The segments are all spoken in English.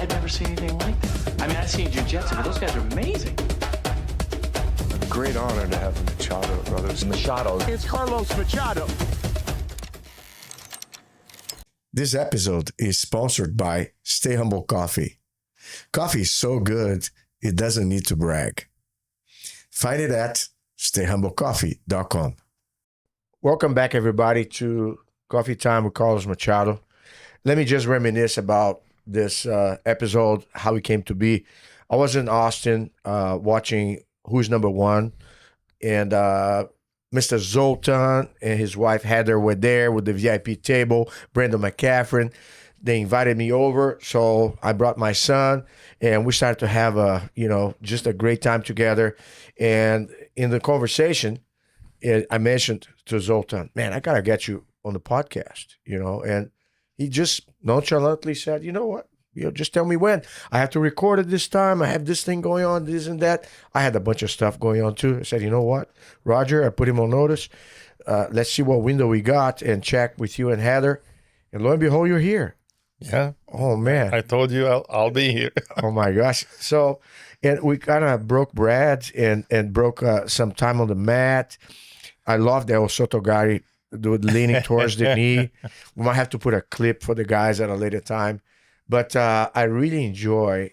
I'd never seen anything like that. I mean, I've seen Jiu-Jitsu, but those guys are amazing. A great honor to have the Machado brothers. Machado. It's Carlos Machado. This episode is sponsored by Stay Humble Coffee. Coffee is so good, it doesn't need to brag. Find it at stayhumblecoffee.com. Welcome back, everybody, to Coffee Time with Carlos Machado. Let me just reminisce about this episode, how it came to be. I was in Austin watching Who's Number One, and Mr. Zoltan and his wife Heather were there with the VIP table, Brandon McCaffrey. They invited me over, so I brought my son, and we started to have just a great time together. And in the conversation, I mentioned to Zoltan, man, I got to get you on the podcast, and he just nonchalantly said, you know what? Just tell me when. I have to record it this time. I have this thing going on, this and that. I had a bunch of stuff going on too. I said, you know what, Roger, I put him on notice. Let's see what window we got and check with you and Heather. And lo and behold, you're here. Yeah. Oh, man. I told you I'll be here. Oh, my gosh. So, and we kind of broke bread and broke some time on the mat. I love the El Sotogari leaning towards the knee. We might have to put a clip for the guys at a later time. But I really enjoy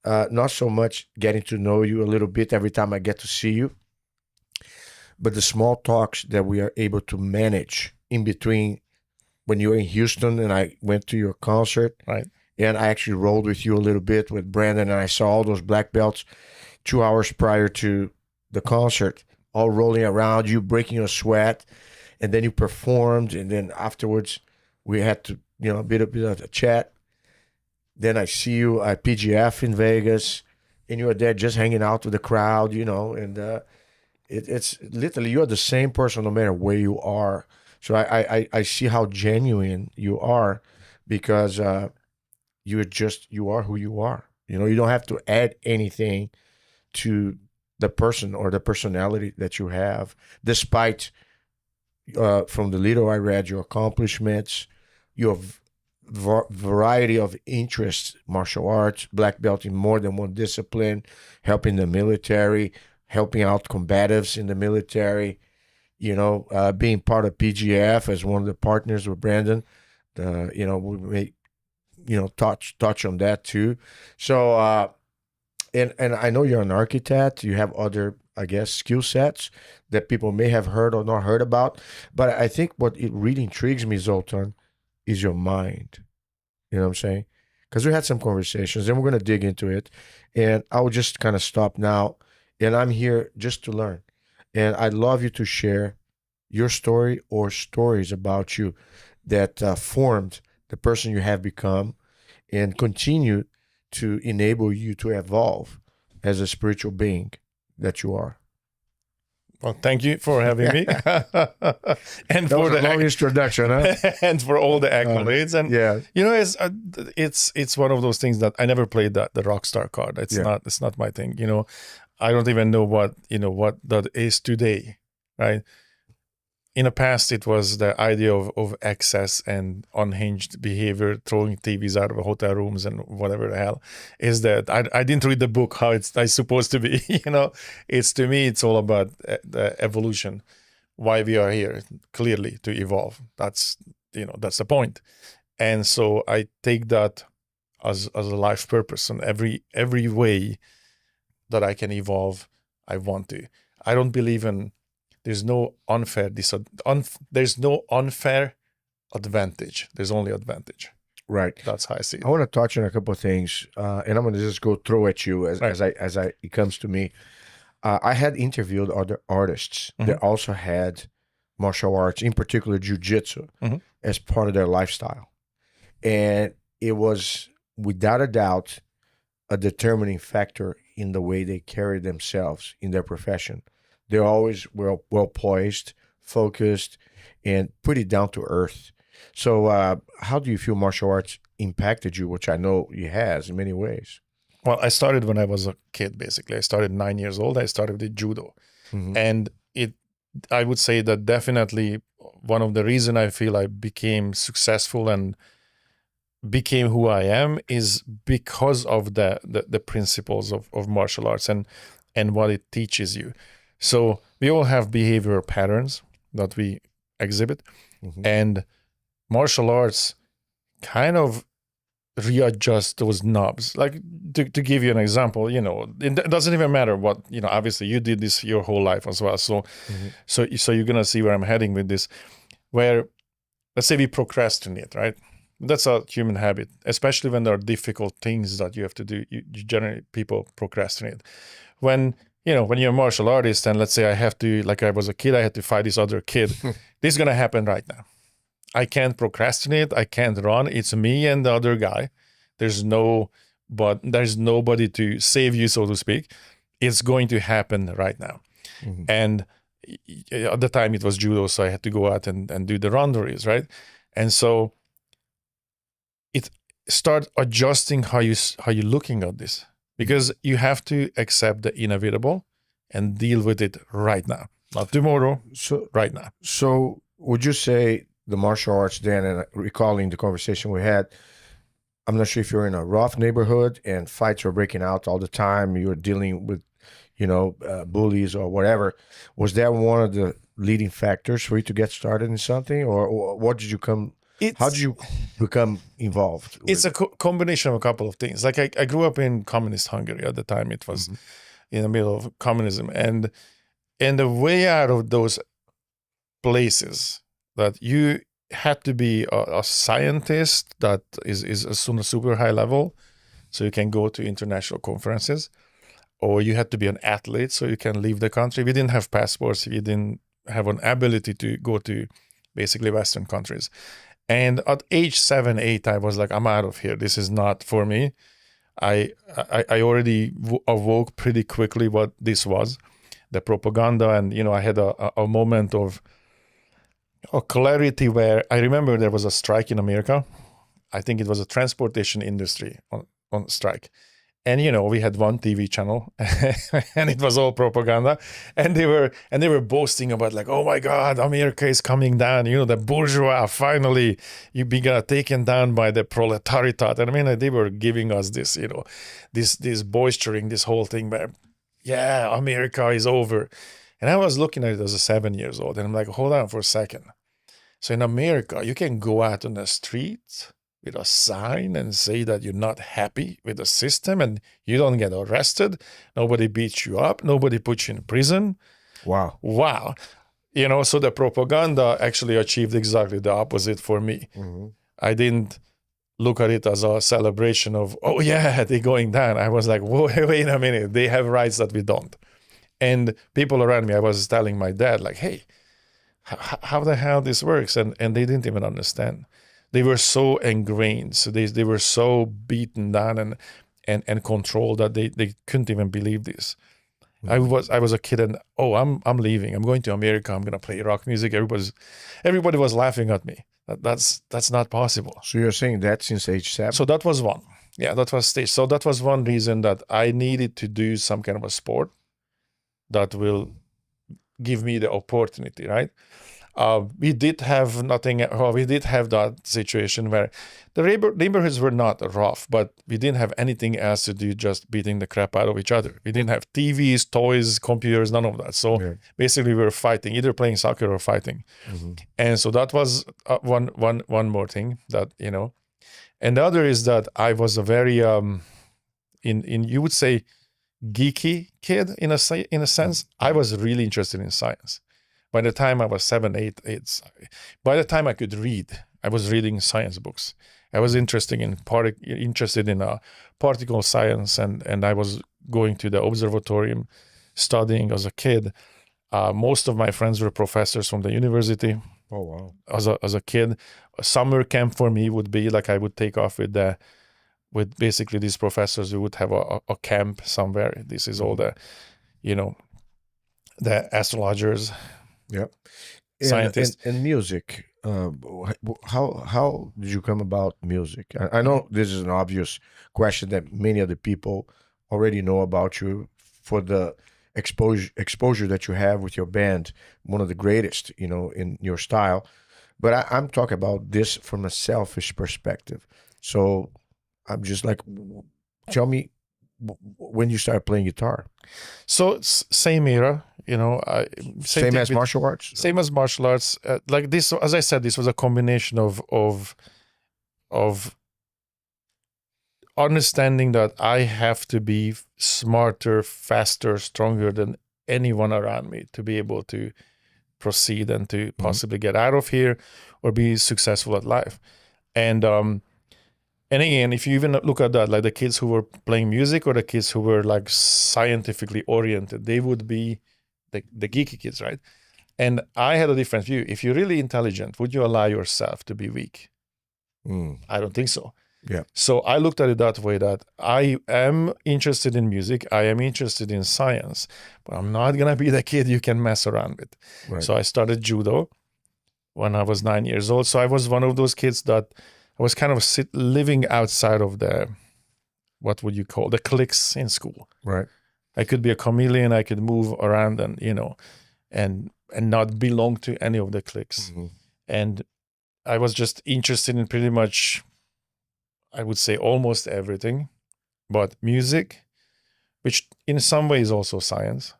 not so much getting to know you a little bit every time I get to see you, but the small talks that we are able to manage in between when you were in Houston and I went to your concert. Right. And I actually rolled with you a little bit with Brandon, and I saw all those black belts 2 hours prior to the concert, all rolling around you, breaking a sweat. And then you performed, and then afterwards we had to, a bit of a chat. Then I see you at PGF in Vegas, and you are there just hanging out with the crowd, and it's literally, you're the same person no matter where you are. So I see how genuine you are, because you are who you are. You don't have to add anything to the person or the personality that you have, despite from the little I read, your accomplishments, your variety of interests, martial arts, black belt in more than one discipline, helping the military, helping out combatives in the military, being part of PGF as one of the partners with Brandon. We may, touch on that too. So, and I know you're an architect. You have other, I guess, skill sets that people may have heard or not heard about. But I think what it really intrigues me, Zoltan, is your mind. You know what I'm saying? Because we had some conversations, and we're going to dig into it. And I will just kind of stop now. And I'm here just to learn. And I'd love you to share your story or stories about you that formed the person you have become and continue to enable you to evolve as a spiritual being that you are. Well, thank you for having me. And That was a long introduction, huh? and for all the accolades. And yeah, it's one of those things that I never played the rock star card. It's not my thing. I don't even know what that is today, right? In the past, it was the idea of excess and unhinged behavior, throwing TVs out of hotel rooms and whatever the hell is that. I didn't read the book how it's supposed to be. It's, to me, it's all about the evolution, why we are here, clearly to evolve. That's the point. And so I take that as a life purpose, and every way that I can evolve, I want to. I don't believe in. There's no unfair advantage. There's only advantage. right. That's how I see it. I want to touch on a couple of things, and I'm going to just go through at you as it comes to me. I had interviewed other artists that also had martial arts, in particular Jiu-Jitsu, as part of their lifestyle, and it was without a doubt a determining factor in the way they carry themselves in their profession. They're always well poised, focused, and pretty down to earth. So how do you feel martial arts impacted you, which I know it has in many ways? Well, I started when I was a kid, basically. I started 9 years old. I started with judo. And I would say that definitely one of the reasons I feel I became successful and became who I am is because of the principles of martial arts and what it teaches you. So we all have behavioral patterns that we exhibit, and martial arts kind of readjust those knobs. Like to give you an example, it doesn't even matter what, obviously you did this your whole life as well. So you're gonna see where I'm heading with this, where let's say we procrastinate, right? That's a human habit, especially when there are difficult things that you have to do. You generally, people procrastinate. When you're a martial artist and let's say I have to, like I was a kid, I had to fight this other kid. This is going to happen right now. I can't procrastinate. I can't run. It's me and the other guy. There's nobody to save you, so to speak. It's going to happen right now. And at the time it was judo, so I had to go out and do the roundaries, right? And so it start adjusting how you're looking at this, because you have to accept the inevitable and deal with it right now, not tomorrow. So right now. So would you say the martial arts then, and recalling the conversation we had, I'm not sure if you're in a rough neighborhood and fights are breaking out all the time, you're dealing with, bullies or whatever. Was that one of the leading factors for you to get started in something, or what did you come? How did you become involved? It's a combination of a couple of things. Like I grew up in communist Hungary at the time. It was in the middle of communism, and the way out of those places that you had to be a scientist that is on a super high level, so you can go to international conferences, or you had to be an athlete so you can leave the country. We didn't have passports. We didn't have an ability to go to basically Western countries. And at age 7, 8, I was like, I'm out of here. This is not for me. I already awoke pretty quickly what this was, the propaganda. And, I had a moment of clarity where I remember there was a strike in America. I think it was a transportation industry on strike. And, we had one TV channel and it was all propaganda. And they were boasting about like, oh my God, America is coming down. The bourgeois, finally, you be taken down by the proletariat. And I mean, they were giving us this, this boistering, this whole thing where, yeah, America is over. And I was looking at it as a 7 years old and I'm like, hold on for a second. So in America, you can go out on the street with a sign and say that you're not happy with the system and you don't get arrested. Nobody beats you up. Nobody puts you in prison. Wow. So the propaganda actually achieved exactly the opposite for me. I didn't look at it as a celebration of, oh yeah, they're going down. I was like, whoa, wait a minute. They have rights that we don't. And people around me, I was telling my dad like, hey, how the hell this works? And they didn't even understand. They were so ingrained, so they were so beaten down and controlled that they couldn't even believe this. I was a kid and I'm leaving. I'm going to America. I'm gonna play rock music. Everybody was laughing at me. That's not possible. So you're saying that since age 7? So that was one. Yeah, that was stage. So that was one reason that I needed to do some kind of a sport that will give me the opportunity, right? We did have we did have that situation where the neighborhoods were not rough, but we didn't have anything else to do, just beating the crap out of each other. We didn't have TVs, toys, computers, none of that. So basically we were fighting, either playing soccer or fighting. And so that was one more thing that, and the other is that I was a very, you would say, geeky kid in a sense. I was really interested in science. By the time I was 7, 8, by the time I could read, I was reading science books. I was interested in particle science, and I was going to the observatorium studying as a kid. Most of my friends were professors from the university. Oh wow! As a kid, a summer camp for me would be like I would take off with basically these professors. We would have a camp somewhere. This is all the astrologers. Yeah, scientists and music. How did you come about music? I know this is an obvious question that many other people already know about you for the exposure that you have with your band, one of the greatest, in your style. But I'm talking about this from a selfish perspective. So I'm just like, tell me when you started playing guitar. So it's same era, you know. Same as martial arts? Same as martial arts. Like this, as I said, this was a combination of understanding that I have to be smarter, faster, stronger than anyone around me to be able to proceed and to possibly get out of here or be successful at life. And again, if you even look at that, like the kids who were playing music or the kids who were like scientifically oriented, they would be the geeky kids, right? And I had a different view. If you're really intelligent, would you allow yourself to be weak? I don't think so. Yeah. So I looked at it that way, that I am interested in music, I am interested in science, but I'm not going to be the kid you can mess around with. Right. So I started judo when I was 9 years old. So I was one of those kids that I was kind of living outside of the, what would you call, the cliques in school. Right. I could be a chameleon, I could move around and, you know, and not belong to any of the cliques. And I was just interested in pretty much, I would say, almost everything, but music, which in some ways also science.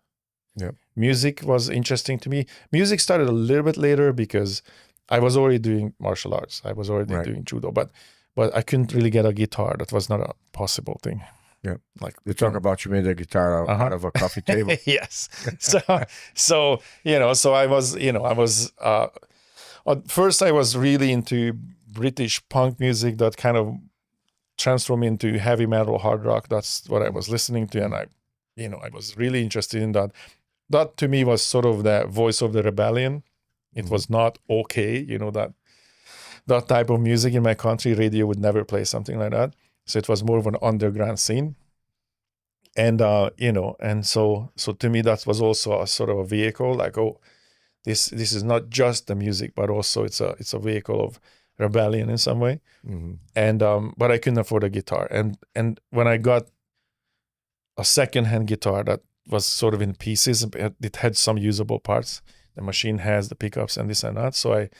Yeah. Music was interesting to me. Music started a little bit later because I was already doing martial arts. I was already doing judo, but I couldn't really get a guitar. That was not a possible thing. Yeah. Like you talk about you made a guitar out of a coffee table. Yes. So, you know, so I was at first I was really into British punk music that kind of transformed into heavy metal, hard rock. That's what I was listening to. And I was really interested in that. That to me was sort of the voice of the rebellion. It was not okay, you know, that type of music in my country. Radio would never play something like that. So it was more of an underground scene. And, you know, and so to me, that was also a sort of a vehicle, like, oh, this is not just the music, but also it's a vehicle of rebellion in some way. And but I couldn't afford a guitar. And when I got a secondhand guitar that was sort of in pieces, it had some usable parts. The machine has the pickups and this and that. So I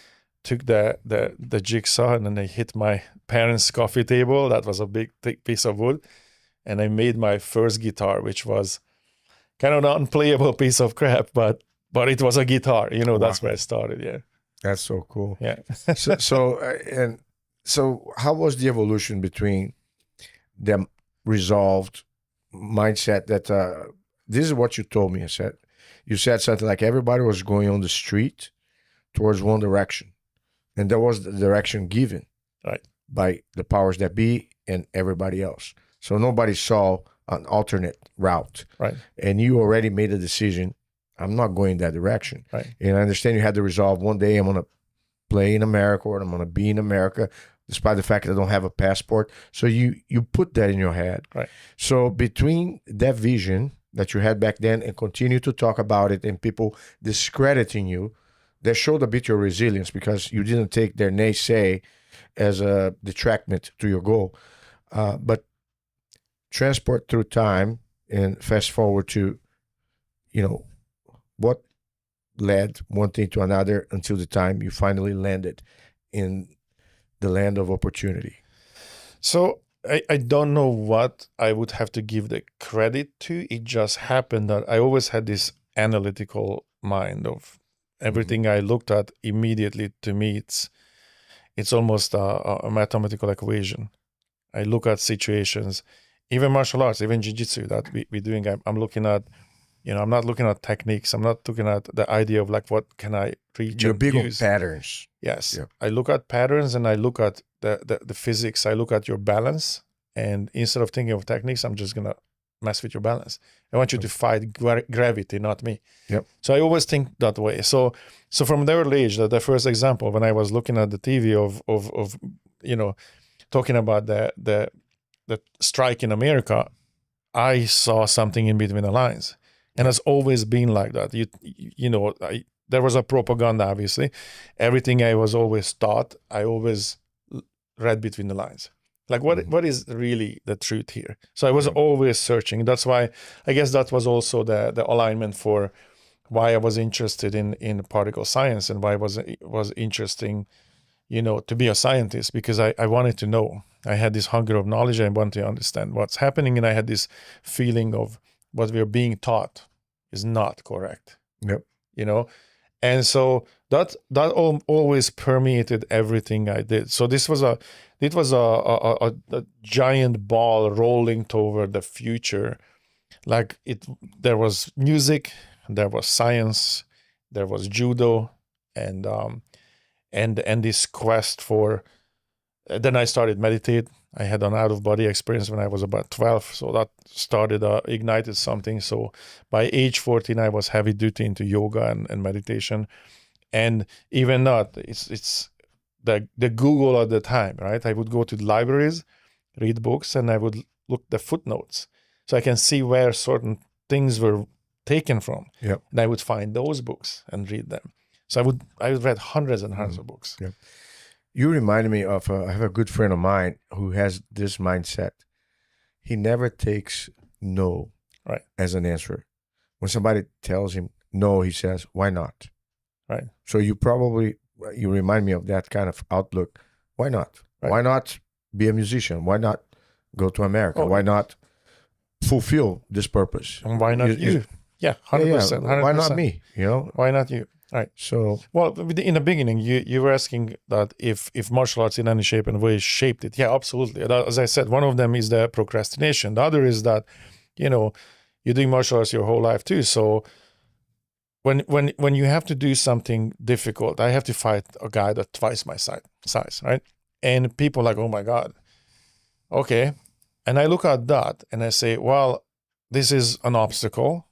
took the jigsaw and then I hit my parents' coffee table. That was a big thick piece of wood. And I made my first guitar, which was kind of an unplayable piece of crap, but it was a guitar. You know, that's where I started. Yeah. That's so cool. Yeah. So how was the evolution between the resolved mindset that this is what you told me? You said something like everybody was going on the street towards one direction, and that was the direction given by the powers that be and everybody else. So nobody saw an alternate route. Right. And you already made a decision. I'm not going that direction. Right. And I understand you had to resolve one day I'm going to play in America or I'm going to be in America, despite the fact that I don't have a passport. So you put that in your head. Right. So between that vision that you had back then and continue to talk about it and people discrediting you, that showed a bit your resilience because you didn't take their naysay as a detractment to your goal. But transport through time and fast forward to, you know, what led one thing to another until the time you finally landed in the land of opportunity? So I don't know what I would have to give the credit to. It just happened that I always had this analytical mind of everything I looked at immediately. To me, it's almost a mathematical equation. I look at situations, even martial arts, even jiu-jitsu that we're doing. I'm looking at, you know, I'm not looking at techniques. I'm not looking at the idea of like, what can I reach? You're big on patterns. Yes. Yeah. I look at patterns and I look at the physics. I look at your balance. And instead of thinking of techniques, I'm just going to mess with your balance. I want you to fight gravity, not me. Yep. So I always think that way. So from the early age, the first example, when I was looking at the TV of you know, talking about the strike in America, I saw something in between the lines. And it's always been like that. You know, there was a propaganda, obviously. Everything I was always taught, I always read between the lines. Like, what is really the truth here? So I was always searching. That's why, I guess that was also the alignment for why I was interested in particle science and why it was interesting, to be a scientist because I wanted to know. I had this hunger of knowledge. I wanted to understand what's happening. And I had this feeling of what we're being taught is not correct. Yep. And so that always permeated everything I did. So it was a giant ball rolling toward the future. Like there was music, there was science, there was judo, and this quest for. Then I started meditate. I had an out-of-body experience when I was about 12, so that started ignited something. So by age 14, I was heavy duty into yoga and meditation, and even that, it's the Google at the time, right? I would go to libraries, read books, and I would look the footnotes, so I can see where certain things were taken from. Yep. And I would find those books and read them. So I read hundreds and hundreds of books. Yep. You reminded me of, I have a good friend of mine who has this mindset. He never takes no as an answer. When somebody tells him no, he says, why not? Right. So you remind me of that kind of outlook. Why not? Right. Why not be a musician? Why not go to America? Why not fulfill this purpose? And why not you? Yeah, 100%. 100%. Why not me? Why not you? Right. So, well, in the beginning, you were asking that if martial arts in any shape and way shaped it. Yeah, absolutely. As I said, one of them is the procrastination. The other is that, you're doing martial arts your whole life too. So when you have to do something difficult, I have to fight a guy that's twice my size, right? And people are like, oh my God, okay. And I look at that and I say, well, this is an obstacle.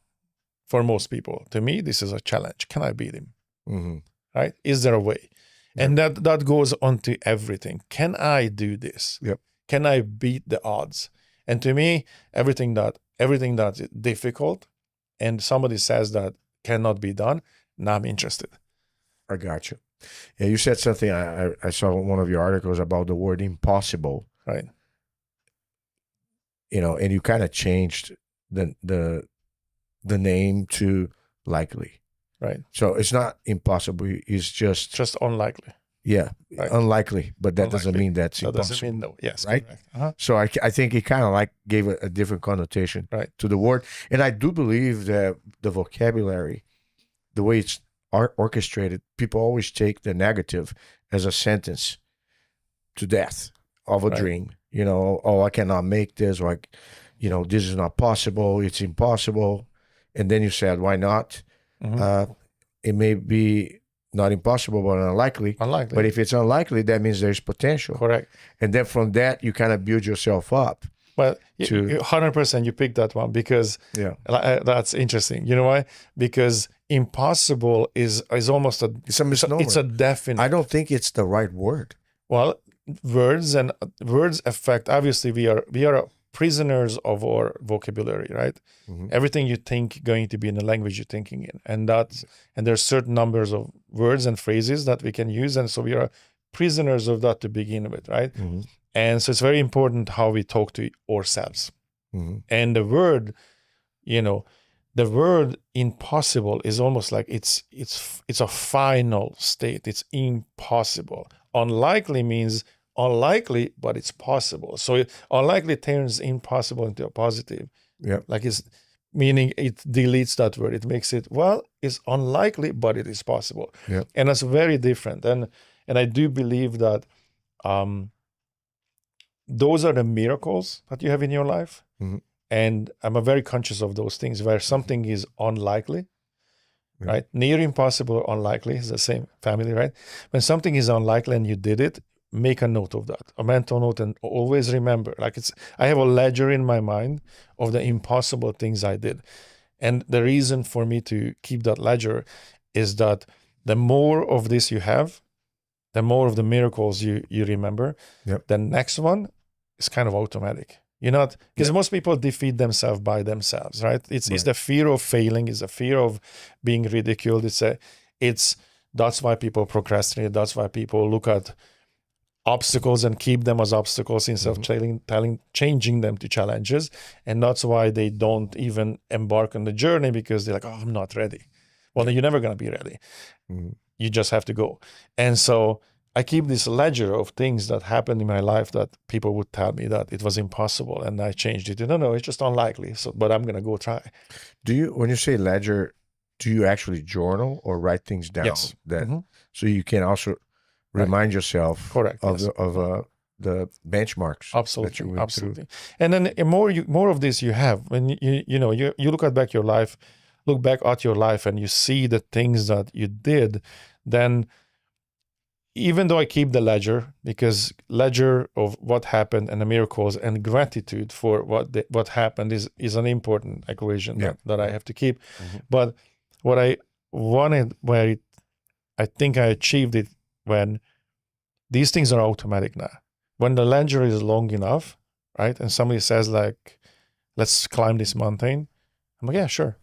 For most people, to me, this is a challenge. Can I beat him? Mm-hmm. Right? Is there a way? Yep. And that goes on to everything. Can I do this? Yep. Can I beat the odds? And to me, everything that's difficult and somebody says that cannot be done, now I'm interested. I got you. Yeah, you said something. I saw one of your articles about the word impossible. Right. And you kind of changed the name to likely. Right. So it's not impossible. It's just unlikely. Yeah, right. Unlikely. But that doesn't mean that's impossible. That doesn't mean no. Yes. Right. Uh-huh. So I think it kind of like gave a different connotation to the word. And I do believe that the vocabulary, the way it's orchestrated, people always take the negative as a sentence to death of a dream. Oh, I cannot make this, or this is not possible. It's impossible. And then you said, why not? Mm-hmm. It may be not impossible, but unlikely. But if it's unlikely, that means there's potential. Correct. And then from that, you kind of build yourself up. Well, 100% you picked that one because that's interesting. You know why? Because impossible is almost it's a misnomer. It's a definite. I don't think it's the right word. Well, words affect. Obviously, we are prisoners of our vocabulary, right? Mm-hmm. Everything you think going to be in the language you're thinking in, and there's certain numbers of words and phrases that we can use, and so we are prisoners of that to begin with, right? Mm-hmm. And so it's very important how we talk to ourselves. Mm-hmm. And the word impossible is almost like it's a final state. It's impossible. Unlikely means unlikely, but it's possible. So unlikely turns impossible into a positive. Yeah. Like it's meaning it deletes that word. It makes it, it's unlikely, but it is possible. Yeah. And that's very different. And I do believe that those are the miracles that you have in your life. Mm-hmm. And I'm very conscious of those things where something is unlikely, right? Near impossible, unlikely is the same family, right? When something is unlikely and you did it, make a note of that, a mental note, and always remember. I have a ledger in my mind of the impossible things I did. And the reason for me to keep that ledger is that the more of this you have, the more of the miracles you remember. Yep. The next one is kind of automatic. Because most people defeat themselves by themselves, right? It's the fear of failing, it's the fear of being ridiculed. That's why people procrastinate. That's why people look at obstacles and keep them as obstacles instead of changing them to challenges. And that's why they don't even embark on the journey, because they're like, oh, I'm not ready. Well, you're never going to be ready. Mm-hmm. You just have to go. And so I keep this ledger of things that happened in my life that people would tell me that it was impossible, and I changed it. No, it's just unlikely. So, but I'm gonna go try. Do you, when you say ledger, do you actually journal or write things down? Yes. That so you can also remind yourself Correct. of Yes. the benchmarks. Absolutely, went absolutely. And then more of this you have when you look back at your life and you see the things that you did. Then, even though I keep the ledger, because ledger of what happened and the miracles and gratitude for what happened is an important equation that I have to keep. But what I wanted, I think I achieved it when these things are automatic now. When the ledger is long enough, right, and somebody says like, "Let's climb this mountain," I'm like, "Yeah, sure."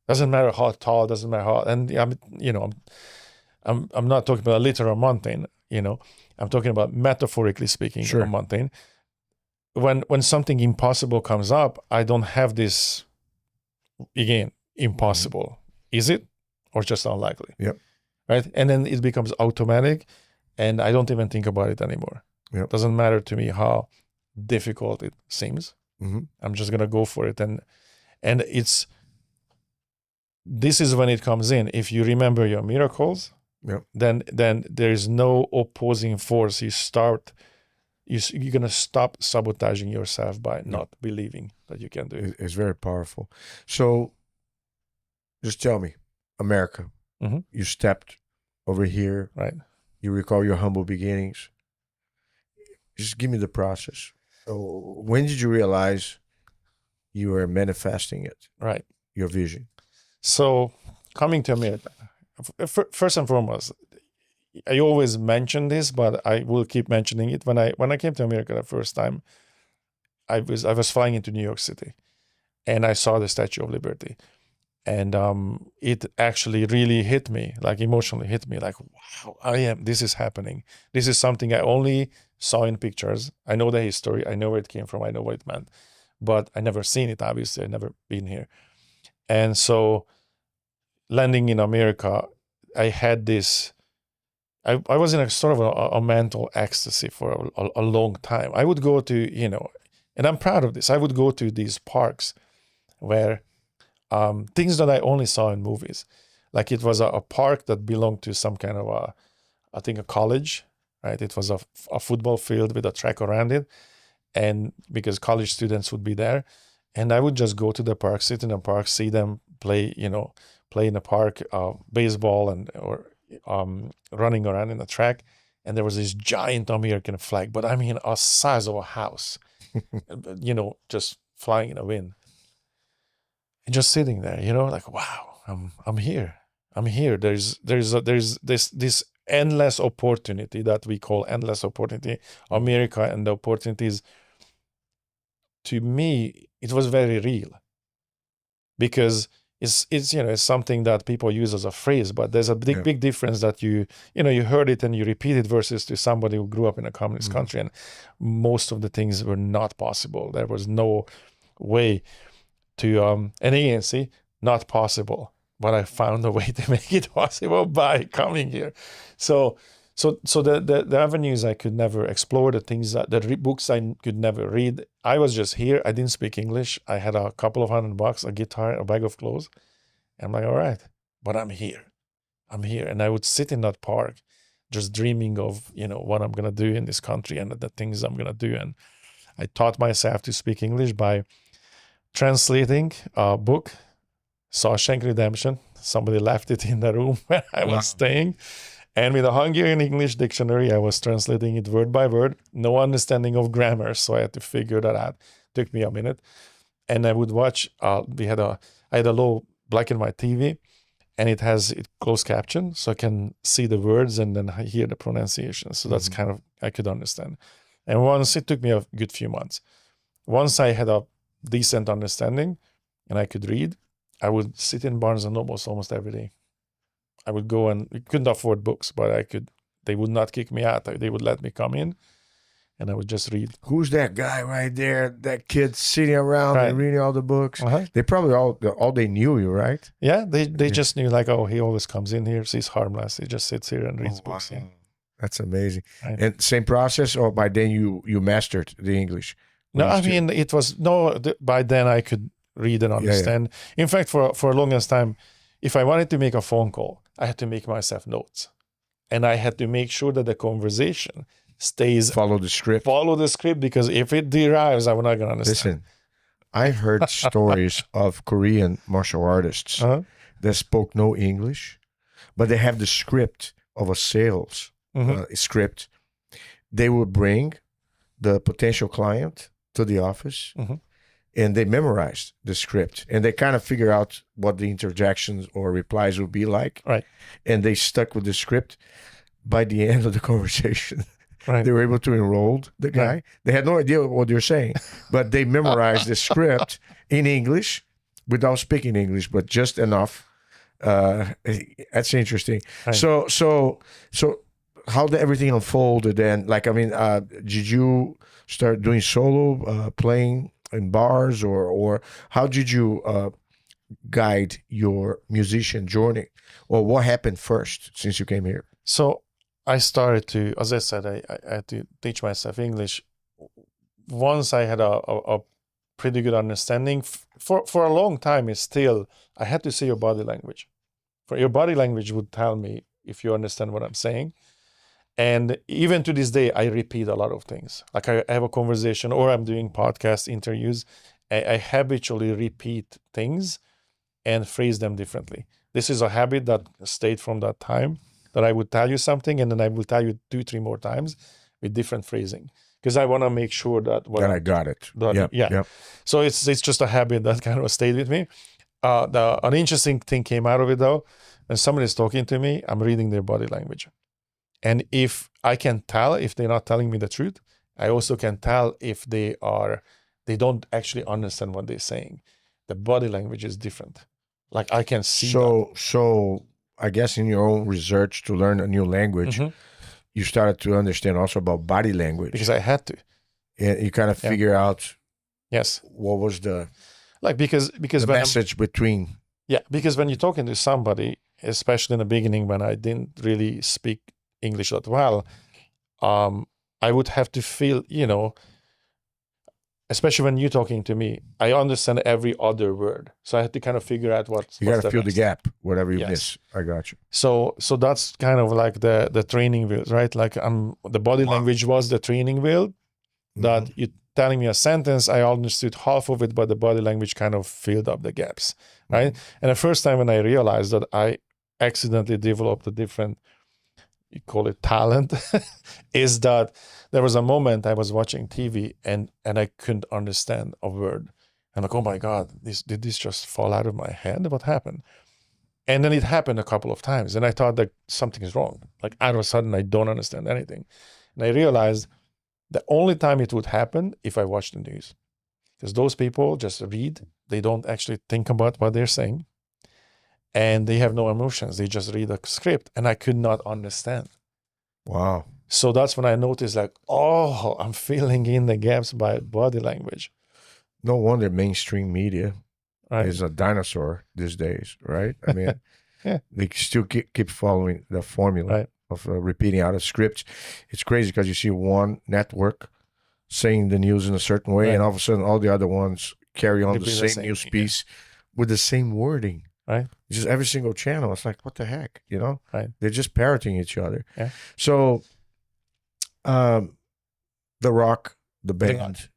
Doesn't matter how tall, doesn't matter how, and I'm not talking about a literal mountain, I'm talking about metaphorically speaking, a mountain. When something impossible comes up, I don't have this, again, impossible. Is it? Or just unlikely? Yep. Right? And then it becomes automatic, and I don't even think about it anymore. Yep. It doesn't matter to me how difficult it seems. I'm just going to go for it. And this is when it comes in. If you remember your miracles, then there is no opposing force. You're going to stop sabotaging yourself by not believing that you can do it. It's very powerful. So just tell me, America, you stepped over here. Right. You recall your humble beginnings. Just give me the process. So when did you realize you were manifesting it? Right. Your vision. So coming to America, first and foremost, I always mention this, but I will keep mentioning it. When I came to America the first time, I was flying into New York City, and I saw the Statue of Liberty, and it actually really hit me, like emotionally hit me, like, wow, this is happening. This is something I only saw in pictures. I know the history, I know where it came from, I know what it meant, but I never seen it. Obviously, I never been here, and so landing in America, I had this. I was in a sort of a mental ecstasy for a long time. I would go to, and I'm proud of this. I would go to these parks where things that I only saw in movies, like it was a park that belonged to some kind of a college, right? It was a football field with a track around it, and because college students would be there, and I would just go to the park, sit in the park, see them play in the park, baseball or running around in the track, and there was this giant American flag, but I mean a size of a house, just flying in the wind, and just sitting there, like, wow, I'm here. There's this endless opportunity that we call endless opportunity, America, and the opportunities. To me, it was very real, because it's something that people use as a phrase, but there's a big difference that you heard it and you repeat it versus to somebody who grew up in a communist country, and most of the things were not possible. There was no way to and again, see, not possible, but I found a way to make it possible by coming here. So the avenues I could never explore, the things the books I could never read. I was just here. I didn't speak English. I had a couple of $100, a guitar, a bag of clothes. And I'm like, all right, but I'm here. And I would sit in that park just dreaming of, what I'm going to do in this country and the things I'm going to do. And I taught myself to speak English by translating a book, Shawshank Redemption. Somebody left it in the room where I was staying. And with a Hungarian English dictionary, I was translating it word by word. No understanding of grammar, so I had to figure that out. Took me a minute. And I would watch, I had a low black and white TV, and it has closed caption, so I can see the words and then hear the pronunciation. So that's kind of, I could understand. And once, it took me a good few months. Once I had a decent understanding and I could read, I would sit in Barnes and Nobles almost every day. I would go, and we couldn't afford books, but they would not kick me out. They would let me come in, and I would just read. Who's that guy right there? That kid sitting around and reading all the books. They probably all they knew you, right? Yeah, they just knew, like, oh, he always comes in here, so he's harmless. He just sits here and reads books. Yeah. That's amazing. Right. And same process, or by then you mastered the English? No, Or you I still- mean, it was no. By then, I could read and understand. In fact, for a longest time, if I wanted to make a phone call, I had to make myself notes, and I had to make sure that the conversation stays follow the script. follow the script, because if it derives, I'm not gonna understand. Listen, I heard stories of Korean martial artists Uh-huh. that spoke no English, but they have the script of a sales script. They would bring the potential client to the office, and they memorized the script, and they kind of figure out what the interjections or replies would be like. Right. And they stuck with the script. By the end of the conversation, Right. they were able to enroll the guy. Right. They had no idea what they're saying, but they memorized the script in English without speaking English, but just enough. That's interesting. Right. So how did everything unfolded then? Like, I mean, did you start doing solo playing in bars, or how did you guide your musician journey, or what happened first since you came here? So I started to, as I said, I had to teach myself English. Once I had a pretty good understanding, for a long time, it's still, I had to see your body language. For your body language would tell me if you understand what I'm saying. And even to this day, I repeat a lot of things. Like I have a conversation, or I'm doing podcast interviews. I habitually repeat things and phrase them differently. This is a habit that stayed from that time, that I would tell you something and then I will tell you 2-3 more times with different phrasing, because I want to make sure that I got it. Yeah. So it's just a habit that kind of stayed with me. An interesting thing came out of it though. When somebody is talking to me, I'm reading their body language, and if I can tell if they're not telling me the truth, I also can tell if they don't actually understand what they're saying. The body language is different. Like I can see. So I guess in your own research to learn a new language, you started to understand also about body language, because I had to. and you kind of figure out Yes. what was the Because the when message between. because when you're talking to somebody, especially in the beginning when I didn't really speak English that well, I would have to feel, especially when you're talking to me, I understand every other word. So I had to kind of figure out You got to fill the gap, whatever you Yes. miss. I got you. So that's kind of like the training wheels, right? Like the body language was the training wheel that you telling me a sentence, I understood half of it, but the body language kind of filled up the gaps, right? And the first time when I realized that I accidentally developed a different, you call it talent, is that there was a moment I was watching TV and I couldn't understand a word. I'm like, oh my God, did this just fall out of my head? What happened? And then it happened a couple of times. And I thought that something is wrong. Like all of a sudden, I don't understand anything. And I realized the only time it would happen if I watched the news. Because those people just read. They don't actually think about what they're saying. And they have no emotions. They just read a script. And I could not understand. Wow. So that's when I noticed like, oh, I'm filling in the gaps by body language. No wonder mainstream media Right. is a dinosaur these days, right? I mean, Yeah. they still keep following the formula Right. of repeating out of scripts. It's crazy because you see one network saying the news in a certain way, Right. and all of a sudden all the other ones carry on the Repeat the same same news thing, piece with the same wording. Right. It's just every single channel. It's like, what the heck, Right. They're just parroting each other. Yeah. So, The Rock, the band.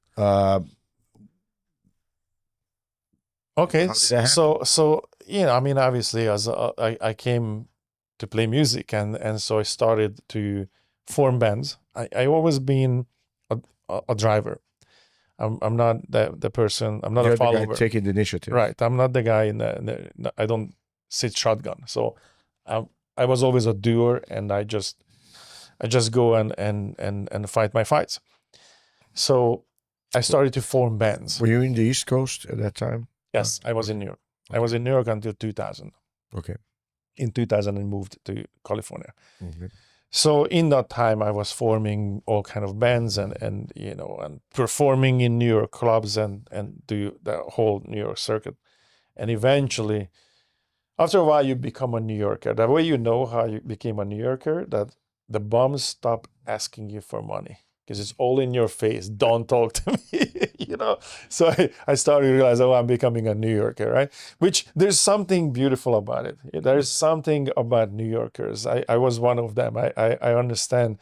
Okay, How did that so I mean, obviously, as I came to play music, and so I started to form bands. I always been a driver. I'm not the person. I'm not You're a the follower. guy taking the initiative. Right. I'm not the guy in the I don't sit shotgun. So I was always a doer, and I just go and fight my fights. So I started to form bands. Were you in the East Coast at that time? Yes, I was in New York. I was in New York until 2000. Okay. In 2000, I moved to California. Mhm. So in that time, I was forming all kind of bands and performing in New York clubs and do the whole New York circuit. And eventually, after a while, you become a New Yorker. The way you know how you became a New Yorker, that the bums stop asking you for money because it's all in your face. Don't talk to me, So I started to realize, I'm becoming a New Yorker, right? Which there's something beautiful about it. There's something about New Yorkers. I was one of them. I understand.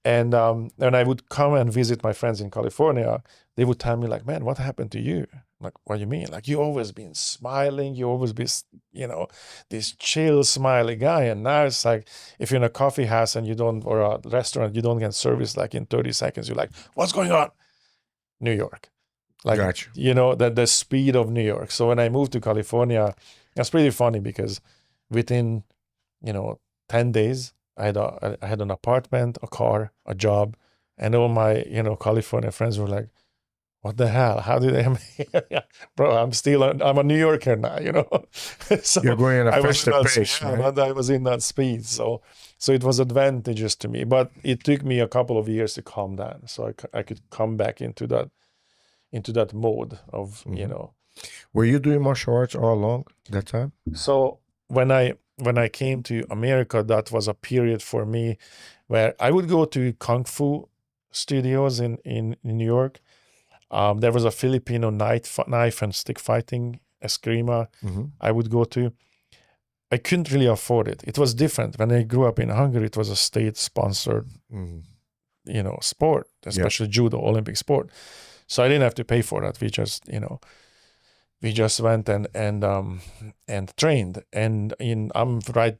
And when I would come and visit my friends in California, they would tell me like, man, what happened to you? Like, what do you mean? Like, you always been smiling. You always be, this chill, smiley guy. And now it's like, if you're in a coffee house and or a restaurant, you don't get service like in 30 seconds. You're like, what's going on? New York. Like, Gotcha. The speed of New York. So when I moved to California, it's pretty funny because within, 10 days, I had an apartment, a car, a job, and all my, California friends were like, what the hell? How did they? Bro, I'm a New Yorker now, So You're going at a faster pace, right? I was in that speed. So it was advantageous to me, but it took me a couple of years to calm down. So I could come back into that mode of, Were you doing martial arts all along that time? So when I came to America, that was a period for me where I would go to Kung Fu studios in New York. There was a Filipino knife and stick fighting, Eskrima, I would go to. I couldn't really afford it. It was different. When I grew up in Hungary, it was a state-sponsored, sport, especially judo, Olympic sport. So I didn't have to pay for that. We just went and trained, and I'm right,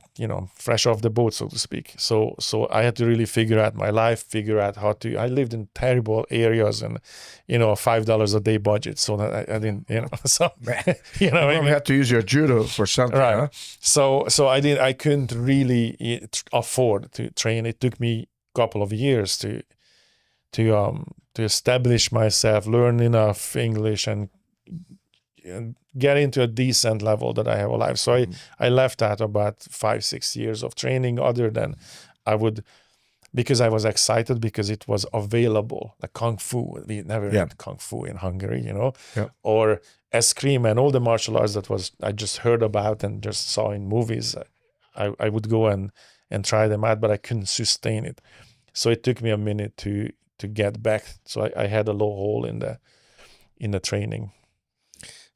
fresh off the boat, so to speak. So I had to really figure out my life, figure out how to. I lived in terrible areas, and $5 a day budget, so that I didn't, So you had to use your judo for something, right? Huh? So I couldn't really afford to train. It took me a couple of years to establish myself, learn enough English, and get into a decent level that I have a life. So I left that about 5-6 years of training, other than because I was excited because it was available, like Kung Fu. We never had Kung Fu in Hungary, or Eskrima and all the martial arts I just heard about and just saw in movies. I would go and try them out, but I couldn't sustain it. So it took me a minute to get back. So I had a low hole in the training.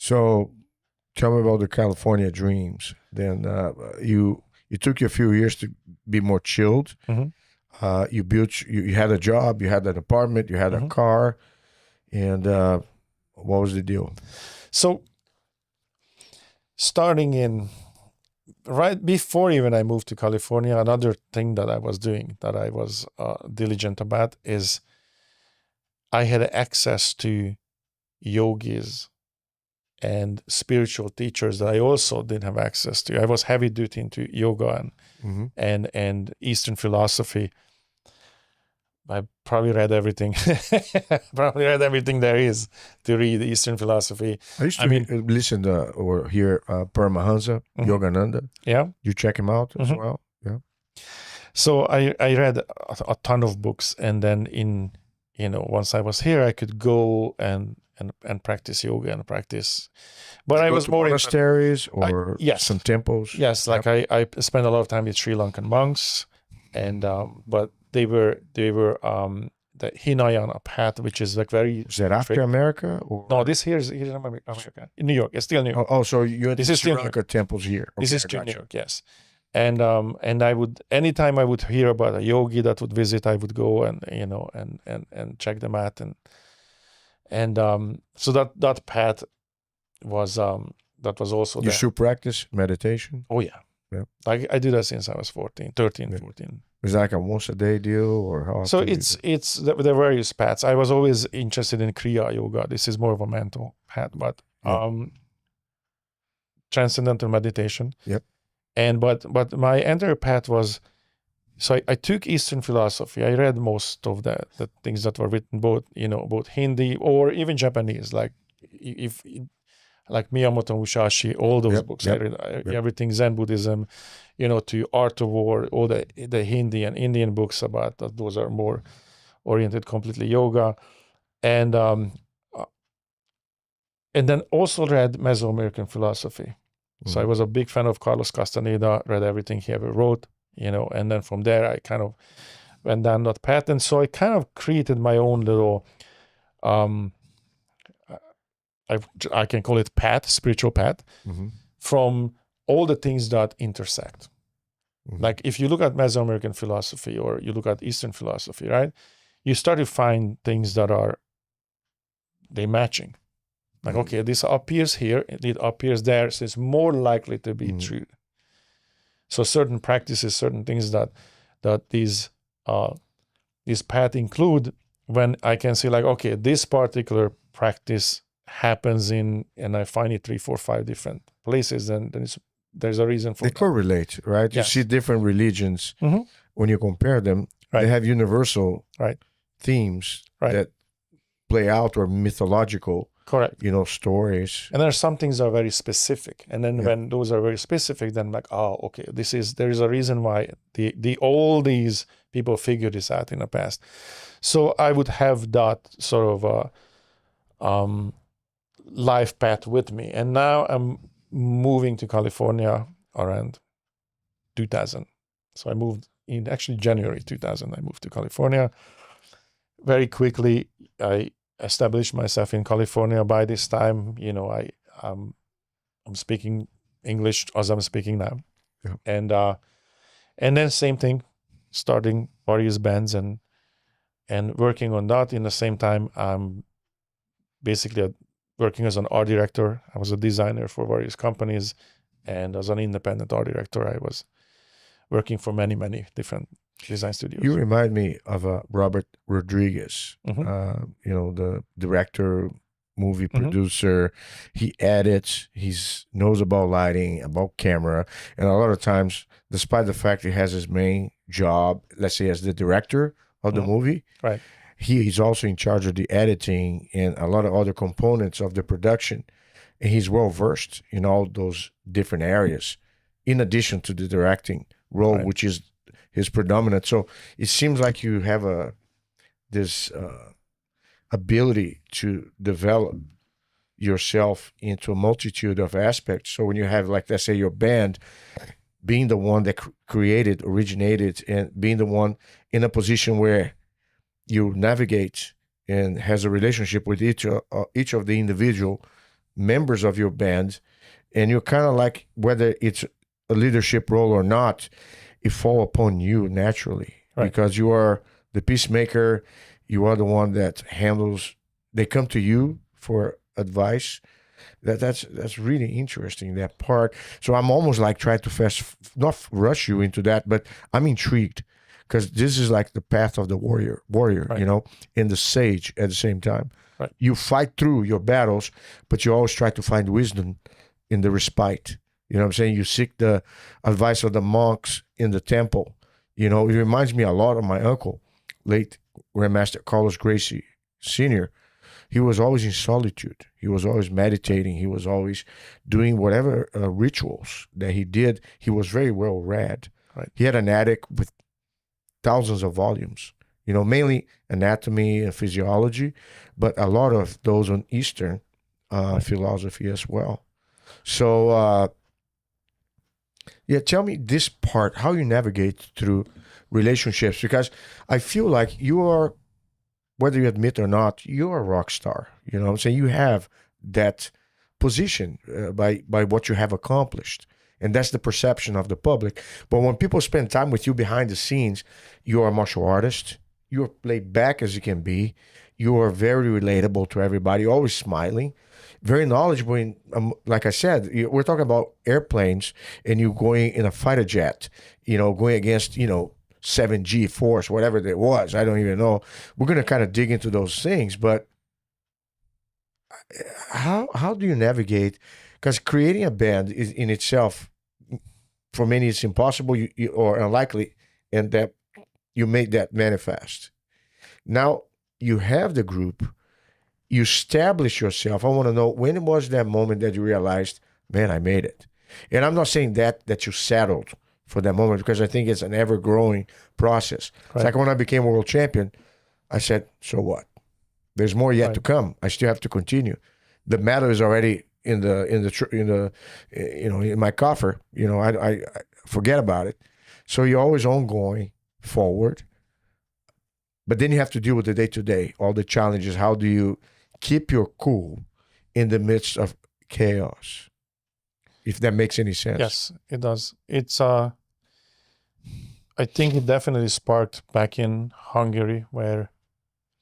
So tell me about the California dreams. Then you took you a few years to be more chilled. You had a job, you had an apartment, you had a car, and what was the deal? So starting in right before even I moved to California, another thing that I was doing that I was diligent about is I had access to yogis and spiritual teachers that I also didn't have access to. I was heavy duty into yoga and Eastern philosophy. I probably read everything. Probably read everything there is to read Eastern philosophy. I used to listen to or hear Paramahansa, Yogananda. Yeah. You check him out as well? Yeah. So I read a ton of books, and then once I was here, I could go and practice yoga and practice. But I was more monasteries or some temples. Yes, like I spent a lot of time with Sri Lankan monks, and but they were the Hinayana path, which is like very. Is that after America? Or? No, this here's America. In New York. It's still New York. Oh, so you had this is Sri Lanka temples here. Okay, this is still New York, yes. And I would, anytime I would hear about a yogi that would visit, I would go and and check them out, and so that path was also you still practice meditation? Oh yeah. I do that since I was 14. Is that like a once a day deal, or how? So it's the various paths. I was always interested in Kriya Yoga. This is more of a mental path, but transcendental meditation. Yep. And but my entire path was, so I took Eastern philosophy. I read most of the things that were written both Hindi or even Japanese, like like Miyamoto Musashi, all those books. I read everything Zen Buddhism, to Art of War, all the Hindi and Indian books about that. Those are more oriented completely yoga, and then also read Mesoamerican philosophy. So I was a big fan of Carlos Castaneda, read everything he ever wrote, and then from there I kind of went down that path. And so I kind of created my own little, I can call it path, spiritual path, from all the things that intersect. Like if you look at Mesoamerican philosophy or you look at Eastern philosophy, right? You start to find things that they matching. Like, okay, this appears here, it appears there, so it's more likely to be true. So certain practices, certain things that these paths include, when I can see like, okay, this particular practice happens and I find it 3, 4, 5 different places, then there's a reason for they that. correlate, right? Yes. You see different religions when you compare them. Right. They have universal themes Right. that play out, or mythological, Correct. Stories. And there are some things that are very specific. And then when those are very specific, then like, oh, okay, there is a reason why all these people figured this out in the past. So I would have that sort of life path with me. And now I'm moving to California around 2000. So I moved in actually January 2000. I moved to California. Very quickly, I established myself in California. By this time, I'm speaking English as I'm speaking now. Yeah. And then same thing, starting various bands and working on that. In the same time, I'm basically working as an art director. I was a designer for various companies, and as an independent art director, I was working for many, many different design studios. You remind me of Robert Rodriguez, the director, movie producer. He edits, he knows about lighting, about camera, and a lot of times, despite the fact he has his main job, let's say as the director of the movie, right, he's also in charge of the editing and a lot of other components of the production, and he's well versed in all those different areas, in addition to the directing role, which is his predominant. So it seems like you have this ability to develop yourself into a multitude of aspects. So when you have, like, let's say your band, being the one that originated, and being the one in a position where you navigate and has a relationship with each of the individual members of your band, and you're kind of like, whether it's a leadership role or not, it fall upon you naturally, because you are the peacemaker. You are the one that handles. They come to you for advice. That's really interesting, that part. So I'm almost like trying to not rush you into that, but I'm intrigued, because this is like the path of the warrior, and the sage at the same time. Right. You fight through your battles, but you always try to find wisdom in the respite. You know what I'm saying? You seek the advice of the monks in the temple. It reminds me a lot of my uncle, late Grandmaster Carlos Gracie Sr. He was always in solitude. He was always meditating. He was always doing whatever rituals that he did. He was very well read. Right. He had an attic with thousands of volumes, mainly anatomy and physiology, but a lot of those on Eastern philosophy as well. So, tell me this part, how you navigate through relationships, because I feel like you are, whether you admit or not, you're a rock star. You know what I'm saying? You have that position by what you have accomplished. And that's the perception of the public. But when people spend time with you behind the scenes, you are a martial artist. You're laid back as you can be. You are very relatable to everybody, always smiling, very knowledgeable. In, like I said, we're talking about airplanes, and you going in a fighter jet, going against, 7G force, whatever it was. I don't even know. We're going to kind of dig into those things. But how do you navigate? Because creating a band is in itself, for many, it's impossible or unlikely, and that you made that manifest. Now you have the group, you establish yourself. I want to know, when was that moment that you realized, man, I made it? And I'm not saying that you settled for that moment, because I think it's an ever-growing process. Right. It's like when I became world champion, I said, so what? There's more yet to come. I still have to continue. The medal is already in my coffer. I forget about it. So you're always ongoing forward, but then you have to deal with the day-to-day, all the challenges. How do you keep your cool in the midst of chaos? If that makes any sense. Yes, it does. It's I think it definitely sparked back in Hungary, where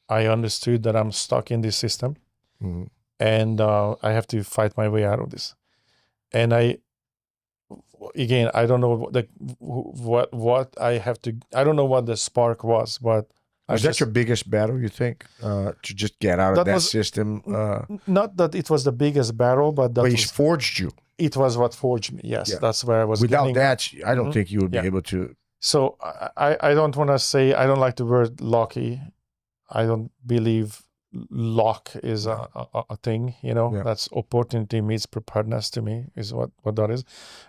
I understood that I'm stuck in this system, and I have to fight my way out of this. And I don't know what I have to. I don't know what the spark was, but Was that your biggest battle, you think, to just get out of that system? Not that it was the biggest battle, but that but it forged you. It was what forged me. Yes, that's where I was. Without that, I don't think you would be able to. So I don't want to say, I don't like the word lucky. I don't believe luck is a thing, That's opportunity meets preparedness to me, is what that is.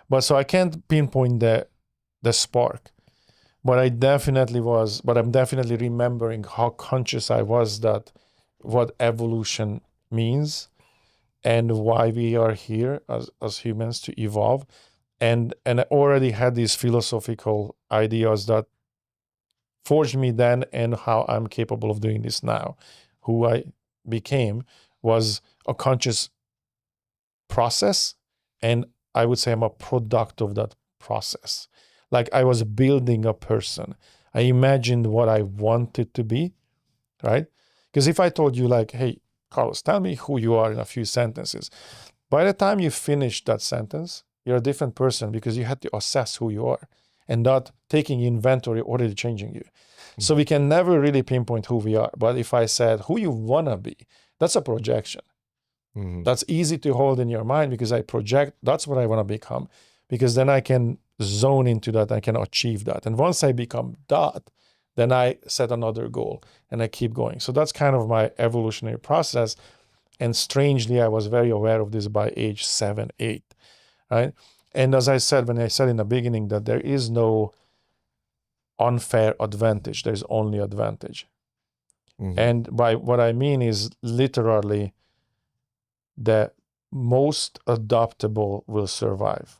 But so I can't pinpoint the spark. But I'm definitely remembering how conscious I was that what evolution means and why we are here as humans to evolve. And I already had these philosophical ideas that forged me then, and how I'm capable of doing this now. Who I became was a conscious process, and I would say I'm a product of that process. Like I was building a person. I imagined what I wanted to be, right? Because if I told you like, hey, Carlos, tell me who you are in a few sentences, by the time you finish that sentence, you're a different person, because you had to assess who you are and not taking inventory already changing you. Mm-hmm. So we can never really pinpoint who we are. But if I said who you want to be, that's a projection. Mm-hmm. That's easy to hold in your mind, because I project, that's what I want to become, because then I can zone into that, I can achieve that. And once I become that, then I set another goal and I keep going. So that's kind of my evolutionary process. And strangely, I was very aware of this by age 7, 8, right? And as I said, when I said in the beginning that there is no unfair advantage, there's only advantage. Mm-hmm. And by what I mean is literally the most adaptable will survive.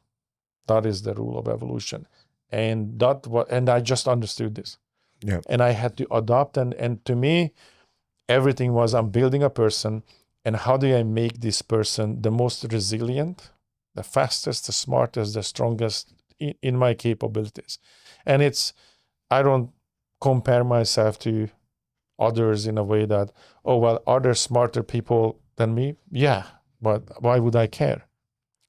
That is the rule of evolution. And I just understood this. Yeah. And I had to adopt, and to me, everything was, I'm building a person, and how do I make this person the most resilient, the fastest, the smartest, the strongest in my capabilities. And I don't compare myself to others in a way that, are there smarter people than me? Yeah, but why would I care?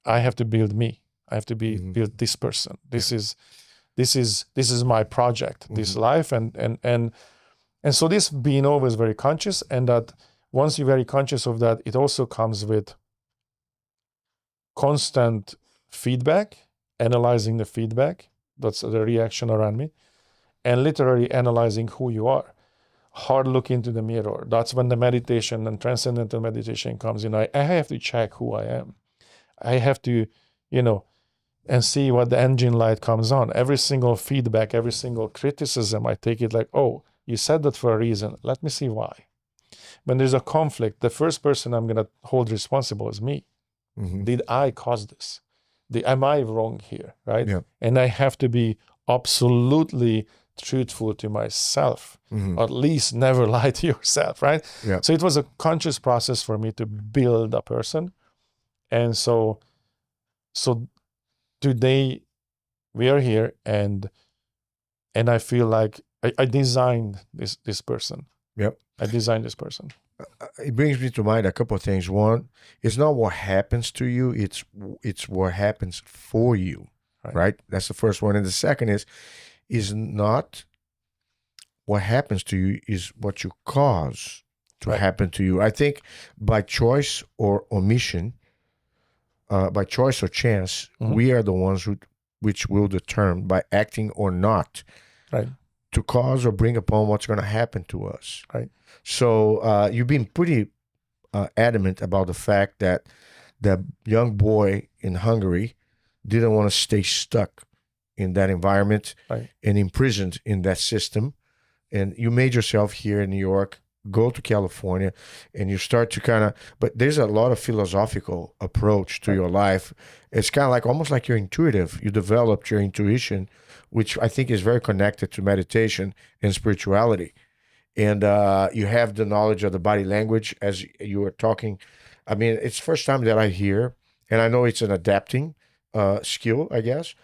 I have to build me. I have to build this person. This is my project, this life, and so this being always very conscious, and that once you're very conscious of that, it also comes with constant feedback, analyzing the feedback. That's the reaction around me, and literally analyzing who you are. Hard look into the mirror. That's when the meditation and transcendental meditation comes in. I have to check who I am. I have to, and see what the engine light comes on. Every single feedback, every single criticism, I take it like, you said that for a reason. Let me see why. When there's a conflict, the first person I'm going to hold responsible is me. Mm-hmm. Did I cause this? Am I wrong here, right? Yeah. And I have to be absolutely truthful to myself. Mm-hmm. Or at least never lie to yourself, right? Yeah. So it was a conscious process for me to build a person. And so today we are here, and I feel like I designed this person. Yep. I designed this person. It brings me to mind a couple of things. One, it's not what happens to you, it's what happens for you. Right? That's the first one. And the second is not what happens to you, is what you cause to happen to you. I think by choice or omission, by choice or chance, we are the ones which will determine, by acting or not, to cause or bring upon what's going to happen to us. Right. So you've been pretty adamant about the fact that the young boy in Hungary didn't want to stay stuck in that environment and imprisoned in that system. And you made yourself here in New York, go to California, and you start to but there's a lot of philosophical approach to your life. It's kind of like, almost like you're intuitive. You developed your intuition which I think is very connected to meditation and spirituality. And you have the knowledge of the body language as you were talking. I mean, it's the first time that I hear, and I know it's an adapting skill, I guess.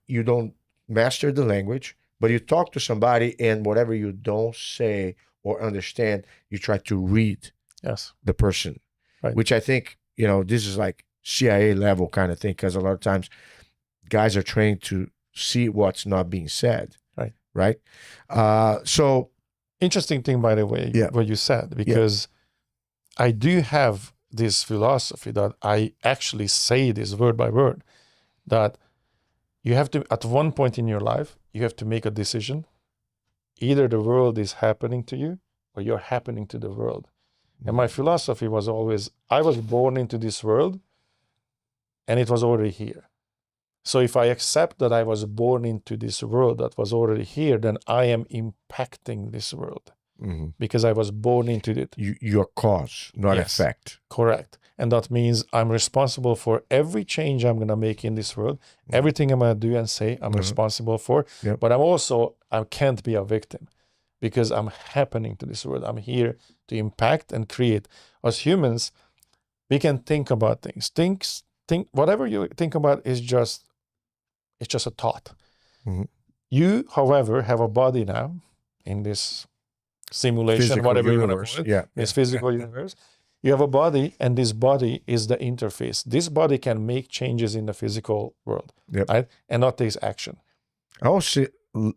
You don't master the language, but you talk to somebody, and whatever you don't say or understand, you try to read Yes. the person, Right. which I think, this is like CIA level kind of thing, because a lot of times guys are trained to see what's not being said. Right. Right. So interesting thing, by the way, what you said, because I do have this philosophy that I actually say this word by word, that you have to, at one point in your life, you have to make a decision. Either the world is happening to you or you're happening to the world. And my philosophy was always, I was born into this world and it was already here. So if I accept that I was born into this world that was already here, then I am impacting this world because I was born into it. Your cause, not effect. Correct. And that means I'm responsible for every change I'm going to make in this world. Everything I'm going to do and say, I'm responsible for. Yep. But I can't be a victim because I'm happening to this world. I'm here to impact and create. As humans, we can think about things. Think whatever you think about is just a thought. You, however, have a body now in this simulation, Physical whatever universe. you want to call it, this physical universe. You have a body, and this body is the interface. This body can make changes in the physical world, right? And not take action. I also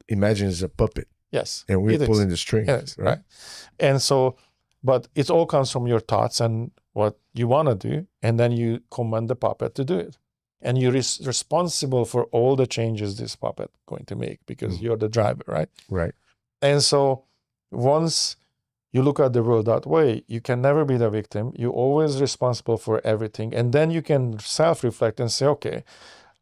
imagine it's a puppet. Yes. And we're pulling the strings. Yes, right? And so, but it all comes from your thoughts and what you want to do, and then you command the puppet to do it. And you're responsible for all the changes this puppet going to make because you're the driver, right? Right. And so once you look at the world that way, you can never be the victim. You're always responsible for everything. And then you can self-reflect and say, okay,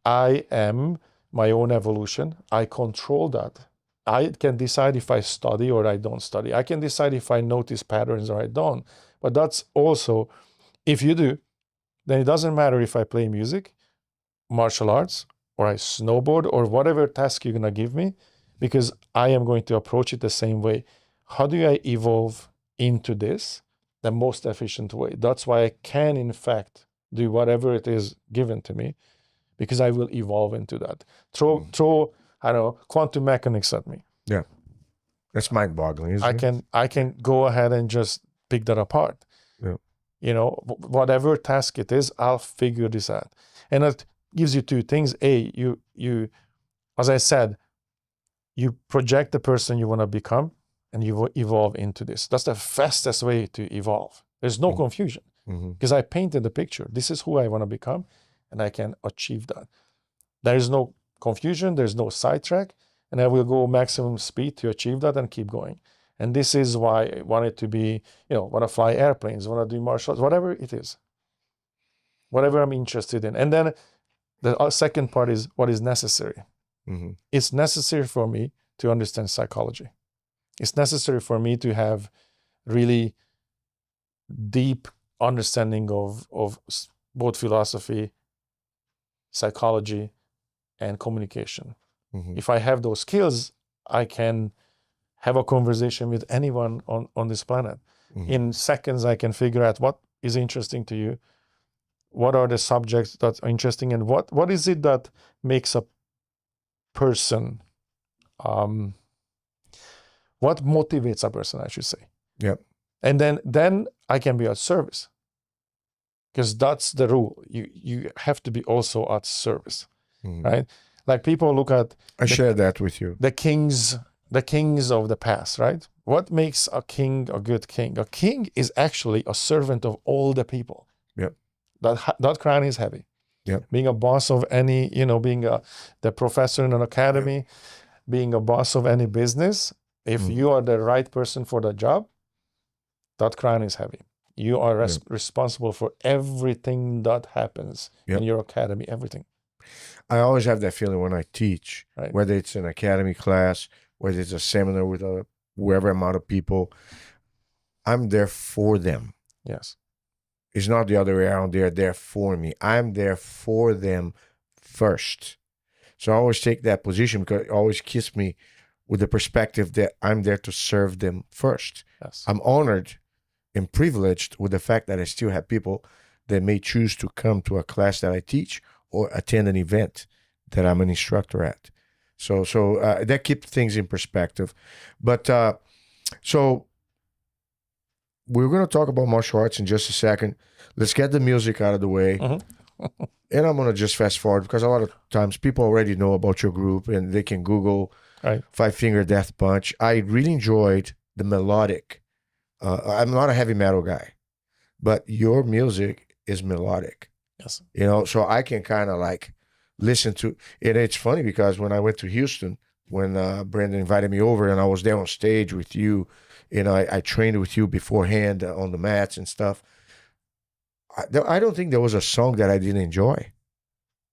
I am my own evolution. I control that. I can decide if I study or I don't study. I can decide if I notice patterns or I don't. But that's also, if you do, then it doesn't matter if I play music, martial arts, or I snowboard, or whatever task you're going to give me, because I am going to approach it the same way. How do I evolve into this the most efficient way? That's why I can, in fact, do whatever it is given to me, because I will evolve into that. Throw I don't know, quantum mechanics at me. Yeah. That's mind-boggling, isn't it? I can go ahead and just pick that apart. Yeah. Whatever task it is, I'll figure this out. And it gives you two things. A, you, as I said, you project the person you want to become, and you will evolve into this. That's the fastest way to evolve. There's no confusion because I painted the picture. This is who I want to become, and I can achieve that. There is no confusion. There's no sidetrack, and I will go maximum speed to achieve that and keep going. And this is why I want it to be, want to fly airplanes, want to do martial arts, whatever it is, whatever I'm interested in. And then the second part is what is necessary. It's necessary for me to understand psychology. It's necessary for me to have really deep understanding of both philosophy, psychology, and communication. If I have those skills, I can have a conversation with anyone on this planet. In seconds, I can figure out what is interesting to you, what are the subjects that are interesting, and what is it that makes a person, what motivates a person, I should say. Yep. And then I can be at service, because that's the rule. You have to be also at service, right? Like people look at I share that with you. the kings of the past, right? What makes a king a good king? A king is actually a servant of all the people. Yep. That crown is heavy. Yep. Being a boss of any, being the professor in an academy, being a boss of any business, if you are the right person for the job, that crown is heavy. You are responsible for everything that happens in your academy, everything. I always have that feeling when I teach, Right. whether it's an academy class, whether it's a seminar with wherever amount of people, I'm there for them. Yes. It's not the other way around. They're there for me. I'm there for them first. So I always take that position because it always keeps me with the perspective that I'm there to serve them first. Yes. I'm honored and privileged with the fact that I still have people that may choose to come to a class that I teach or attend an event that I'm an instructor at. So that keeps things in perspective. But so we're going to talk about martial arts in just a second. Let's get the music out of the way. And I'm going to just fast forward because a lot of times people already know about your group and they can Google Five Finger Death Punch. I really enjoyed the melodic. I'm not a heavy metal guy, but your music is melodic. Yes. You know, so I can kind of like listen to it. It's funny because when I went to Houston, when Brandon invited me over and I was there on stage with you, you know, I trained with you beforehand on the mats and stuff. I don't think there was a song that I didn't enjoy.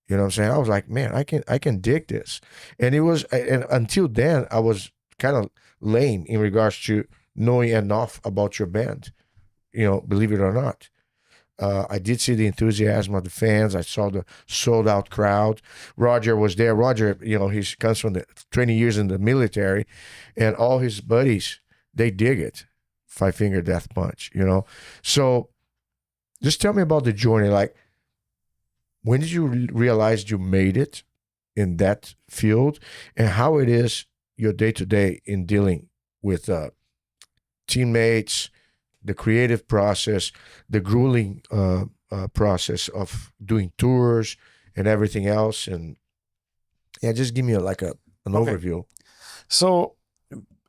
You know what I'm saying? I was like, man, I can dig this. And it was, and until then, I was kind of lame in regards to knowing enough about your band, you know, believe it or not. I did see the enthusiasm of the fans. I saw the sold out crowd. Roger was there. Roger, you know, he comes from the 20 years in the military, and all his buddies, they dig it. Five Finger Death Punch, you know. So just tell me about the journey. Like, when did you realize you made it in that field, and how it is your day-to-day in dealing with teammates, the creative process, the grueling process of doing tours and everything else? And yeah, just give me an overview. So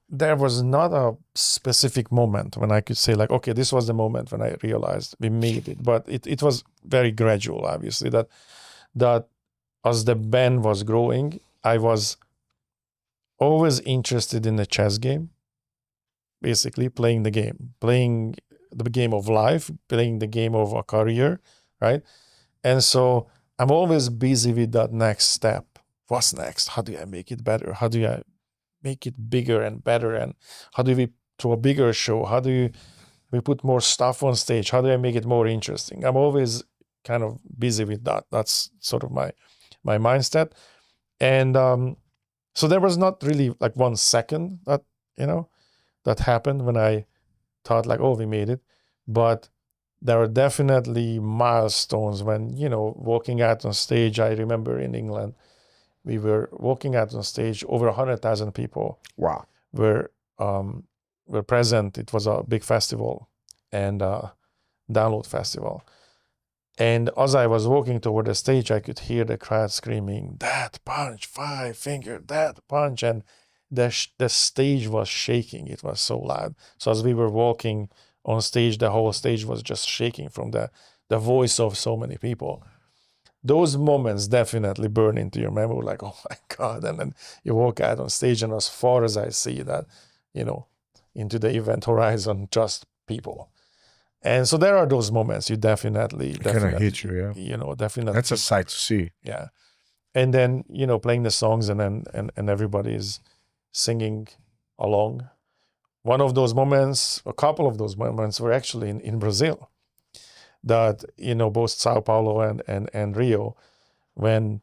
there was not a specific moment when I could say like, okay, this was the moment when I realized we made it. But it was very gradual, obviously, that as the band was growing, I was always interested in the chess game, basically playing the game of life, playing the game of a career, right? And so I'm always busy with that next step. What's next? How do I make it better? How do I make it bigger and better? And how do we throw a bigger show? How do we put more stuff on stage? How do I make it more interesting? I'm always kind of busy with that. That's sort of my mindset. And so there was not really like 1 second that, you know, that happened when I thought like, oh, we made it. But there are definitely milestones when, you know, walking out on stage. I remember in England, we were walking out on stage, over 100,000 people. Wow. were present. It was a big festival and download festival. And as I was walking toward the stage, I could hear the crowd screaming, "That punch, Five Finger, that punch." And the stage was shaking. It was so loud. So as we were walking on stage, the whole stage was just shaking from the voice of so many people. Those moments definitely burn into your memory, like, oh my God. And then you walk out on stage, and as far as I see that, you know, into the event horizon, just people. And so there are those moments you definitely Kind of hit you, yeah. You know, definitely. That's a sight to see. Yeah. And then, you know, playing the songs and everybody's singing along. One of those moments, a couple of those moments were actually in Brazil. That, you know, both Sao Paulo and Rio, when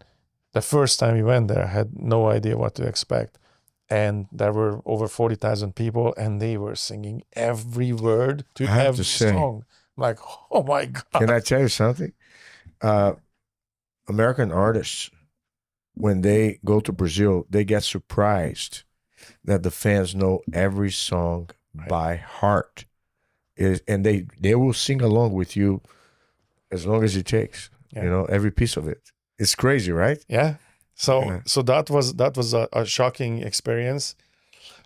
the first time we went there, I had no idea what to expect. And there were over 40,000 people, and they were singing every word to every song. I'm like, oh my God. Can I tell you something? American artists, when they go to Brazil, they get surprised that the fans know every song by heart. And they will sing along with you as long as it takes, you know, every piece of it. It's crazy, right? Yeah. So that was a shocking experience.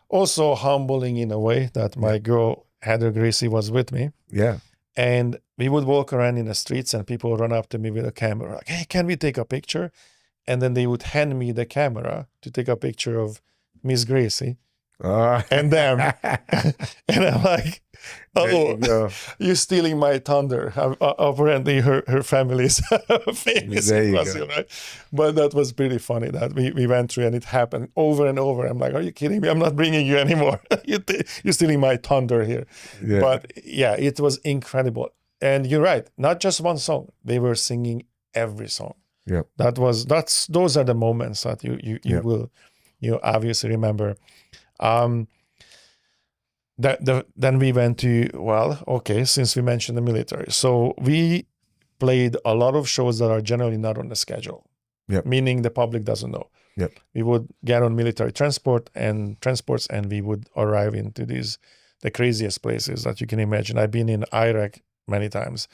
Also humbling in a way that my girl, Heather Gracie, was with me. Yeah. And we would walk around in the streets and people would run up to me with a camera, like, "Hey, can we take a picture?" And then they would hand me the camera to take a picture of Miss Gracie and them. And I'm like, oh, you're stealing my thunder. Apparently her family is famous in Brazil, right? But that was pretty funny that we went through, and it happened over and over. I'm like, are you kidding me? I'm not bringing you anymore. You're stealing my thunder here. Yeah. But yeah, it was incredible. And you're right, not just one song. They were singing every song. Yeah. Those are the moments that you will obviously remember. Then we went to, well, okay, since we mentioned the military, so we played a lot of shows that are generally not on the schedule. Yep. Meaning the public doesn't know. Yep. We would get on military transports, and we would arrive into the craziest places that you can imagine. I've been in Iraq many times,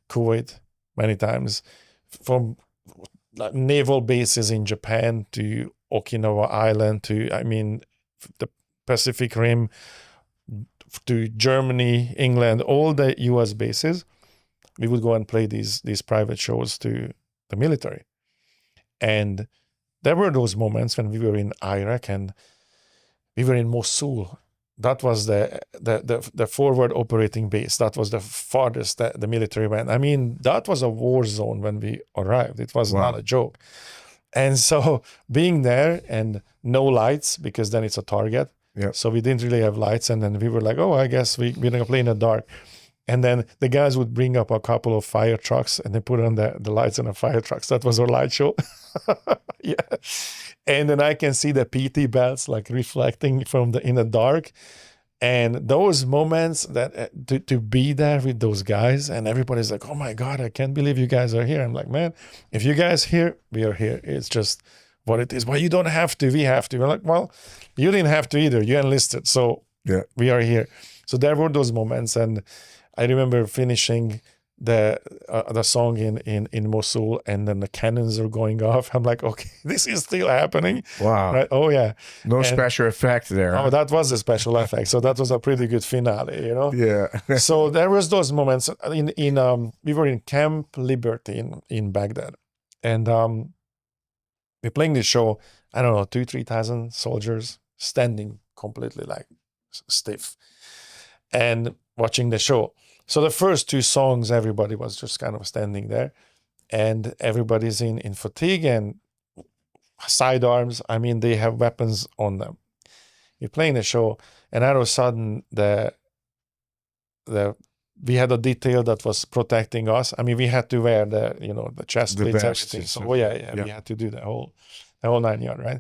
Kuwait many times, from naval bases in Japan to Okinawa Island to, the Pacific Rim, to Germany, England, all the US bases. We would go and play these private shows to the military. And there were those moments when we were in Iraq and we were in Mosul. That was the forward operating base. That was the farthest that the military went. That was a war zone when we arrived. It was not a joke. And so being there and no lights, because then it's a target. Yeah. So we didn't really have lights. And then we were like, oh, I guess we're going to play in the dark. And then the guys would bring up a couple of fire trucks and they put on the lights on the fire trucks. That was our light show. Yeah. And then I can see the PT belts like reflecting in the dark. And those moments that to be there with those guys, and everybody's like, oh my God, I can't believe you guys are here. I'm like, man, if you guys here, we are here. It's just what it is. Well, you don't have to, we have to. We're like, well, you didn't have to either. You enlisted. So yeah, we are here. So there were those moments. And I remember finishing the song in Mosul, and then the cannons are going off. I'm like, okay, this is still happening. Wow. Right? Oh yeah. No special effect there. Oh, that was a special effect. So that was a pretty good finale, Yeah. So there was those moments we were in Camp Liberty in Baghdad, and we're playing this show. I don't know, 2,000-3,000 soldiers standing completely like stiff and watching the show. So the first two songs, everybody was just kind of standing there, and everybody's in fatigue and sidearms. They have weapons on them. You're playing the show, and all of a sudden, we had a detail that was protecting us. We had to wear the chest plates, everything. So we had to do the whole 9 yards, right?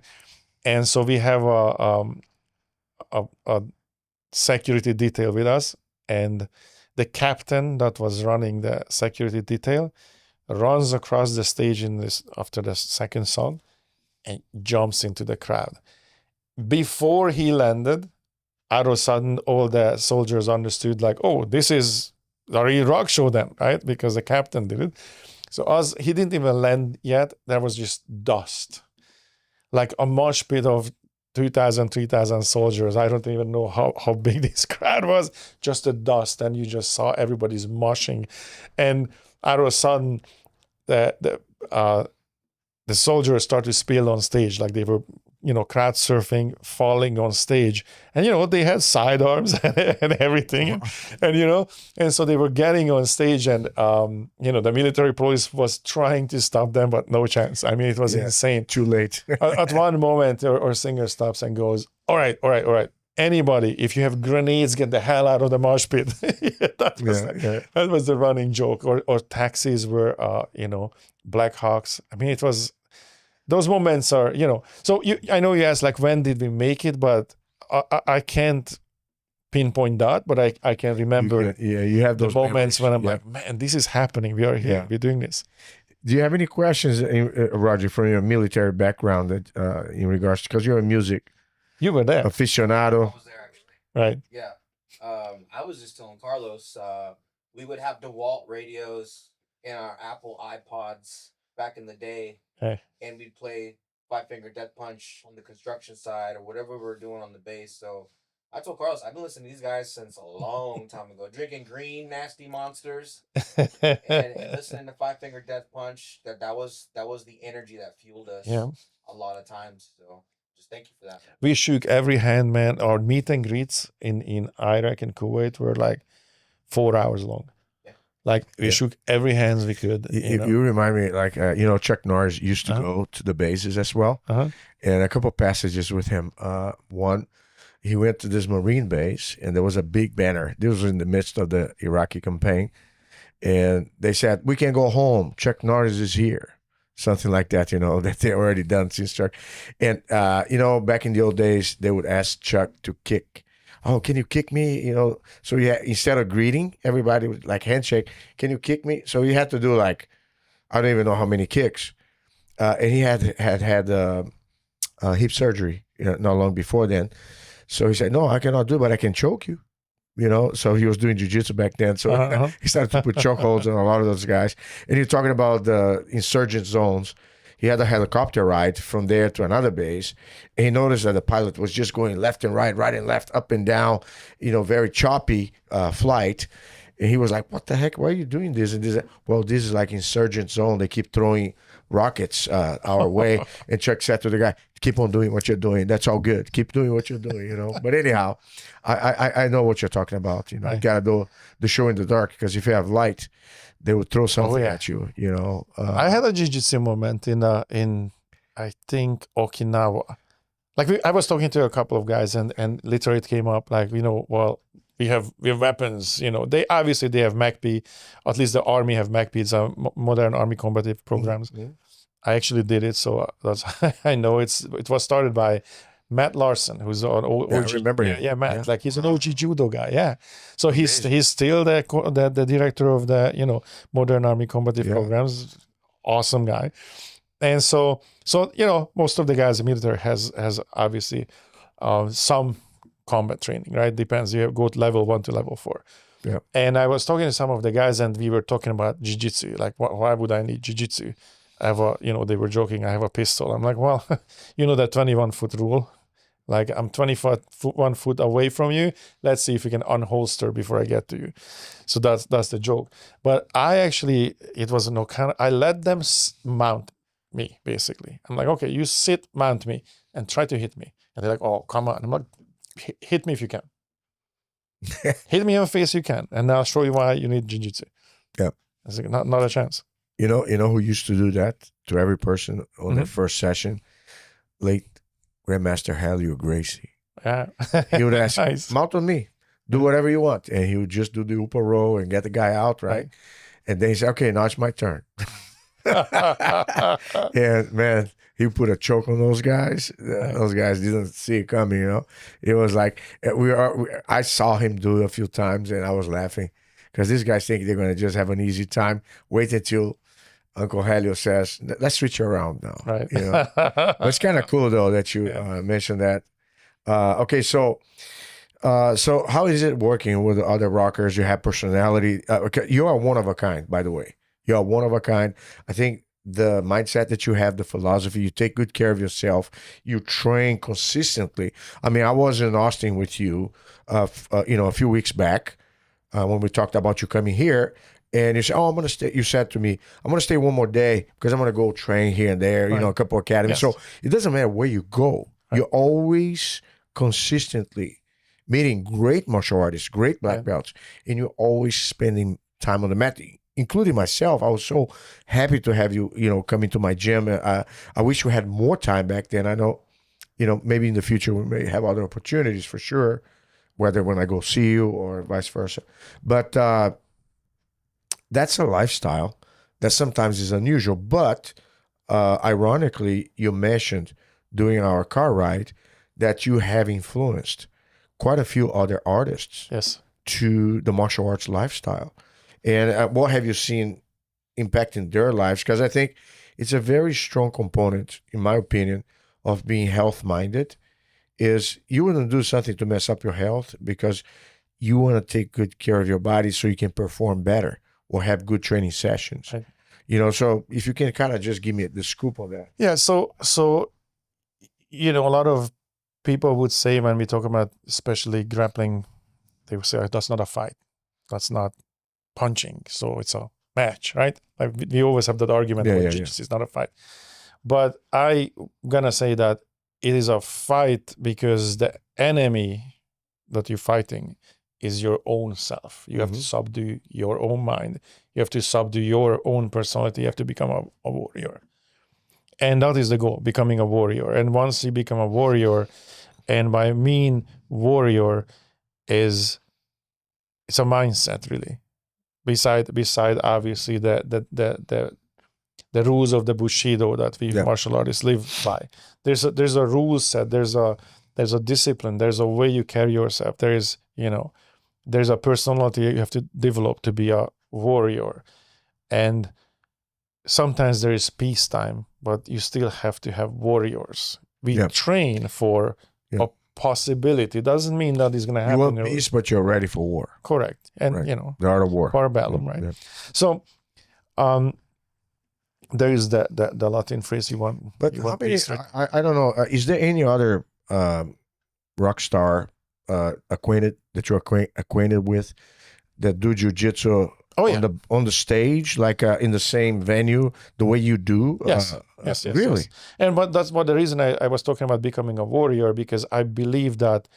And so we have a security detail with us, and the captain that was running the security detail runs across the stage after the second song and jumps into the crowd. Before he landed, all of a sudden, all the soldiers understood, like, oh, this is a real rock show then, right? Because the captain did it. So as he didn't even land yet, there was just dust. Like a mosh pit of 2,000, 3,000 soldiers. I don't even know how big this crowd was. Just the dust, and you just saw everybody's moshing. And all of a sudden, the soldiers started to spill on stage, like they were, crowd surfing, falling on stage. And, they had sidearms and everything. And so they were getting on stage, and, the military police was trying to stop them, but no chance. It was insane. Too late. At one moment, our singer stops and goes, all right. Anybody, if you have grenades, get the hell out of the mosh pit. That was the running joke. Or taxis were, Black Hawks. It was... Those moments are, So I know you asked, like, when did we make it? But I can't pinpoint that. But I can remember. You have those moments memories. when I'm like, man, this is happening. We are here. Yeah. We're doing this. Do you have any questions, Roger, from your military background that in regards, because you're a music You were there, aficionado? I was there actually. right? Yeah. I was just telling Carlos, we would have DeWalt radios in our Apple iPods back in the day, Hey. and we'd play Five Finger Death Punch on the construction side or whatever we were doing on the base. So I told Carlos, I've been listening to these guys since a long time ago, drinking green nasty monsters and listening to Five Finger Death Punch. That was the energy that fueled us a lot of times. So just thank you for that. We shook every hand, man. Our meet and greets in Iraq and Kuwait were like 4 hours long. Like we shook every hands we could. You remind me, like, Chuck Norris used to go to the bases as well. And a couple of passages with him. One, he went to this Marine base, and there was a big banner. This was in the midst of the Iraqi campaign. And they said, "We can go home. Chuck Norris is here." something like that, that they already done since Chuck. And, back in the old days, they would ask Chuck to kick. Oh, can you kick me? So instead of greeting, everybody would like handshake. Can you kick me? So he had to do like, I don't even know how many kicks. And he had hip surgery, not long before then. So he said, no, I cannot do it, but I can choke you. So he was doing jiu-jitsu back then. So he started to put chokeholds on a lot of those guys. And you're talking about the insurgent zones. He had a helicopter ride from there to another base. And he noticed that the pilot was just going left and right and left, up and down, very choppy flight. And he was like, what the heck? Why are you doing this? And this, well, this is like insurgent zone. They keep throwing rockets our way. And Chuck said to the guy, keep on doing what you're doing. That's all good. Keep doing what you're doing, But anyhow, I know what you're talking about. You got to do the show in the dark, because if you have light, they would throw something at you, I had a jiu-jitsu moment in I think Okinawa. Like I was talking to a couple of guys and literally it came up like, well, we have weapons, they obviously they have MACP, at least the army have MACP. It's a modern army combative programs. Mm-hmm. I actually did it, so that's I know it was started by Matt Larson, who's an OG. I remember him. Yeah, Matt. Yeah. Like he's an OG judo guy. Yeah. So he's still the director of the modern army combative programs. Awesome guy. And so most of the guys in the military has obviously some combat training, right? Depends. You go to level 1 to level 4. Yeah. And I was talking to some of the guys, and we were talking about jiu-jitsu. Like, why would I need jiu-jitsu? I have they were joking, I have a pistol. I'm like, well, that 21-foot rule. Like, I'm 21 foot away from you. Let's see if we can unholster before I get to you. So that's the joke. But it was I let them mount me, basically. I'm like, okay, you sit, mount me, and try to hit me. And they're like, oh, come on. I'm like, hit me if you can. Hit me in the face if you can. And I'll show you why you need jiu-jitsu. Yeah. I was like, not a chance. You know who used to do that to every person on their first session? Late Grandmaster Helio Gracie. Yeah. He would ask, nice. Mount on me. Do whatever you want. And he would just do the upper row and get the guy out, right? And then he said, okay, now it's my turn. And man, he put a choke on those guys. Those guys didn't see it coming, It was like, I saw him do it a few times and I was laughing. Because these guys think they're going to just have an easy time. Wait until Uncle Helio says, let's switch around now. Right. But it's kind of cool, though, that you mentioned that. Okay, so how is it working with the other rockers? You have personality. Okay, you are one of a kind, by the way. You are one of a kind. I think the mindset that you have, the philosophy, you take good care of yourself. You train consistently. I mean, I was in Austin with you, a few weeks back. When we talked about you coming here, and you said, I'm going to stay. You said to me, I'm going to stay one more day because I'm going to go train here and there, a couple of academies. Yes. So it doesn't matter where you go. Right. You're always consistently meeting great martial artists, great black belts, and you're always spending time on the mat, including myself. I was so happy to have you, coming to my gym. I wish we had more time back then. I know, maybe in the future we may have other opportunities for sure, whether when I go see you or vice versa. But that's a lifestyle that sometimes is unusual. But ironically, you mentioned during our car ride that you have influenced quite a few other artists to the martial arts lifestyle. And what have you seen impacting their lives? Because I think it's a very strong component, in my opinion, of being health-minded. Is you want to do something to mess up your health because you want to take good care of your body so you can perform better or have good training sessions. Right. So if you can kind of just give me the scoop of that. Yeah. So a lot of people would say when we talk about especially grappling, they would say, that's not a fight. That's not punching. So it's a match, right? Like we always have that argument. It's not a fight. But I'm going to say that it is a fight because the enemy that you're fighting is your own self. You have to subdue your own mind. You have to subdue your own personality. You have to become a warrior. And that is the goal, becoming a warrior. And once you become a warrior, and by mean warrior it's a mindset, really. Beside obviously the the rules of the Bushido that we martial artists live by. There's a rule set. There's a discipline. There's a way you carry yourself. There's a personality you have to develop to be a warrior. And sometimes there is peacetime, but you still have to have warriors. We train for a possibility. It doesn't mean that it's going to happen. You want peace, but you're ready for war. Correct. And, the art of war. Parabellum, right? Yeah. So, there is the Latin phrase you want. But you how want many, peace, right? I don't know. Is there any other rock star that you're acquainted with that do jiu-jitsu on the stage, like in the same venue, the way you do? Yes. Really? Yes. But that's the reason I was talking about becoming a warrior, because I believe that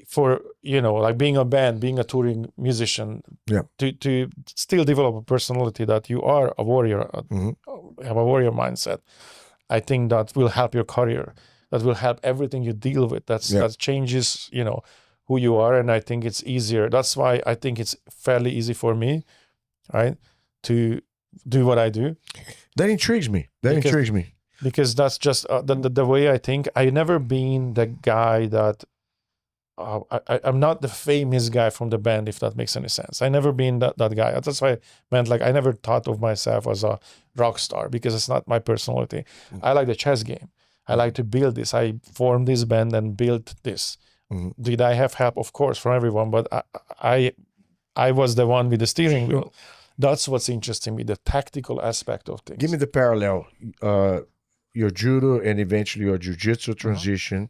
for, like being a band, being a touring musician, to still develop a personality that you are a warrior, have a warrior mindset, I think that will help your career. That will help everything you deal with. That changes, who you are. And I think it's easier. That's why I think it's fairly easy for me, right, to do what I do. That intrigues me. Because that's just the way I think. I've never been the guy that I'm not the famous guy from the band, if that makes any sense. I never been that guy. That's why I meant, like, I never thought of myself as a rock star, because it's not my personality. I like the chess game. I like to build this. I formed this band and built this. Did I have help? Of course, from everyone, but I was the one with the steering wheel. That's what's interesting me, the tactical aspect of things. Give me the parallel. Your judo and eventually your jiu-jitsu transition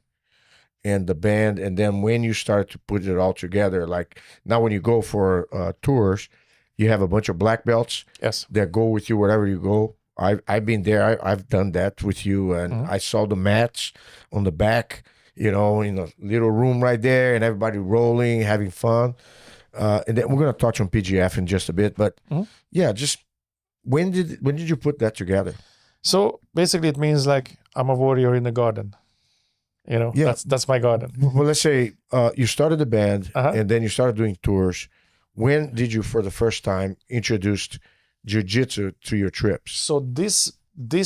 and the band, and then when you start to put it all together, like now when you go for tours, you have a bunch of black belts that go with you wherever you go. I've been there. I've done that with you, and I saw the mats on the back, in a little room right there, and everybody rolling, having fun. And then we're going to touch on PGF in just a bit, but just when did you put that together? So basically, it means like I'm a warrior in the garden. That's my garden. Well, let's say you started the band, and then you started doing tours. When did you, for the first time, introduce jiu-jitsu to your trips? So this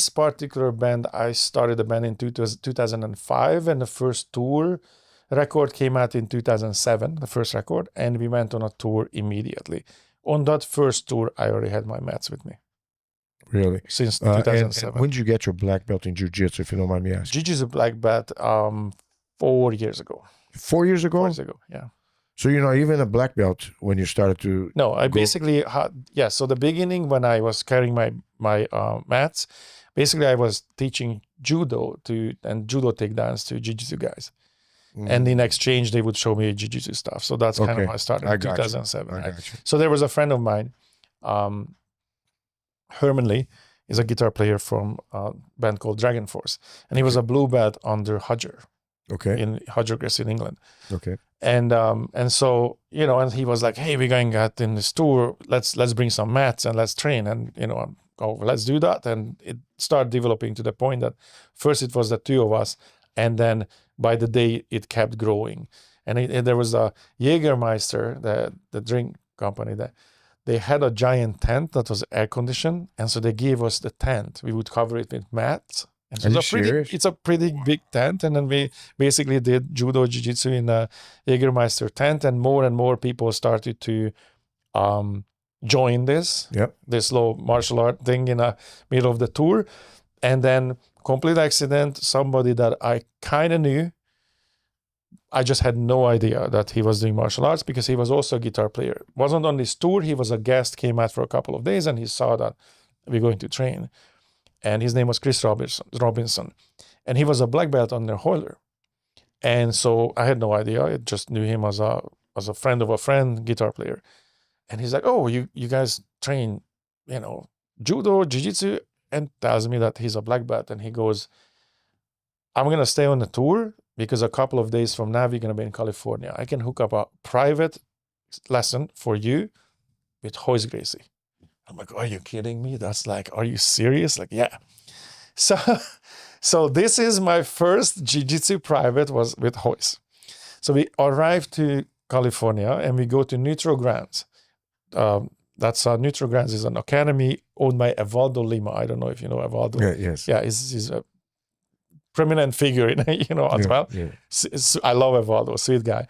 particular band, I started the band in 2005, and the first tour record came out in 2007, the first record, and we went on a tour immediately. On that first tour, I already had my mats with me. Really? Since 2007. And when did you get your black belt in jiu-jitsu, if you don't mind me asking? Jiu-jitsu black belt 4 years ago. 4 years ago? 4 years ago, yeah. So you're not even a black belt when you started to... No, I basically had... Yeah, so the beginning when I was carrying my mats, basically I was teaching judo and judo takedowns to jiu-jitsu guys. And in exchange, they would show me jiu-jitsu stuff. So that's kind of how I started in 2007. Right? So there was a friend of mine, Herman Lee, is a guitar player from a band called Dragon Force. And he was a blue belt under Hudger. In Hudger in England. And so, and he was like, hey, we're going out in this tour. Let's bring some mats and let's train. And, let's do that. And it started developing to the point that first it was the two of us. And then by the day, it kept growing. And there was a Jägermeister, the drink company, that they had a giant tent that was air conditioned. And so they gave us the tent. We would cover it with mats. And so it's a pretty big tent. And then we basically did judo, jiu-jitsu in a Jägermeister tent. And more people started to join this low martial art thing in the middle of the tour. And then complete accident, somebody that I kind of knew, I just had no idea that he was doing martial arts, because he was also a guitar player. Wasn't on this tour, he was a guest, came out for a couple of days, and he saw that we're going to train. And his name was Chris Robinson. And he was a black belt under Hoyler. And so I had no idea. I just knew him as a friend of a friend, guitar player. And he's like, oh, you guys train, judo, jiu-jitsu, and tells me that he's a black belt. And he goes, I'm going to stay on the tour because a couple of days from now, we're going to be in California. I can hook up a private lesson for you with Hoyce Gracie. I'm like, are you kidding me? That's like, are you serious? Like, yeah. So this is my first jiu-jitsu private was with Hoyce. So we arrived to California and we go to neutral grounds. That's Nutrograms is an academy owned by Evaldo Lima. I don't know if you know Evaldo. Yes. Yeah, he's a prominent figure, as well. Yeah. I love Evaldo, sweet guy.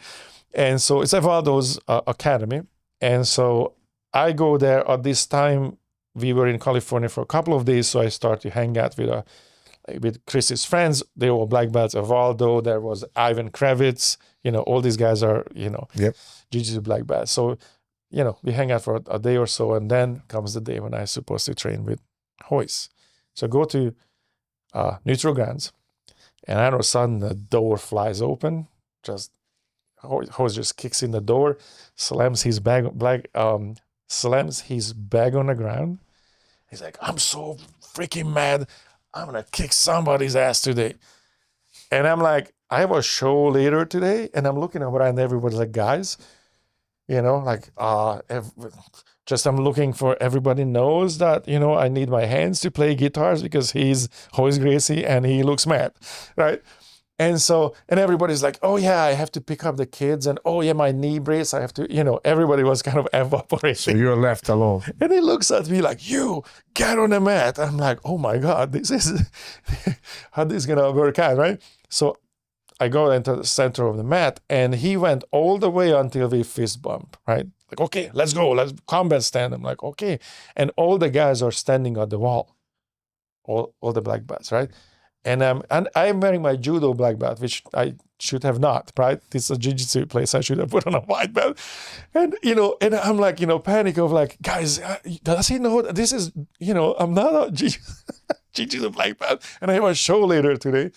And so it's Evaldo's academy. And so I go there at this time. We were in California for a couple of days, so I started to hang out with Chris's friends. They were black belts. Evaldo, there was Ivan Kravitz. All these guys are, Yep. Jiu-Jitsu black belts. So, we hang out for a day or so, and then comes the day when I'm supposed to train with Royce. So I go to Nutrograms, and all of a sudden the door flies open. Royce just kicks in the door, slams his bag on the ground. He's like, I'm so freaking mad. I'm going to kick somebody's ass today. And I'm like, I have a show later today, and I'm looking around and everybody's like, guys, I'm looking for, everybody knows that, I need my hands to play guitars because he's Royce Gracie and he looks mad, right? And so, and everybody's like, oh yeah, I have to pick up the kids, and oh yeah, my knee brace, I have to, everybody was kind of evaporating. So you're left alone. And he looks at me like, you get on the mat. I'm like, oh my God, this is how this is gonna work out, right? So I go into the center of the mat, and he went all the way until we fist bump, right? Like, okay, let's go, let's combat stand. I'm like, okay. And all the guys are standing at the wall, all the black belts, right? And I'm wearing my judo black belt, which I should have not, right? This is a jiu-jitsu place. I should have put on a white belt. And, and I'm like, panic of like, guys, does he know this is, I'm not a jiu-jitsu black belt. And I have a show later today.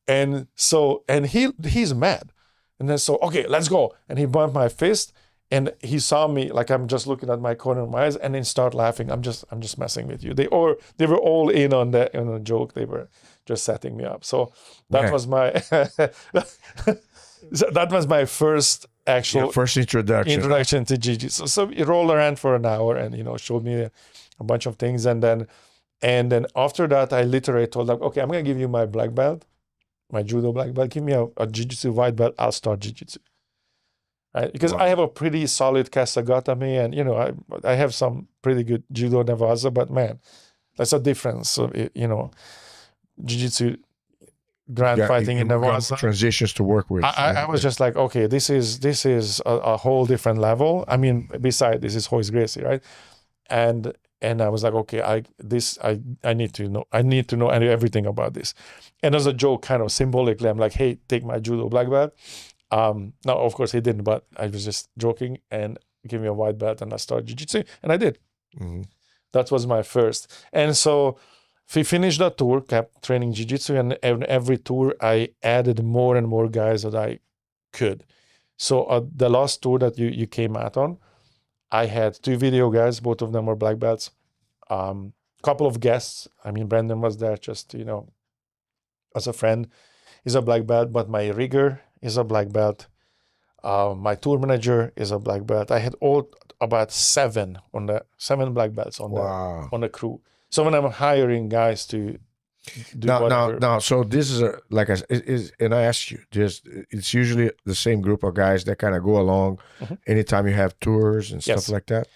And so, and he's mad. And then so, okay, let's go. And he bumped my fist, and he saw me like I'm just looking at my corner of my eyes, and then start laughing. I'm just messing with you. They were all in on the joke. They were just setting me up. So that was my that was my first actual first introduction to jiu-jitsu. So he rolled around for an hour and showed me a bunch of things, and then after that I literally told them, okay, I'm gonna give you my black belt, my judo black belt. Give me a jiu-jitsu white belt. I'll start jiu-jitsu. Right? Because I have a pretty solid kasagatame, and I have some pretty good judo nevaza, but man, that's a difference. So jiu-jitsu grand fighting in nevaza transitions to work with. I was just like, okay, this is a whole different level. I mean, besides this is Royce Gracie, right? And I was like, okay, I need to know everything about this. And as a joke, kind of symbolically, I'm like, hey, take my judo black belt. Now, of course, he didn't, but I was just joking, and give me a white belt, and I started jiu-jitsu, and I did. Mm-hmm. That was my first. And so we finished that tour, kept training jiu-jitsu, and every tour I added more and more guys that I could. So the last tour that you came out on, I had 2 video guys, both of them were black belts. Couple of guests. I mean, Brandon was there just, as a friend. He's a black belt, but my rigger is a black belt. My tour manager is a black belt. I had about 7 black belts on the crew. So when I'm hiring guys to do now, so this is and I asked you, it's usually the same group of guys that kind of go along anytime you have tours and stuff like that.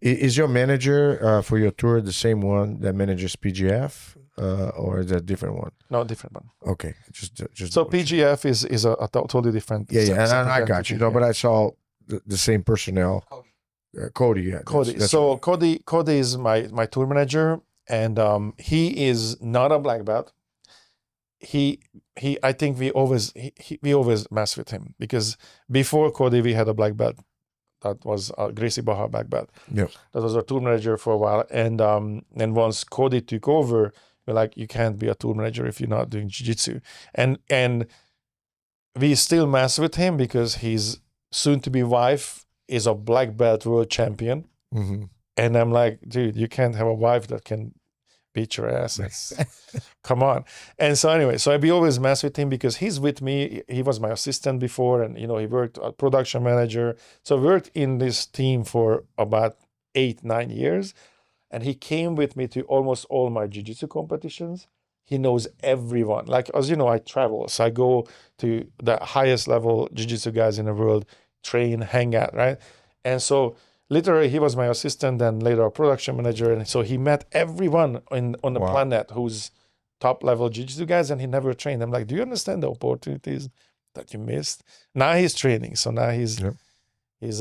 Is your manager for your tour the same one that manages PGF? Or is that a different one? No, different one. Okay, just so PGF is a totally different. Yeah, and I got you. No, but I saw the same personnel. Cody. Cody. So Cody is my tour manager, and he is not a black belt. I think we always mess with him, because before Cody we had a black belt. That was Gracie Baja black belt. Yeah, that was our tour manager for a while, and once Cody took over, we're like, you can't be a tour manager if you're not doing jiu-jitsu. And we still mess with him because his soon-to-be wife is a black belt world champion. Mm-hmm. And I'm like, dude, you can't have a wife that can beat your ass. Come on. And so anyway, so I always mess with him because he's with me. He was my assistant before, and he worked as production manager. So I worked in this team for about 8-9 years. And he came with me to almost all my jiu-jitsu competitions. He knows everyone. Like, as you know, I travel. So I go to the highest level jiu-jitsu guys in the world, train, hang out, right? And so literally he was my assistant, then later a production manager, and so he met everyone on the planet who's top level jiu-jitsu guys, and he never trained. I'm like, do you understand the opportunities that you missed? Now he's training, so now he's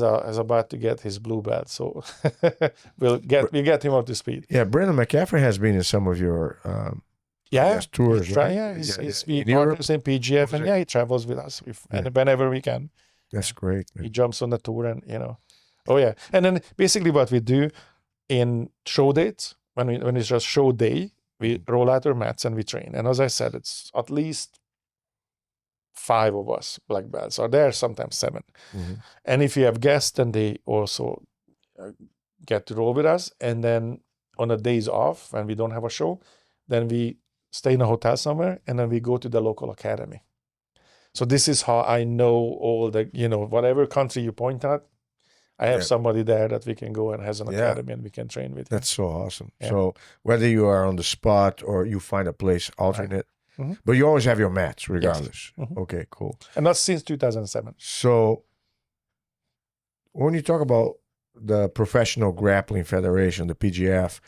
about to get his blue belt. So we'll get him up to speed. Yeah, Brandon McCaffrey has been in some of your tours. He's partners in PGF, and he travels with us and whenever we can. That's great. Man. He jumps on the tour, and and then basically what we do in show dates, when it's just show day, we roll out our mats and we train. And as I said, it's at least 5 of us black belts are there, sometimes 7. Mm-hmm. And if you have guests, then they also get to roll with us. And then on the days off, when we don't have a show, then we stay in a hotel somewhere, and then we go to the local academy. So this is how I know all the, whatever country you point at, I have somebody there that we can go and has an academy and we can train with. That's so awesome. Yeah. So whether you are on the spot or you find a place alternate, but you always have your mats regardless. Yes. Mm-hmm. Okay, cool. And that's since 2007. So when you talk about the Professional Grappling Federation, the PGF,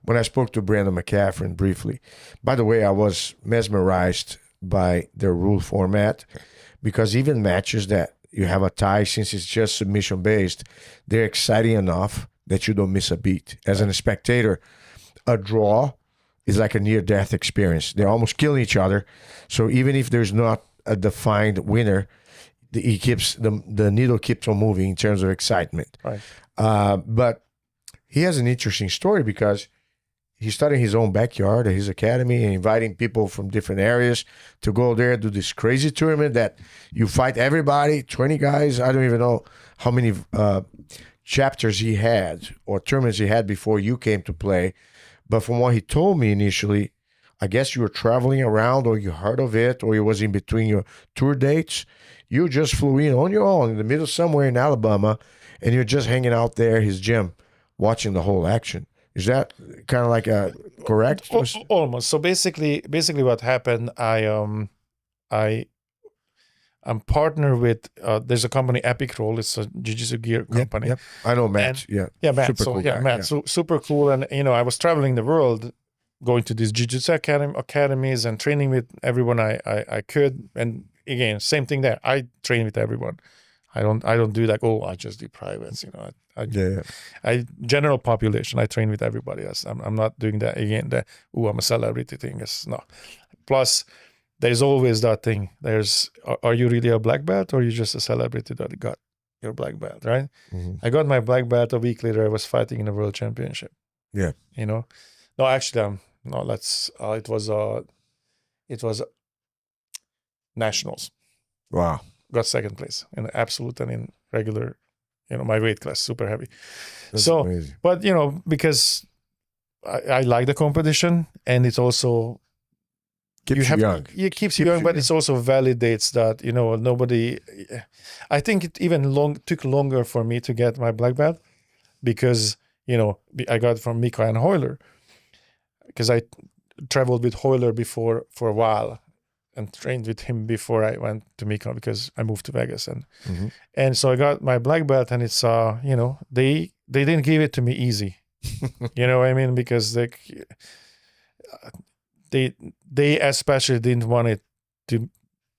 when I spoke to Brandon McCaffrey briefly, by the way, I was mesmerized by their rule format, because even matches that you have a tie, since it's just submission based, they're exciting enough that you don't miss a beat. As a spectator, a draw is like a near-death experience. They're almost killing each other. So even if there's not a defined winner, the needle keeps on moving in terms of excitement. Right. But he has an interesting story, because he started in his own backyard at his academy and inviting people from different areas to go there, do this crazy tournament that you fight everybody, 20 guys. I don't even know how many chapters he had or tournaments he had before you came to play. But from what he told me initially, I guess you were traveling around, or you heard of it, or it was in between your tour dates. You just flew in on your own in the middle somewhere in Alabama, and you're just hanging out there, his gym, watching the whole action. Is that kind of like a correct? Almost. So basically what happened, I'm partner with there's a company, Epic Roll. It's a jiu-jitsu gear company. Yep. I know Matt. Matt. Super cool guy. Matt. So super cool. And I was traveling the world, going to these jiu-jitsu academies and training with everyone I could. And again, same thing there. I train with everyone. I don't do like, I just do privates. I general population. I train with everybody else. I'm not doing that again. I'm a celebrity thing. No. Plus, there's always that thing. Are you really a black belt, or are you just a celebrity that got your black belt, right? Mm-hmm. I got my black belt a week later. I was fighting in a world championship. Yeah. No, actually, it was nationals. Wow. Got second place in absolute and in regular, my weight class, super heavy. That's amazing. But because I like the competition, and it's also keeps you young. It keeps you young, but it also validates that nobody. I think it even took longer for me to get my black belt, because I got it from Miko and Hoyler, because I traveled with Hoyler before for a while, and trained with him before I went to Miko, because I moved to Vegas, and so I got my black belt, and it's they didn't give it to me easy, you know what I mean, because they especially didn't want it to,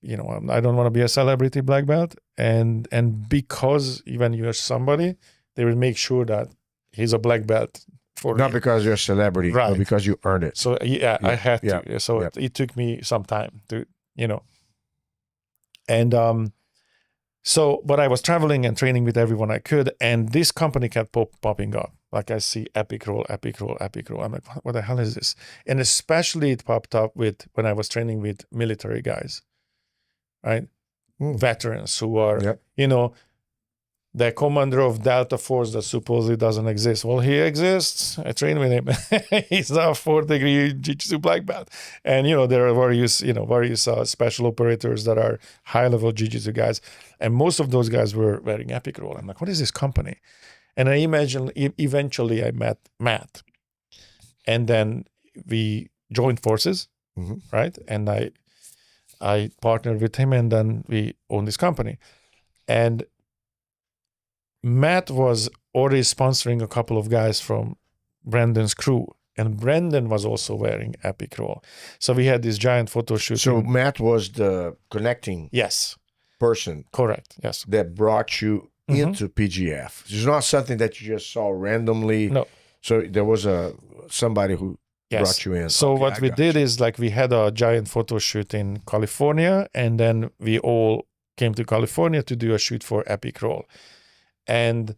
I don't want to be a celebrity black belt, and because even you're somebody, they will make sure that he's a black belt. Not because you're a celebrity, right, but because you earned it. So I had to. Yeah. So it took me some time to, and but I was traveling and training with everyone I could, and this company kept popping up. Like I see Epic Roll. I'm like, what the hell is this? And especially it popped up when I was training with military guys, right? Veterans who are, the commander of Delta Force that supposedly doesn't exist. Well, he exists. I train with him. He's now 4th-degree Jiu-Jitsu black belt. And, there are various special operators that are high-level Jiu-Jitsu guys. And most of those guys were wearing Epic Roll. I'm like, what is this company? And I imagine eventually I met Matt. And then we joined forces, right? And I partnered with him, and then we owned this company. And Matt was already sponsoring a couple of guys from Brandon's crew. And Brandon was also wearing Epic Roll. So we had this giant photo shoot. So Matt was the connecting yes, person correct. Yes. that brought you into PGF. It's not something that you just saw randomly. No. So there was somebody who brought you in. So Okay, what I we got did you. is like we had a giant photo shoot in California, and then we all came to California to do a shoot for Epic Roll. And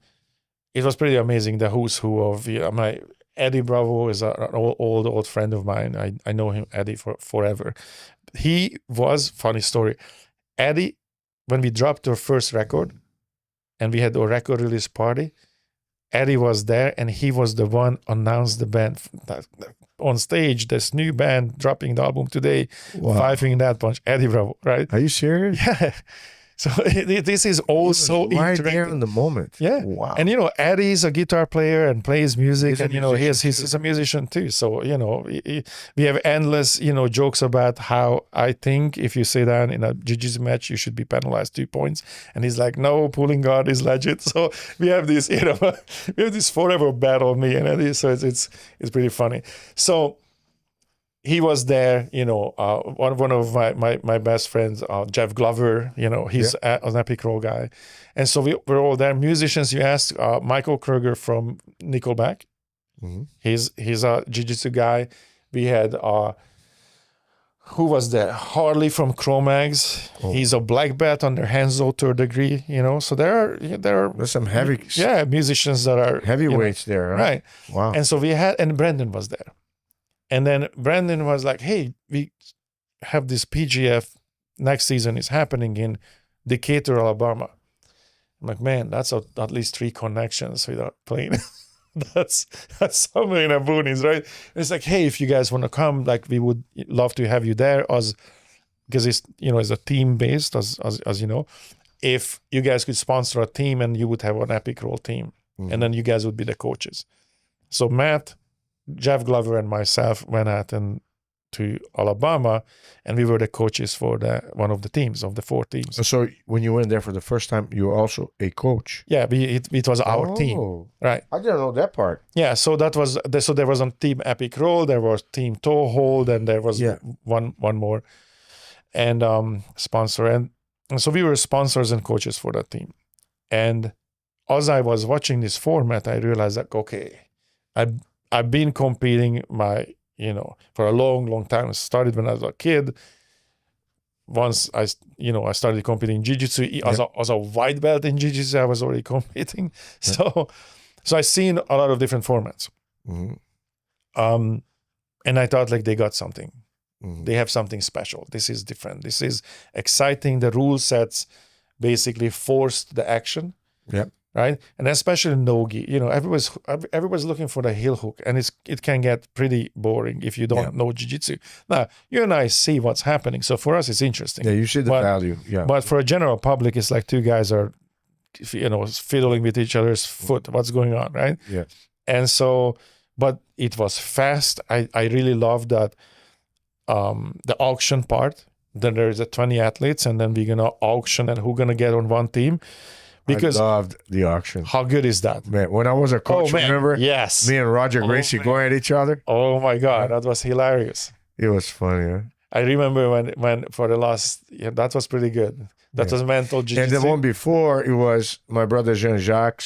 it was pretty amazing. The who's who of my Eddie Bravo is an old friend of mine. I know him, Eddie, for forever. He was, funny story, Eddie, when we dropped our first record and we had our record release party, Eddie was there and he was the one announced the band on stage, this new band dropping the album today, Wow. Five Finger Death Punch, Eddie Bravo, right? Are you serious? Yeah. So this is all so right interactive. there in the moment. Yeah. Wow. And Eddie's a guitar player and plays music, He's a and he's a musician too. So we have endless jokes about how I think if you sit down in a jiu-jitsu match you should be penalized 2 points, and he's like, no, pulling guard is legit. So we have this we have this forever battle, me and Eddie. So it's pretty funny. So he was there, one of my best friends, Jeff Glover, he's an Epic Roll guy. And so we're all there. Musicians, you asked, Michael Kruger from Nickelback. Mhm. He's a jiu-jitsu guy. We had, who was there? Harley from Chromags. Oh. He's a black belt under Hanzo 3rd degree, So there are There's some heavy musicians that are heavyweights there, right. Wow. And so and Brandon was there. And then Brandon was like, hey, we have this PGF next season is happening in Decatur, Alabama. I'm like, man, that's at least 3 connections without plane. that's somewhere in the boonies, right? And it's like, hey, if you guys want to come, like we would love to have you there because it's, it's a team based as you know, if you guys could sponsor a team and you would have an Epic Roll team and then you guys would be the coaches. So Matt, Jeff Glover and myself went out to Alabama, and we were the coaches for one of the teams of the 4 teams. So when you went there for the first time, you were also a coach. Yeah, it was our team, right? I didn't know that part. Yeah, so there was a team Epic Roll, there was team Toe Hold, and there was one more, and sponsor, and so we were sponsors and coaches for that team. And as I was watching this format, I realized that okay, I've been competing for a long time. It started when I was a kid. Once I started competing in Jiu-Jitsu as a white belt in Jiu-Jitsu, I was already competing. So I seen a lot of different formats. Mm-hmm. And I thought like they got something. Mm-hmm. They have something special. This is different. This is exciting. The rule sets basically forced the action. Yep. Right, and especially no-gi, everybody's looking for the heel hook, and it can get pretty boring if you don't know jiu-jitsu. Now, you and I see what's happening, so for us it's interesting. Yeah, you see the value. Yeah, but for a general public, it's like 2 guys are, fiddling with each other's foot. What's going on, right? Yeah, and so, but it was fast. I really loved that the auction part. Then there is 20 athletes, and then we're gonna auction, and who's gonna get on one team. Because I loved the auction. How good is that? Man, when I was a coach, remember? Yes. Me and Roger Gracie going at each other? Oh my God, that was hilarious. It was funny, huh? I remember when for the last, that was pretty good. That was mental jiu-jitsu. And the one before, it was my brother Jean-Jacques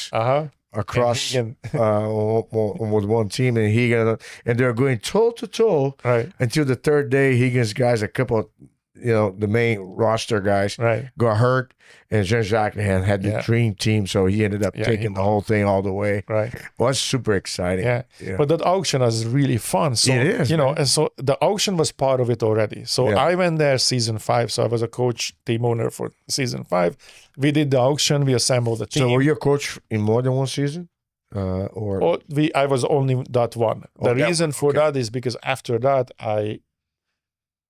across with one team, and they're going toe to toe until the 3rd day. Higgins guys, a couple, the main roster guys got hurt, and Jean-Jacques had the dream team, so he ended up taking the whole thing all the way. Right. It was super exciting. Yeah. But that auction was really fun. So, it is, and so the auction was part of it already. So I went there season 5. So I was a coach, team owner for season 5. We did the auction. We assembled the team. So were you a coach in more than one season? I was only that one. The reason for that is because after that, I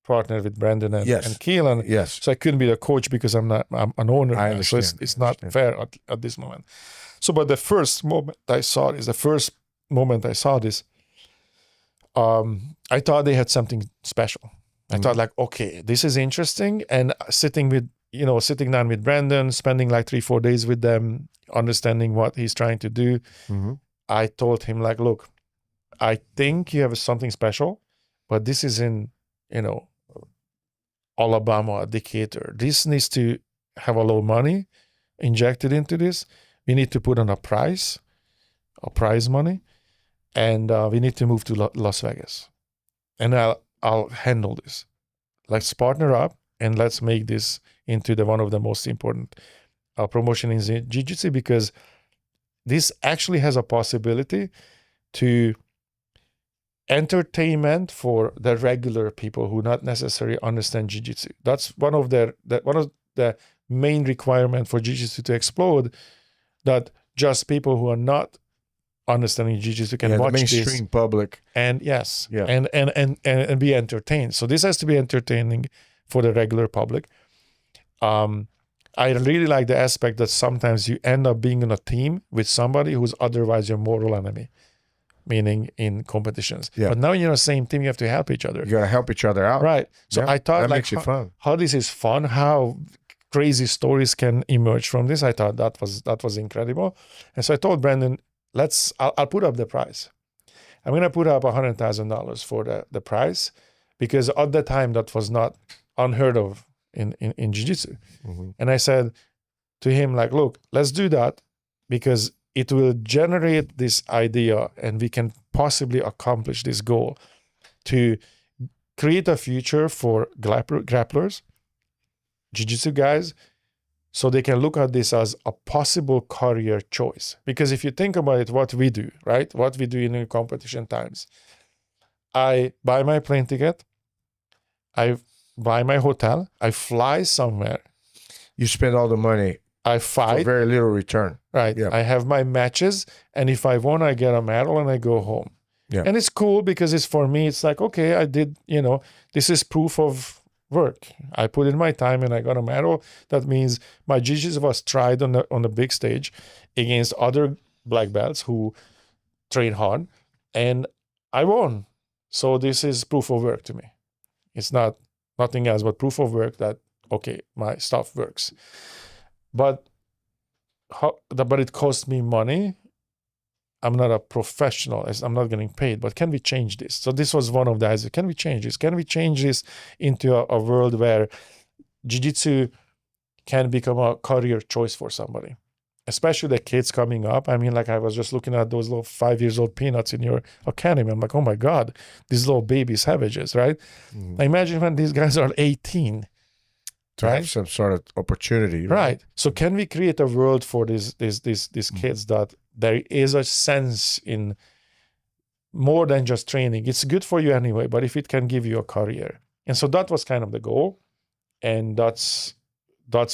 partnered with Brandon and Keelan. Yes. So I couldn't be the coach because I'm an owner. I understand. So it's not fair at this moment. So, but the first moment I saw this, I thought they had something special. I thought like, okay, this is interesting. And sitting with, sitting down with Brandon, spending like 3-4 days with them, understanding what he's trying to do, I told him like, look, I think you have something special, but this is in, Alabama, Decatur. This needs to have a lot of money injected into this. We need to put on a prize money, and we need to move to Las Vegas. And I'll handle this. Let's partner up and let's make this into one of the most important promotion in Jiu-Jitsu, because this actually has a possibility to entertainment for the regular people who not necessarily understand Jiu-Jitsu. That's one of the main requirement for Jiu-Jitsu to explode, that just people who are not understanding Jiu-Jitsu can watch the mainstream public. And and be entertained. So this has to be entertaining for the regular public. I really like the aspect that sometimes you end up being in a team with somebody who's otherwise your mortal enemy, meaning in competitions. Yeah. But now you're in the same team, you have to help each other. You got to help each other out. Right. So I thought that makes it fun. How this is fun, how crazy stories can emerge from this. I thought that was incredible. And so I told Brandon, I'll put up the price. I'm going to put up $100,000 for the price, because at the time that was not unheard of in Jiu-Jitsu. And I said to him, like, look, let's do that, because it will generate this idea and we can possibly accomplish this goal to create a future for grapplers, Jiu-Jitsu guys, so they can look at this as a possible career choice. Because if you think about it, what we do, right? What we do in competition times. I buy my plane ticket. I buy my hotel. I fly somewhere. You spend all the money. I fight. For very little return. Right. Yeah. I have my matches. And if I won, I get a medal and I go home. Yeah. And it's cool because it's, for me, it's like, okay, I did, this is proof of work. I put in my time and I got a medal. That means my jiu-jitsu was tried on the big stage against other black belts who train hard, and I won. So this is proof of work to me. It's nothing else but proof of work that, okay, my stuff works. But it cost me money. I'm not a professional. I'm not getting paid, but can we change this? So this was one of the ideas. Can we change this? Can we change this into a world where Jiu-Jitsu can become a career choice for somebody, especially the kids coming up? I mean, like, I was just looking at those little 5-year-old peanuts in your academy. I'm like, oh my God, these little baby savages, right? I imagine when these guys are 18. To have some sort of opportunity. Right. So can we create a world for these kids that there is a sense in more than just training? It's good for you anyway, but if it can give you a career. And so that was kind of the goal. And that's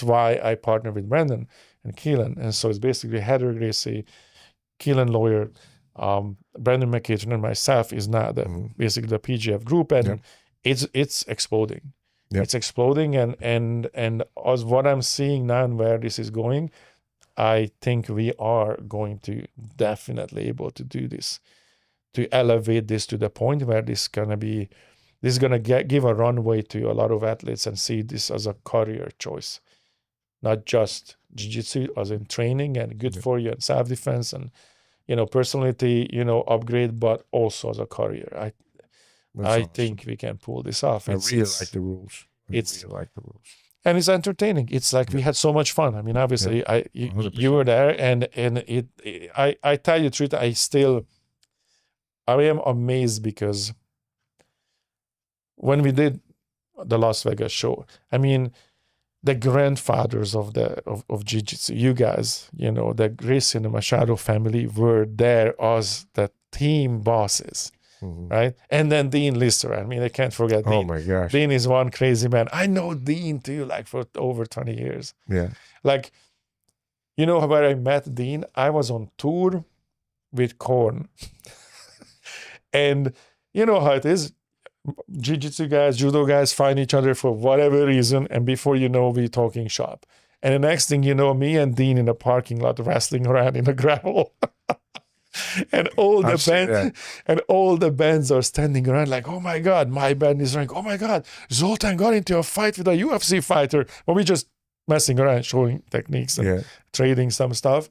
why I partnered with Brandon and Keelan. And so it's basically Heather Gracie, Keelan Lawyer, Brandon McCaton, and myself is now basically the PGF group. And it's exploding. Yep. It's exploding, and as what I'm seeing now and where this is going, I think we are going to definitely able to do this, to elevate this to the point where this is gonna give a runway to a lot of athletes and see this as a career choice, not just jiu-jitsu as in training and good for you and self-defense and personality upgrade, but also as a career. I think we can pull this off. I really like the rules. And it's entertaining. It's like we had so much fun. I mean, obviously, you were there, and I tell you the truth, I am amazed, because when we did the Las Vegas show, I mean, the grandfathers of Jiu-Jitsu, you guys, the Gracie and the Machado family were there as the team bosses. Right? And then Dean Lister. I mean, I can't forget Dean. Oh my gosh. Dean is one crazy man. I know Dean too, like for over 20 years. Yeah. Like, where I met Dean? I was on tour with Korn. And you know how it is. Jiu-Jitsu guys, judo guys find each other for whatever reason. And before you know, we're talking shop. And the next thing you know, me and Dean in a parking lot wrestling around in the gravel. And all the bands are standing around like, oh my God, my band is like, oh my God, Zoltan got into a fight with a UFC fighter. But we just messing around, showing techniques and trading some stuff.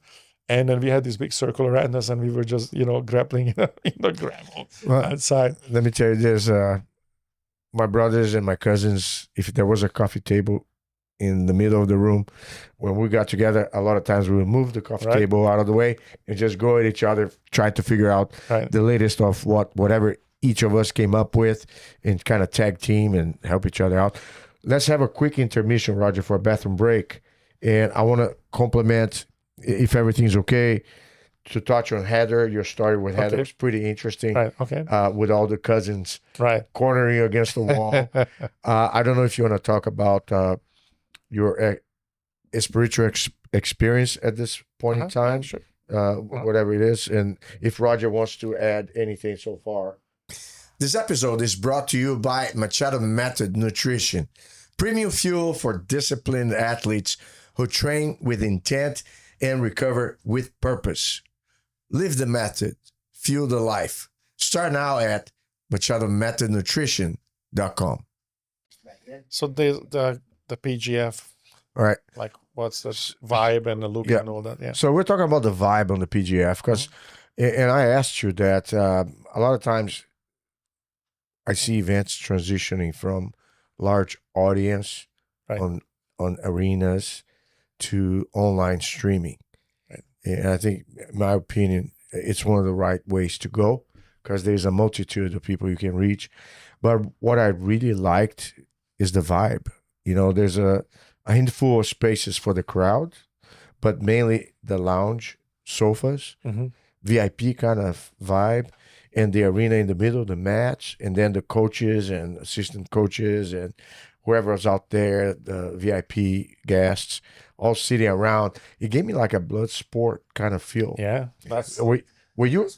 And then we had this big circle around us, and we were just, grappling in the gravel outside. Let me tell you this. My brothers and my cousins, if there was a coffee table in the middle of the room, when we got together, a lot of times we would move the coffee table out of the way and just go at each other, try to figure out the latest of whatever each of us came up with, and kind of tag team and help each other out. Let's have a quick intermission, Roger, for a bathroom break. And I want to compliment, if everything's okay, to touch on Heather. Your story with Heather is pretty interesting. With all the cousins cornering against the wall. I don't know if you want to talk about your spiritual experience at this point in time, whatever it is, and if Roger wants to add anything so far. This episode is brought to you by Machado Method Nutrition, premium fuel for disciplined athletes who train with intent and recover with purpose. Live the method, fuel the life. Start now at machadomethodnutrition.com. So the PGF, right? Like what's the vibe and the look and all that? Yeah. So we're talking about the vibe on the PGF because, and I asked you that a lot of times I see events transitioning from large audience on arenas to online streaming. And I think, in my opinion, it's one of the right ways to go because there's a multitude of people you can reach. But what I really liked is the vibe. There's a handful of spaces for the crowd, but mainly the lounge, sofas, VIP kind of vibe, and the arena in the middle, the mats, and then the coaches and assistant coaches and whoever's out there, the VIP guests, all sitting around. It gave me like a blood sport kind of feel. Yeah, were you?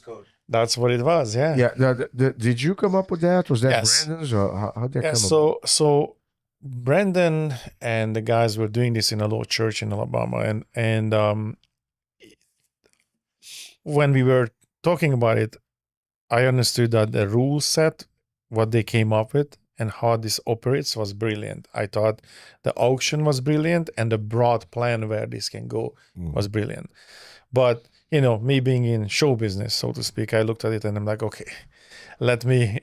That's what it was. Yeah. Yeah. Did you come up with that? Was that Brandon's, or how did that come up? So Brandon and the guys were doing this in a little church in Alabama, and when we were talking about it, I understood that the rule set, what they came up with, and how this operates was brilliant. I thought the auction was brilliant, and the broad plan where this can go was brilliant. But me being in show business, so to speak, I looked at it and I'm like, okay, let me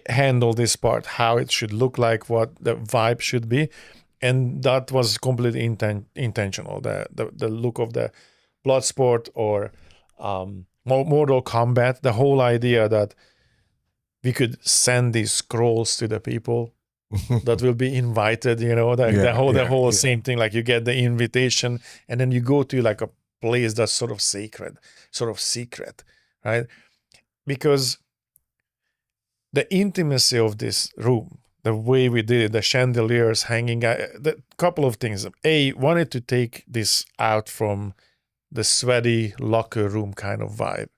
handle this part, how it should look like, what the vibe should be, and that was completely intentional. The look of the blood sport or Mortal Kombat, the whole idea that we could send these scrolls to the people that will be invited, the whole same thing. Like you get the invitation and then you go to like a place that's sort of sacred, sort of secret, right? Because the intimacy of this room, the way we did it, the chandeliers hanging, the couple of things. Wanted to take this out from the sweaty locker room kind of vibe,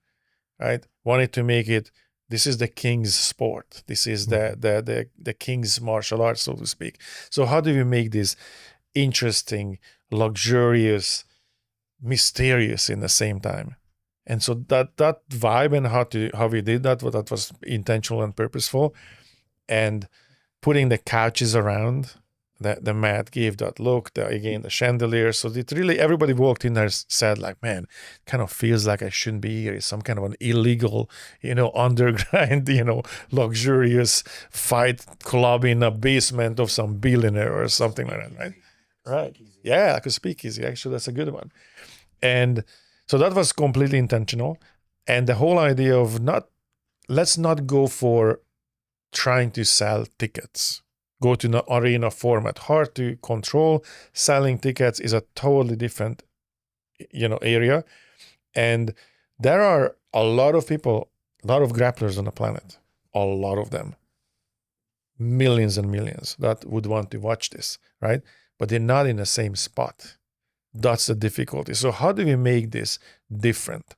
right? Wanted to make it, this is the king's sport. This is the king's martial arts, so to speak. So how do we make this interesting, luxurious, mysterious in the same time? And so that vibe and how we did that was intentional and purposeful. And putting the couches around, the mat gave that look, the chandelier. So it really, everybody walked in there said like, man, kind of feels like I shouldn't be here. It's some kind of an illegal, underground, luxurious fight club in a basement of some billionaire or something like that, right? Right. Yeah, like a speakeasy. Actually, that's a good one. And so that was completely intentional. And the whole idea of let's not go for trying to sell tickets. Go to an arena format, hard to control. Selling tickets is a totally different, area. And there are a lot of people, a lot of grapplers on the planet, a lot of them, millions and millions that would want to watch this, right? But they're not in the same spot. That's the difficulty. So how do we make this different?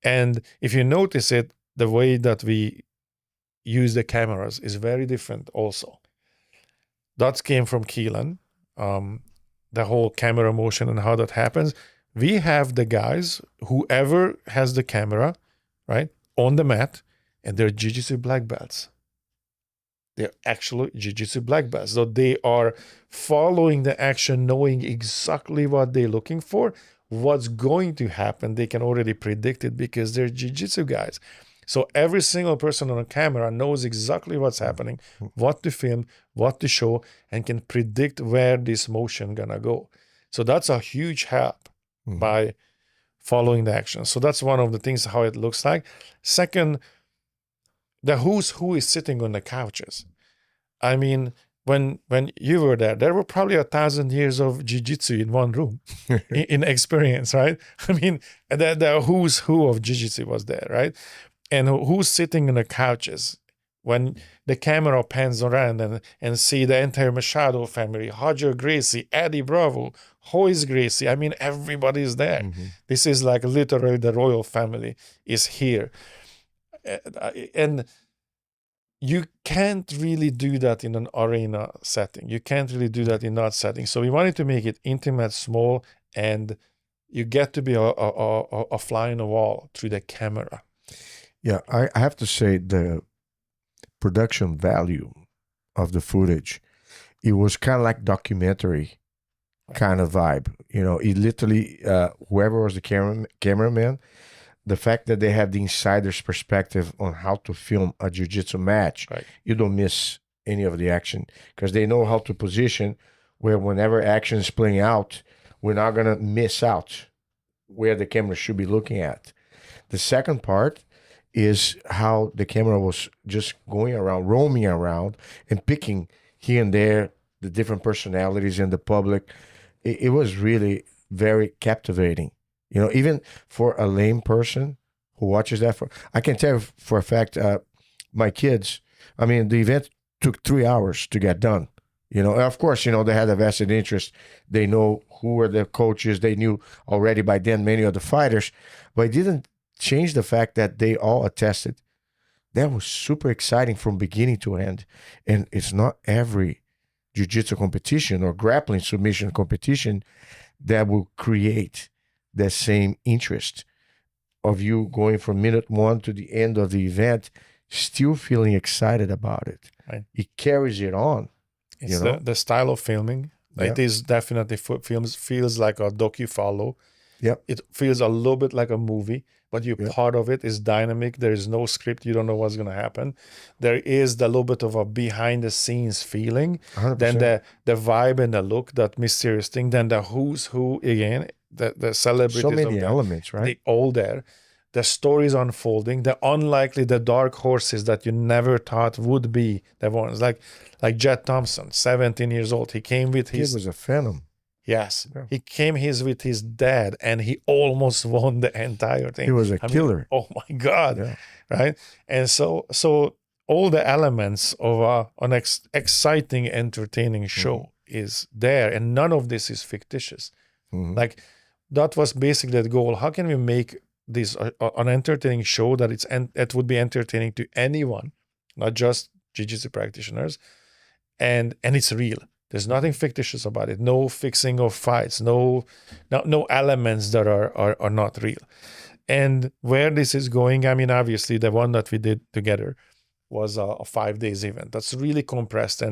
And if you notice it, the way that we use the cameras is very different also. That came from Keelan, the whole camera motion and how that happens. We have the guys, whoever has the camera, right, on the mat, and they're Jiu-Jitsu black belts. They're actually jiu-jitsu black belts. So they are following the action, knowing exactly what they're looking for, what's going to happen. They can already predict it because they're jiu-jitsu guys. So every single person on a camera knows exactly what's happening, what to film, what to show, and can predict where this motion gonna go. So that's a huge help by following the action. So that's one of the things, how it looks like. Second, the who's who is sitting on the couches. I mean, when you were there were probably 1,000 years of jiu-jitsu in one room in experience, right? I mean, the who's who of jiu-jitsu was there, right? And who's sitting on the couches when the camera pans around and see the entire Machado family, Roger Gracie, Eddie Bravo, Hoyce Gracie. I mean, everybody's there. This is like literally the royal family is here. And you can't really do that in an arena setting. You can't really do that in that setting. So we wanted to make it intimate, small, and you get to be a fly on the wall through the camera. Yeah, I have to say the production value of the footage, it was kind of like documentary kind of vibe. You know, it literally, whoever was the cameraman, the fact that they have the insider's perspective on how to film a jiu-jitsu match, you don't miss any of the action because they know how to position where whenever action is playing out, we're not going to miss out where the camera should be looking at. The second part is how the camera was just going around, roaming around and picking here and there the different personalities in the public. It was really very captivating. You know, even for a lame person who watches that, I can tell you for a fact, my kids, I mean, the event took 3 hours to get done. You know, of course, you know, they had a vested interest. They know who were the coaches. They knew already by then many of the fighters, but it didn't change the fact that they all attested. That was super exciting from beginning to end. And it's not every jiu-jitsu competition or grappling submission competition that will create that same interest of you going from minute one to the end of the event, still feeling excited about it. Right. It carries it on. It's the style of filming. It is definitely feels like a docu-follow. Yep. It feels a little bit like a movie, but you're part of it. Is dynamic. There is no script. You don't know what's going to happen. There is the little bit of a behind the scenes feeling. 100%. Then the vibe and the look, that mysterious thing. Then the who's who again, the celebrities. So many elements, right? They all there. The stories unfolding, the dark horses that you never thought would be the ones. Like Jet Thompson, 17 years old. He came with his... He was a phenom. Yes. Yeah. He came with his dad, and he almost won the entire thing. He was a killer. Oh, my God. Yeah. Right? And so all the elements of an exciting, entertaining show is there, and none of this is fictitious. Like, that was basically the goal. How can we make this an entertaining show that it would be entertaining to anyone, not just jiu-jitsu practitioners, and it's real. There's nothing fictitious about it. No fixing of fights. No elements that are not real. And where this is going, I mean, obviously the one that we did together was a 5 days event. That's really compressed,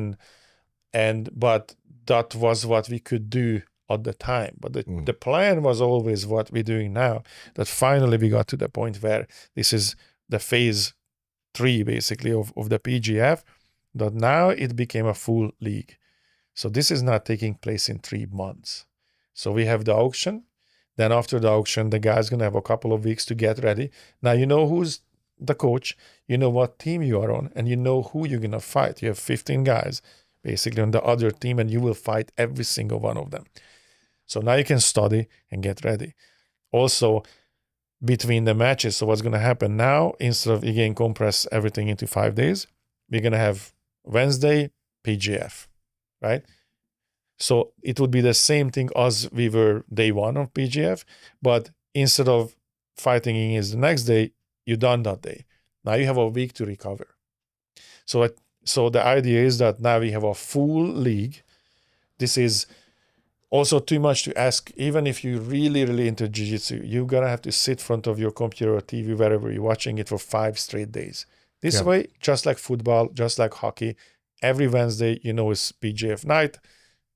but that was what we could do at the time. But the plan was always what we're doing now, that finally we got to the point where this is the phase 3 basically of the PGF, that now it became a full league. So this is not taking place in 3 months. So we have the auction. Then after the auction, the guy's going to have a couple of weeks to get ready. Now you know who's the coach, you know what team you are on, and you know who you're going to fight. You have 15 guys basically on the other team, and you will fight every single one of them. So now you can study and get ready. Also, between the matches, so what's going to happen now, instead of again compress everything into 5 days, we're going to have Wednesday PGF, right? So it would be the same thing as we were day 1 of PGF, but instead of fighting against the next day, you're done that day. Now you have a week to recover. So the idea is that now we have a full league. This is also too much to ask. Even if you're really, really into jiu-jitsu, you're going to have to sit in front of your computer or TV, wherever you're watching it, for 5 straight days. This Yeah. way, just like football, just like hockey, every Wednesday, is PGF night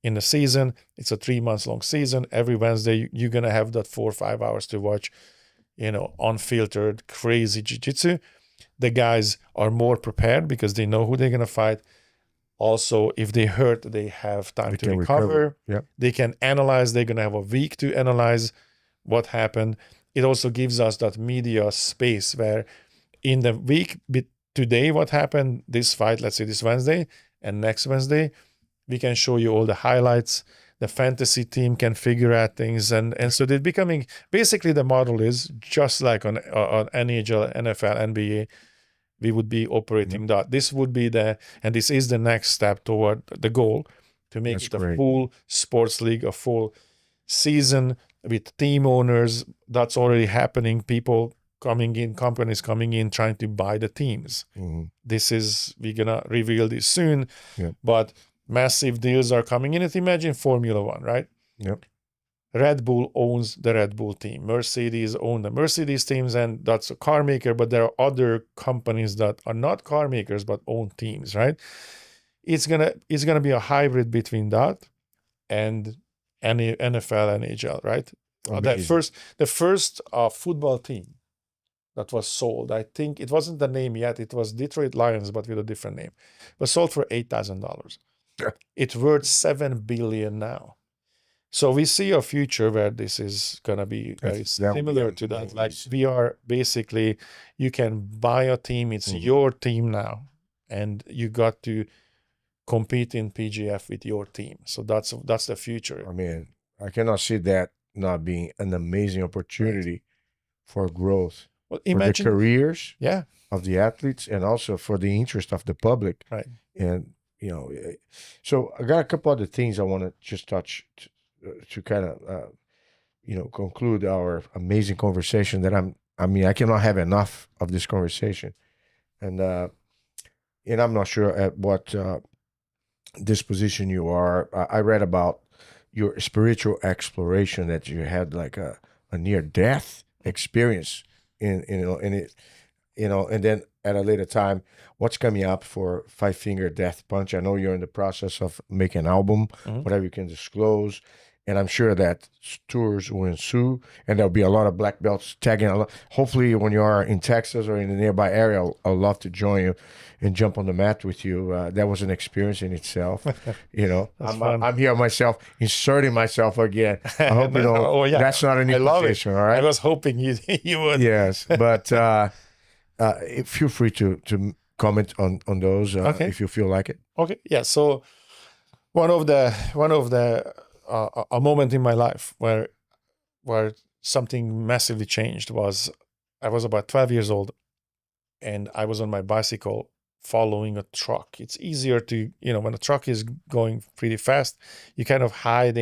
in the season. It's a 3 months long season. Every Wednesday, you're going to have that 4 or 5 hours to watch, unfiltered, crazy jiu-jitsu. The guys are more prepared because they know who they're going to fight. Also, if they hurt, they have time They to can recover. Yeah. They can analyze. They're going to have a week to analyze what happened. It also gives us that media space where in the week today, what happened, this fight, let's say this Wednesday and next Wednesday, we can show you all the highlights. The fantasy team can figure out things. And so they're becoming, basically the model is just like on NHL, NFL, NBA, we would be operating that. This would be and this is the next step toward the goal to make That's it a great. full sports league, a full season with team owners. That's already happening. People coming in, companies coming in, trying to buy the teams. Mhm. We're gonna reveal this soon, Yeah. but massive deals are coming in. And imagine Formula One, right? Yep. Red Bull owns the Red Bull team. Mercedes own the Mercedes teams, and that's a car maker, but there are other companies that are not car makers but own teams, right? It's gonna be a hybrid between that and any NFL, NHL, right? The first football team that was sold, I think it wasn't the name yet, it was Detroit Lions, but with a different name, was sold for $8,000. Yeah. It's worth $7 billion now. So we see a future where this is going to be very similar to that. Like we are basically, you can buy a team, it's your team now, and you got to compete in PGF with your team. So that's the future. I mean, I cannot see that not being an amazing opportunity for growth. Well, for the careers of the athletes and also for the interest of the public. Right. And, so I got a couple other things I want to just touch to kind of, conclude our amazing conversation that I cannot have enough of this conversation. And I'm not sure at what disposition you are. I read about your spiritual exploration that you had like a near death experience and then at a later time, what's coming up for Five Finger Death Punch? I know you're in the process of making an album, whatever you can disclose. And I'm sure that tours will ensue, and there'll be a lot of black belts tagging. Hopefully, when you are in Texas or in the nearby area, I'd love to join you and jump on the mat with you. That was an experience in itself. I'm here myself, inserting myself again. I hope that's not an invitation. All right. I was hoping you would. Yes, but feel free to comment on those if you feel like it. Okay. Yeah. So one of the a moment in my life where something massively changed was I was about 12 years old and I was on my bicycle following a truck. It's easier to, when a truck is going pretty fast, you kind of hide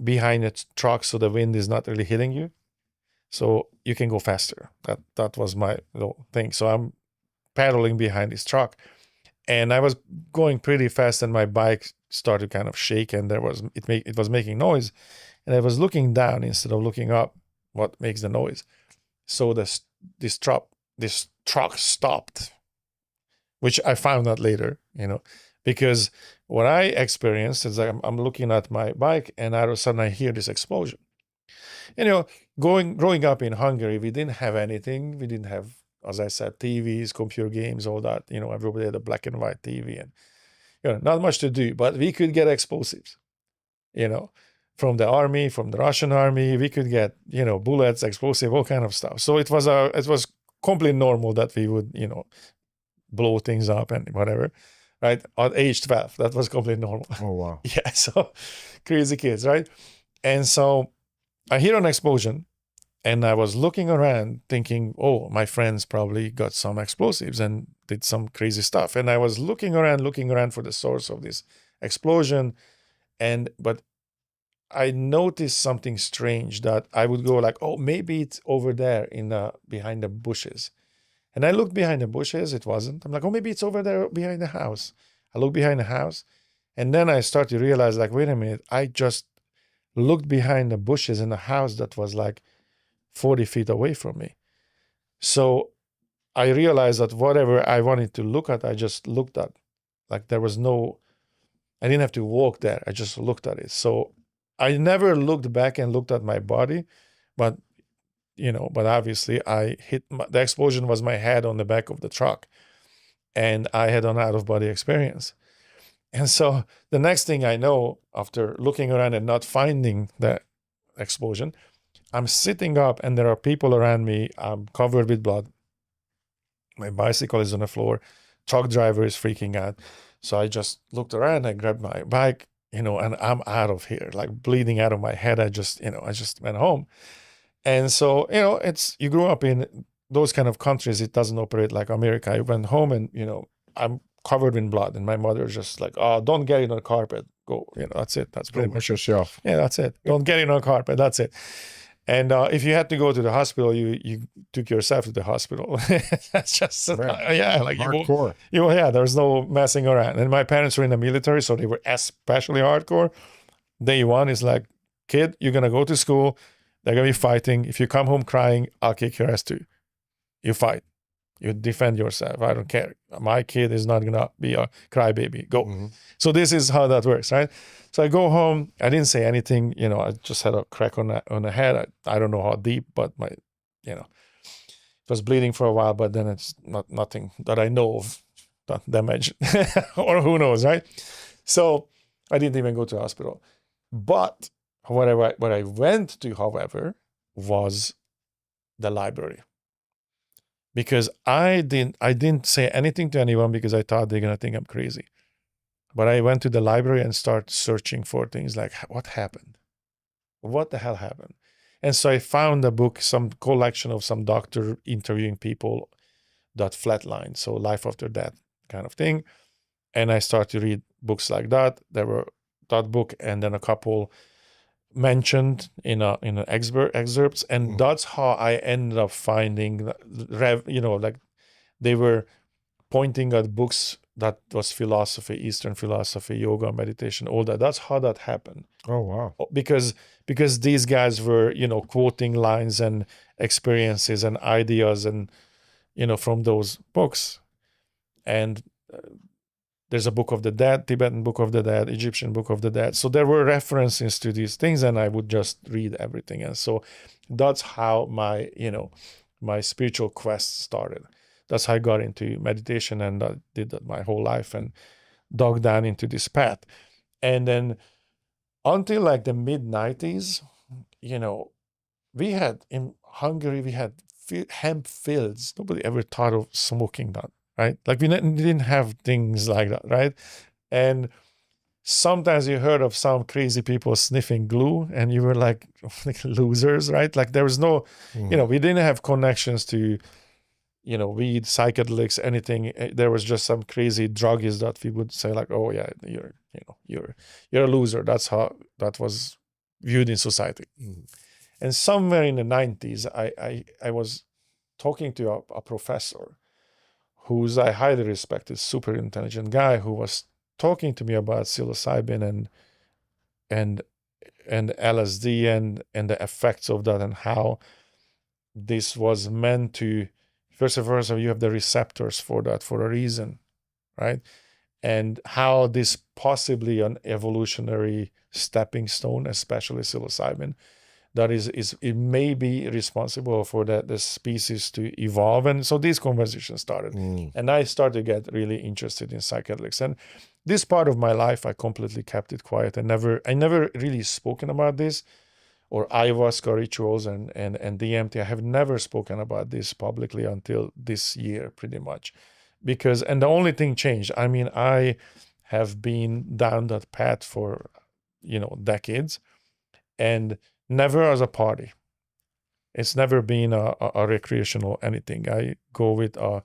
behind the truck so the wind is not really hitting you. So you can go faster. That was my little thing. So I'm pedaling behind this truck and I was going pretty fast and my bike started kind of shake and it was making noise, and I was looking down instead of looking up what makes the noise. So this truck stopped, which I found out later, because what I experienced is like I'm looking at my bike and all of a sudden I hear this explosion. Growing up in Hungary, we didn't have anything. We didn't have, as I said, TVs, computer games, all that. Everybody had a black and white TV and not much to do, but we could get explosives, from the army, from the Russian army. We could get, bullets, explosive, all kind of stuff. So it was completely normal that we would, blow things up and whatever, right? At age 12, that was completely normal. Oh, wow. Yeah, so crazy kids, right? And so I hear an explosion and I was looking around thinking, oh, my friends probably got some explosives and did some crazy stuff. And I was looking around for the source of this explosion. But I noticed something strange that I would go like, oh, maybe it's over there behind the bushes. And I looked behind the bushes, it wasn't. I'm like, oh, maybe it's over there behind the house. I looked behind the house. And then I started to realize like, wait a minute, I just looked behind the bushes in a house that was like 40 feet away from me. So I realized that whatever I wanted to look at, I just looked at. Like there was no, I didn't have to walk there. I just looked at it. So I never looked back and looked at my body, but but obviously I hit, the explosion was my head on the back of the truck, and I had an out-of-body experience. And so the next thing I know, after looking around and not finding the explosion, I'm sitting up and there are people around me. I'm covered with blood. My bicycle is on the floor. Truck driver is freaking out. So I just looked around, I grabbed my bike, and I'm out of here, like bleeding out of my head. I just went home. And so, you grew up in those kind of countries. It doesn't operate like America. I went home and, I'm covered in blood. And my mother's just like, oh, don't get it on the carpet. Go, that's it. That's pretty Don't much push yourself. Yeah, that's it. Don't get it on the carpet. That's it. And if you had to go to the hospital, you took yourself to the hospital. That's just, like Hardcore. There's no messing around. And my parents were in the military, so they were especially hardcore. Day one is like, kid, you're going to go to school. They're going to be fighting. If you come home crying, I'll kick your ass too. You fight. You defend yourself. I don't care. My kid is not going to be a crybaby. Go. Mm-hmm. So this is how that works, right? So I go home. I didn't say anything. I just had a crack on the head. I don't know how deep, but it was bleeding for a while, but then it's nothing that I know of that damage or who knows, right? So I didn't even go to the hospital. But what I went to, however, was the library. Because I didn't say anything to anyone because I thought they're going to think I'm crazy. But I went to the library and started searching for things like, what happened? What the hell happened? And so I found a book, some collection of some doctor interviewing people that flatlined, so life after death kind of thing. And I started to read books like that. There were that book and then a couple mentioned in excerpts, and that's how I ended up finding like they were pointing at books that was philosophy, Eastern philosophy, yoga, meditation, all that. That's how that happened. Oh wow. Because these guys were quoting lines and experiences and ideas and from those books. And there's a Book of the Dead, Tibetan Book of the Dead, Egyptian Book of the Dead. So there were references to these things, and I would just read everything. And so that's how my, my spiritual quest started. That's how I got into meditation, and I did that my whole life and dug down into this path. And then until like the mid-90s, we had in Hungary, we had hemp fields. Nobody ever thought of smoking that. Right? Like we didn't have things like that, right? And sometimes you heard of some crazy people sniffing glue and you were like losers, right? Like there was no, we didn't have connections to, weed, psychedelics, anything. There was just some crazy druggies that we would say like, oh yeah, you're a loser. That's how that was viewed in society. Mm-hmm. And somewhere in the 90s, I was talking to a professor who's I highly respected, super intelligent guy, who was talking to me about psilocybin and LSD and the effects of that, and how this was meant to, first of all, you have the receptors for that for a reason, right? And how this possibly an evolutionary stepping stone, especially psilocybin, that it may be responsible for the species to evolve. And so these conversations started. And I started to get really interested in psychedelics. And this part of my life, I completely kept it quiet. I never really spoken about this, or ayahuasca rituals and DMT. I have never spoken about this publicly until this year, pretty much. And the only thing changed, I have been down that path for, decades, and never as a party. It's never been a recreational anything. I go with a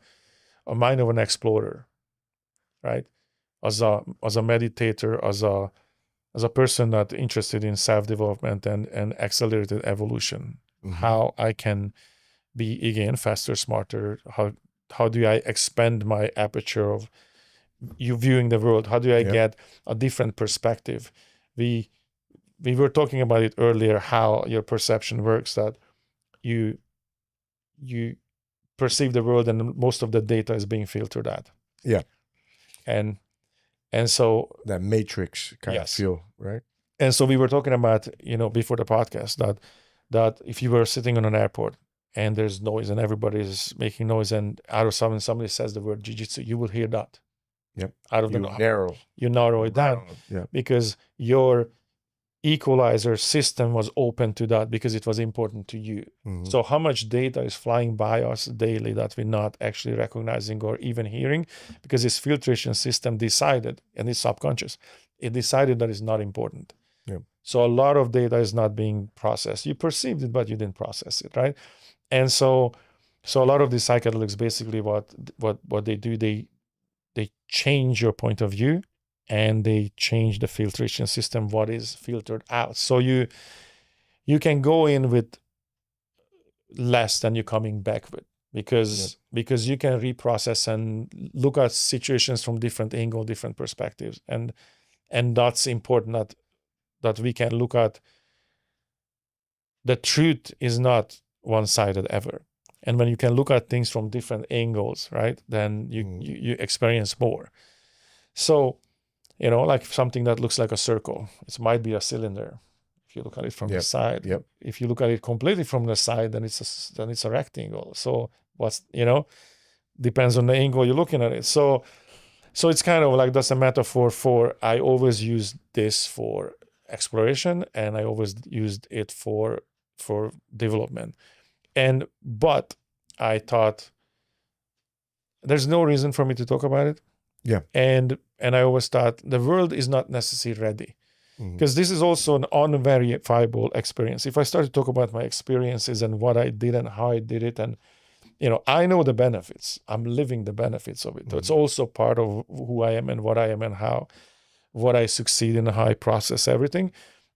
mind of an explorer, right? As a meditator, as a person that's interested in self-development and accelerated evolution. Mm-hmm. How I can be, again, faster, smarter. How do I expand my aperture of you viewing the world? How do I get a different perspective? We were talking about it earlier, how your perception works, that you perceive the world, and most of the data is being filtered out. Yeah. And so That matrix kind Yes. of feel, right? and so we were talking about, before the podcast, that if you were sitting on an airport and there's noise and everybody's making noise, and out of somebody says the word jiu-jitsu, you will hear that. Yep. Out of You narrow. you narrow it down Yeah. because your equalizer system was open to that because it was important to you. Mhm. So how much data is flying by us daily that we're not actually recognizing or even hearing, because this filtration system decided, and it's subconscious, it decided that it's not important. Yeah. So a lot of data is not being processed. You perceived it, but you didn't process it, right? And so a lot of these psychedelics, basically what they do, they change your point of view, and they change the filtration system, what is filtered out. So you can go in with less than you're coming back with, because you can reprocess and look at situations from different angle, different perspectives, and that's important, that we can look at the truth is not one-sided ever. And when you can look at things from different angles, right, then you experience more. So, like something that looks like a circle, it might be a cylinder if you look at it from the side. Yep. If you look at it completely from the side, then it's a rectangle. So depends on the angle you're looking at it. So it's kind of like, that's a metaphor for, I always use this for exploration, and I always used it for development. But I thought there's no reason for me to talk about it. Yeah. And I always thought the world is not necessarily ready, because this is also an unverifiable experience. If I start to talk about my experiences and what I did and how I did it, and I know the benefits. I'm living the benefits of it. It's also part of who I am and what I am and what I succeed in, how I process everything.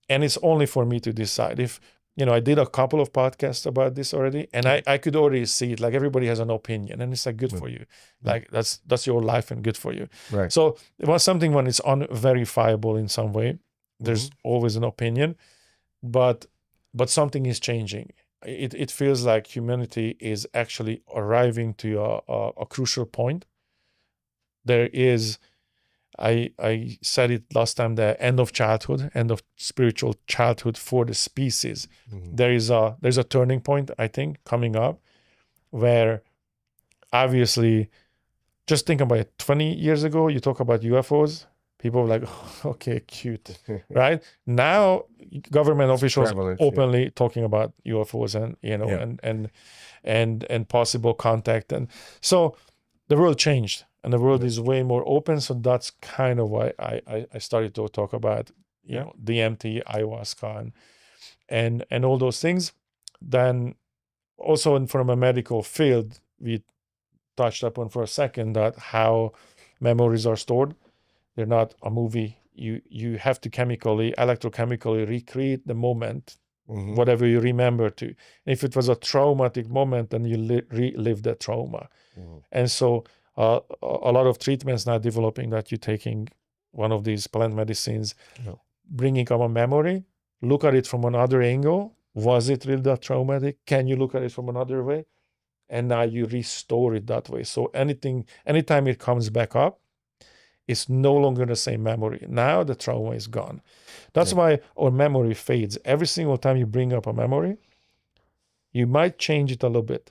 And it's only for me to decide. If I did a couple of podcasts about this already, and I could already see it. Like, everybody has an opinion, and it's like, good for you. Like, that's your life and good for you. Right. So it was something when it's unverifiable in some way. There's always an opinion, but something is changing. It feels like humanity is actually arriving to a crucial point. There is, I said it last time, the end of childhood, end of spiritual childhood for the species. There's a turning point, I think, coming up, where obviously, just think about it. 20 years ago, you talk about UFOs, people were like, oh, okay, cute, right? Now, government officials openly talking about UFOs and possible contact, and so the world changed. And the world is way more open. So that's kind of why I started to talk about, DMT, ayahuasca, and all those things. Then also from a medical field, we touched upon for a second that how memories are stored. They're not a movie. You have to electrochemically recreate the moment, whatever you remember to. And if it was a traumatic moment, then you relive that trauma. And so a lot of treatments now developing that you're taking one of these plant medicines, bringing up a memory, look at it from another angle. Was it really that traumatic? Can you look at it from another way? And now you restore it that way. So anytime it comes back up, it's no longer the same memory. Now the trauma is gone. That's why our memory fades. Every single time you bring up a memory, you might change it a little bit,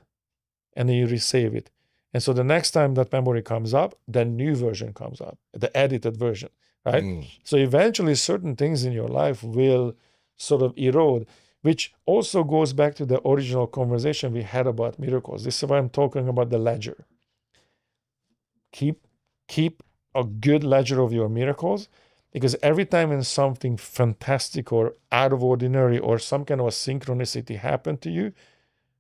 and then you resave it. And so the next time that memory comes up, the new version comes up, the edited version, right? So eventually certain things in your life will sort of erode, which also goes back to the original conversation we had about miracles. This is why I'm talking about the ledger. Keep a good ledger of your miracles, because every time when something fantastic or out of ordinary or some kind of a synchronicity happened to you,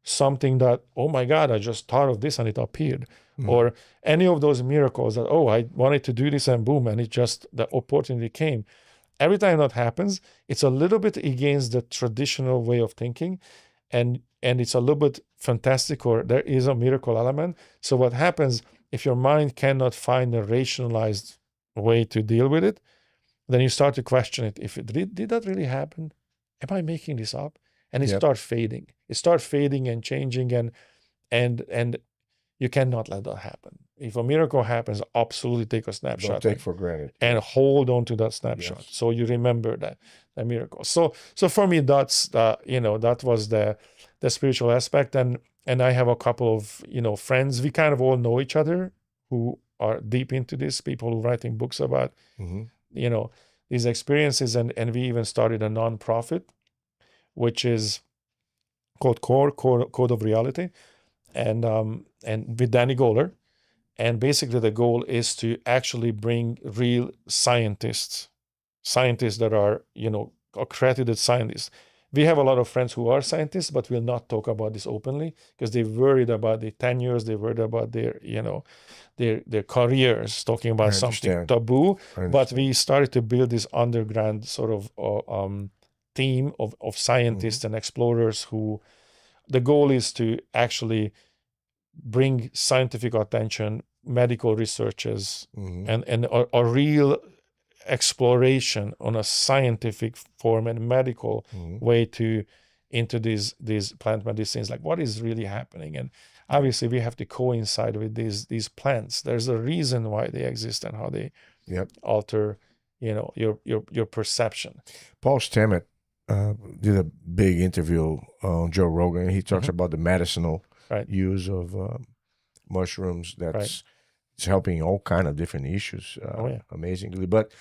something that, oh my God, I just thought of this and it appeared. Or any of those miracles that, oh, I wanted to do this and boom, and the opportunity came. Every time that happens, it's a little bit against the traditional way of thinking, and it's a little bit fantastic, or there is a miracle element. So what happens, if your mind cannot find a rationalized way to deal with it, then you start to question it. Did that really happen? Am I making this up? And it starts fading. It starts fading and changing, and you cannot let that happen. If a miracle happens, absolutely take a snapshot. Don't take for granted. And hold on to that snapshot. Yes. So you remember that miracle. So for me, that's that was the spiritual aspect. And I have a couple of, friends. We kind of all know each other who are deep into this, people who are writing books about, these experiences. And we even started a nonprofit, which is called Code of Reality. And with Danny Goller. And basically the goal is to actually bring real scientists that are, accredited scientists. We have a lot of friends who are scientists, but will not talk about this openly because they're worried about their tenures. They're worried about their, their careers, talking about something taboo. But we started to build this underground sort of team of scientists and explorers who the goal is to actually bring scientific attention, medical researches, and a real exploration on a scientific form and medical way into these plant medicines, like what is really happening. And obviously we have to coincide with these plants. There's a reason why they exist and how they alter your perception. Paul Stamets did a big interview on Joe Rogan. He talks about the medicinal use of mushrooms that's it's helping all kind of different issues amazingly. But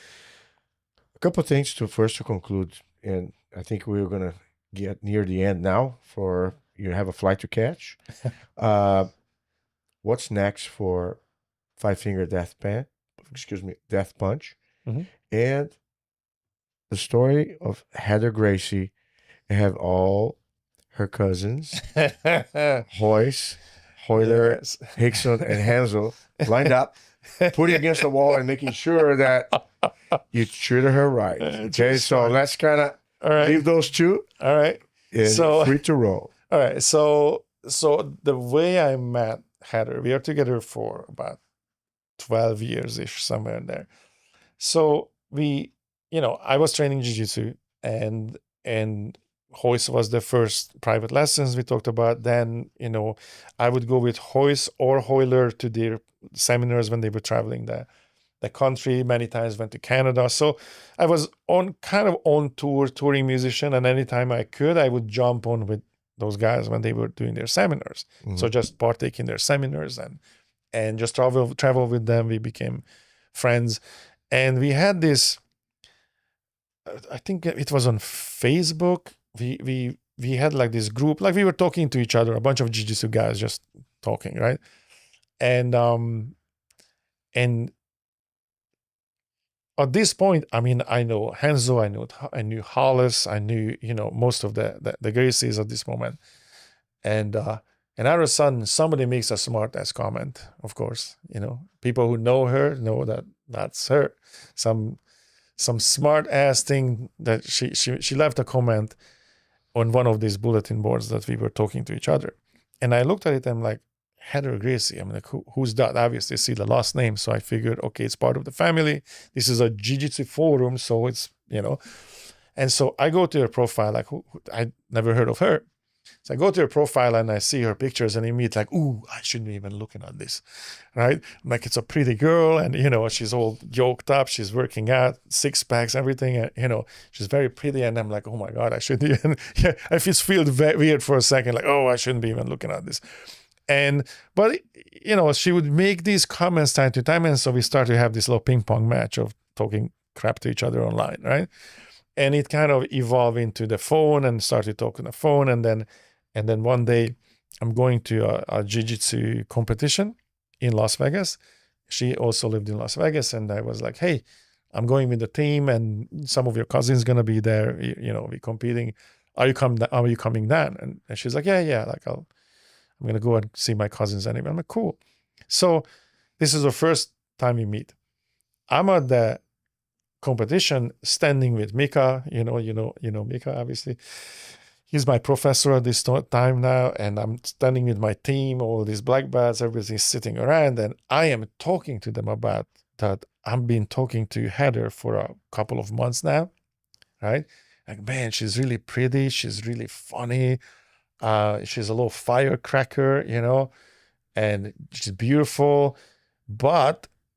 a couple of things to conclude, and I think we're gonna get near the end now. For you have a flight to catch. What's next for Five Finger Death Punch, and the story of Heather Gracie. And have all her cousins, Hoyce, Hoyler, Hickson, and Hansel lined up, putting against the wall and making sure that you treated her right. Okay, so let's kind of leave those two. All right. So free to roll. All right. So the way I met Heather, we are together for about 12 years-ish, somewhere in there. So we, I was training Jiu-Jitsu and Hoyce was the first private lessons we talked about. Then, I would go with Hoyce or Hoyler to their seminars when they were traveling the country. Many times went to Canada. So I was on tour, touring musician. And anytime I could, I would jump on with those guys when they were doing their seminars. So just partake in their seminars and just travel with them. We became friends. And we had this, I think it was on Facebook. We had like this group, like we were talking to each other, a bunch of jiu-jitsu guys just talking, right? And at this point, I mean, I know Hanzo, I knew Hollis, I knew, most of the Gracies at this moment. And all of a sudden, somebody makes a smart ass comment, of course. People who know her know that that's her. Some smart ass thing that she left a comment on one of these bulletin boards that we were talking to each other. And I looked at it and I'm like, Heather Gracie. I'm like, who's that? Obviously, see the last name. So I figured, okay, it's part of the family. This is a jiu-jitsu forum. So it's, And so I go to her profile, like, I never heard of her. So I go to her profile and I see her pictures and immediately like, ooh, I shouldn't be even looking at this, right? I'm like, it's a pretty girl and, she's all yoked up. She's working out, 6 packs, everything. And, she's very pretty. And I'm like, oh my God, I shouldn't even, I just feel weird for a second, like, oh, I shouldn't be even looking at this. But she would make these comments time to time. And so we start to have this little ping pong match of talking crap to each other online, right? And it kind of evolved into the phone and started talking on the phone. And then one day I'm going to a jiu-jitsu competition in Las Vegas. She also lived in Las Vegas. And I was like, hey, I'm going with the team and some of your cousins going to be there. We're competing. Are you coming down? And she's like, yeah. Like I'm going to go and see my cousins anyway. I'm like, cool. So this is the first time we meet. I'm at the competition standing with Mika, Mika, obviously. He's my professor at this time now, and I'm standing with my team, all these black belts, everything's sitting around, and I am talking to them about that. I've been talking to Heather for a couple of months now, right? Like, man, she's really pretty, she's really funny, she's a little firecracker, and she's beautiful,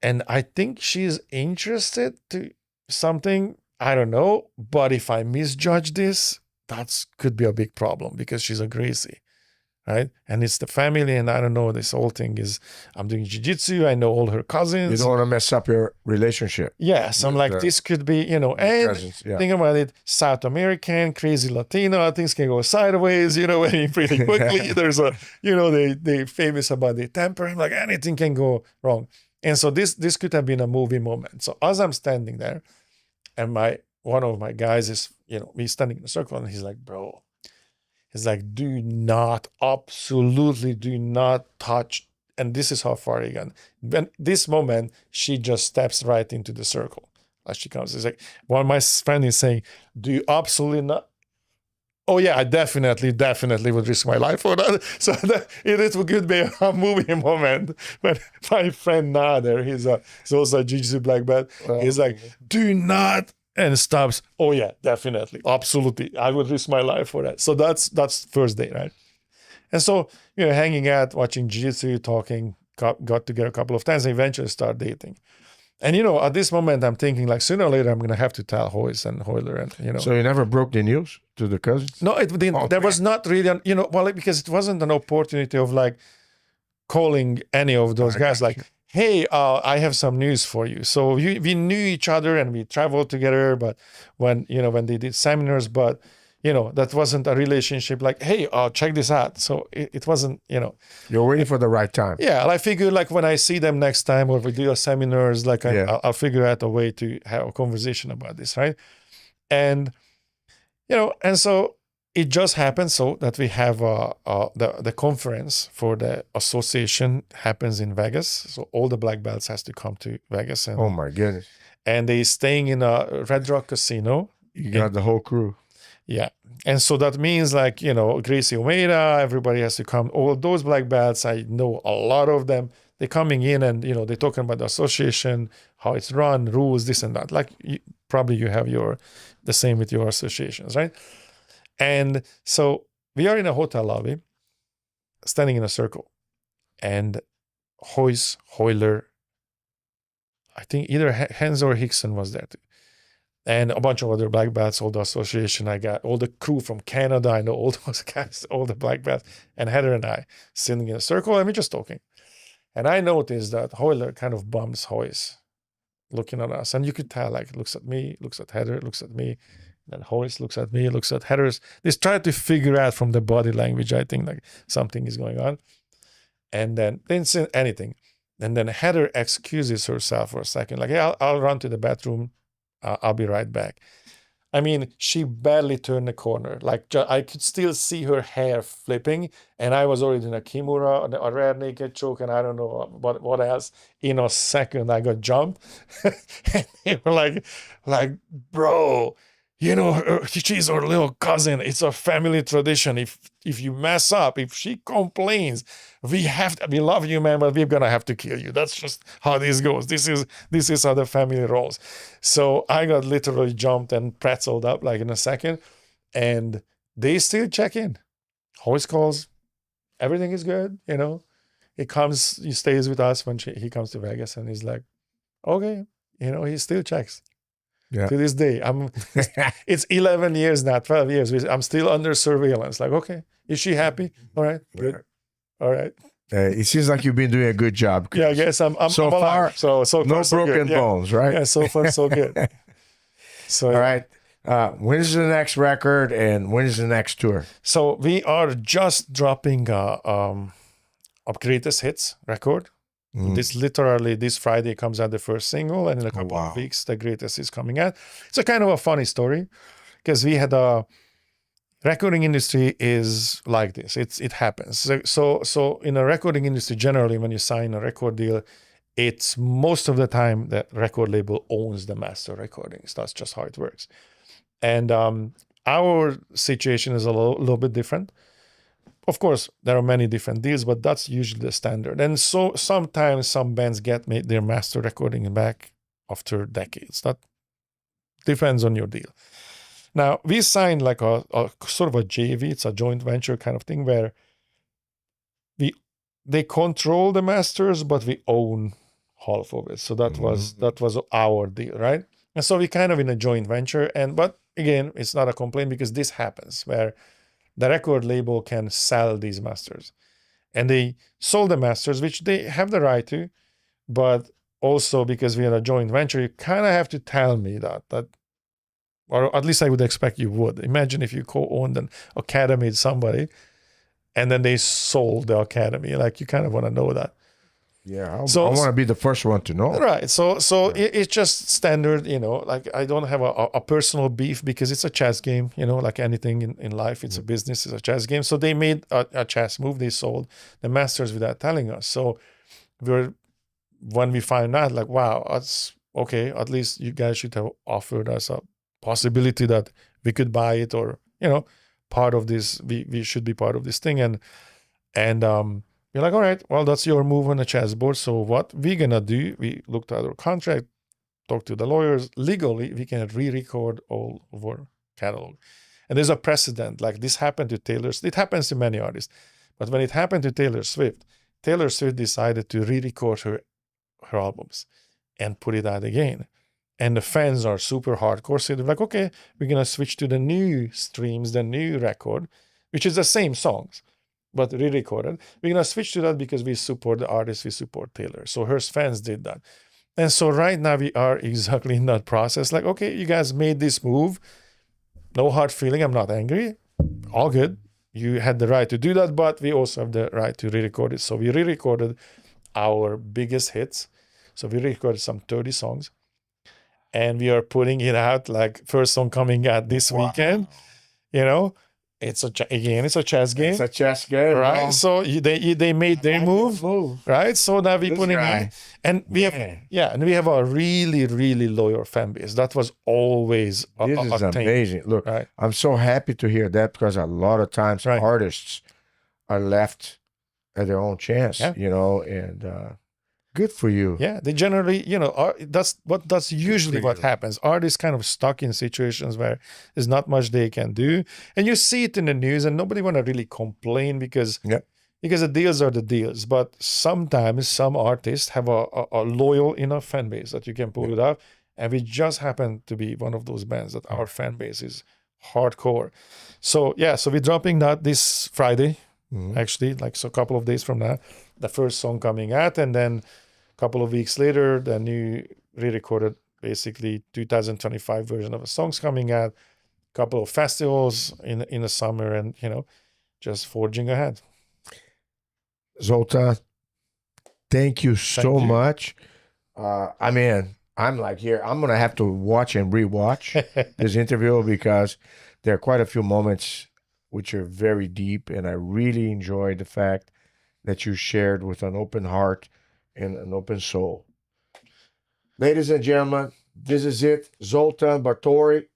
and I think she's interested to something, I don't know, but if I misjudge this, that could be a big problem because she's a Gracie, right? And it's the family, and I don't know, this whole thing is, I'm doing jiu-jitsu, I know all her cousins. You don't want to mess up your relationship. Yeah, so I'm like, this could be, and cousins, yeah. think about it, South American, crazy Latino, things can go sideways, pretty quickly. There's a, they famous about their temper. I'm like, anything can go wrong. And so this could have been a movie moment. So as I'm standing there, and one of my guys is, he's standing in a circle, and he's like, bro, he's like, absolutely do not touch. And this is how far he got. When this moment, she just steps right into the circle as she comes. It's like, one of my friend is saying, do you absolutely not? Oh yeah, I definitely would risk my life for that. So it could be a movie moment. But my friend Nader, he's also a jiu-jitsu black belt. He's like, do not, and stops. Oh yeah, definitely, absolutely, I would risk my life for that. So that's first day, right? And so hanging out, watching jiu-jitsu, talking, got together a couple of times, and eventually start dating. And at this moment, I'm thinking like sooner or later I'm gonna have to tell Hoyce and Hoyler, and So you never broke the news to the cousins? No, it didn't. Oh, there was not really, because it wasn't an opportunity of like calling any of those guys like, hey, I have some news for you. So we knew each other and we traveled together, but when they did seminars, but that wasn't a relationship like, hey, check this out. So it wasn't, You're waiting for the right time. Yeah, I figure like when I see them next time or we do a seminars, like I'll figure out a way to have a conversation about this, right? And and so it just happened so that we have the conference for the association happens in Vegas. So all the black belts has to come to Vegas. And, Oh my goodness. And they staying in a Red Rock casino. You got the whole crew. Yeah. And so that means like, Gracie Omeda, everybody has to come. All those black belts, I know a lot of them. They're coming in and, they're talking about the association, how it's run, rules, this and that. Like probably you have the same with your associations, right? And so we are in a hotel lobby, standing in a circle. And Hoyce, Hoyler, I think either Hans or Hickson was there too. And a bunch of other black belts, all the association. I got all the crew from Canada. I know all those guys, all the black belts. And Heather and I sitting in a circle and we're just talking. And I noticed that Hoyler kind of bumps Hoyce, looking at us. And you could tell, like, looks at me, looks at Heather, looks at me. Then Hoyce looks at me, looks at Heather's. They try to figure out from the body language, I think, like something is going on. And then they didn't say anything. And then Heather excuses herself for a second. Like, yeah, I'll run to the bathroom. I'll be right back. I mean, she barely turned the corner. Like, I could still see her hair flipping, and I was already in a kimura, a rear naked choke, and I don't know what else. In a second, I got jumped. And they were like, bro, she's our little cousin. It's a family tradition. If you mess up, if she complains, we love you, man, but we're gonna have to kill you. That's just how this goes. This is how the family rolls. So I got literally jumped and pretzeled up like in a second, and they still check in. Hoyce calls, everything is good. He stays with us when he comes to Vegas, and he's like, okay, he still checks. Yeah. To this day, it's 11 years now, 12 years. I'm still under surveillance. Like, okay, is she happy? All right, good. All right. It seems like you've been doing a good job. Yeah, I guess I'm so far. So no so broken good. bones, right? Yeah, so far so good. So all right. When is the next record and when is the next tour? So we are just dropping a greatest hits record. This Friday comes out the first single, and in a couple of weeks the greatest is coming out. It's a kind of a funny story because we had a recording industry is like this. It happens. So in a recording industry, generally when you sign a record deal, it's most of the time the record label owns the master recordings. That's just how it works. And our situation is a little bit different. Of course, there are many different deals, but that's usually the standard. And so sometimes some bands get their master recording back after decades. That depends on your deal. Now, we signed like a sort of a JV. It's a joint venture kind of thing where they control the masters, but we own half of it. So that was our deal, right? And so we kind of in a joint venture. But again, it's not a complaint because this happens where the record label can sell these masters, and they sold the masters, which they have the right to, but also because we are a joint venture, you kind of have to tell me that, or at least I would expect you would. Imagine if you co-owned an academy with somebody, and then they sold the academy. Like, you kind of want to know that. Yeah, I So- want to be the first one to know. Right. So it's just standard, like I don't have a personal beef because it's a chess game, like anything in life, it's a business, it's a chess game. So they made a chess move. They sold the masters without telling us. So when we find out, like, wow, that's okay. At least you guys should have offered us a possibility that we could buy it, or, part of this, we should be part of this thing. And you're like, all right, well, that's your move on the chessboard. So what we're going to do, we looked at our contract, talked to the lawyers. Legally, we can re-record all of our catalog. And there's a precedent. Like, this happened to Taylor Swift. It happens to many artists. But when it happened to Taylor Swift decided to re-record her albums and put it out again. And the fans are super hardcore. So they're like, okay, we're going to switch to the new streams, the new record, which is the same songs, but re-recorded. We're going to switch to that because we support the artist, we support Taylor. So her fans did that. And so right now we are exactly in that process. Like, okay, you guys made this move. No hard feeling. I'm not angry. All good. You had the right to do that, but we also have the right to re-record it. So we re-recorded our biggest hits. So we recorded some 30 songs. And we are putting it out, like, first song coming out this weekend. It's a chess game. It's a chess game, right? bro. So they made their move, right? So now we put it, and we have and we have a really, really loyal fan base. That was always This is thing. amazing. Look, Right. I'm so happy to hear that, because a lot of times Right. artists are left at their own chance, Yeah. and good for you. Yeah, they generally, that's usually what happens. Artists kind of stuck in situations where there's not much they can do. And you see it in the news, and nobody want to really complain because the deals are the deals. But sometimes some artists have a loyal enough fan base that you can pull it off. And we just happen to be one of those bands that our fan base is hardcore. So we're dropping that this Friday, actually, so a couple of days from now, the first song coming out, and then a couple of weeks later, the new re-recorded, basically 2025 version of the songs coming out, a couple of festivals in the summer, and, just forging ahead. Zoltan, thank you so you. much. I'm like here. I'm going to have to watch and rewatch this interview, because there are quite a few moments which are very deep, and I really enjoyed the fact that you shared with an open heart and an open soul. Ladies and gentlemen, this is it. Zoltan Bathory,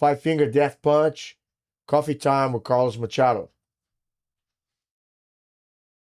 5 Finger Death Punch, Coffee Time with Carlos Machado.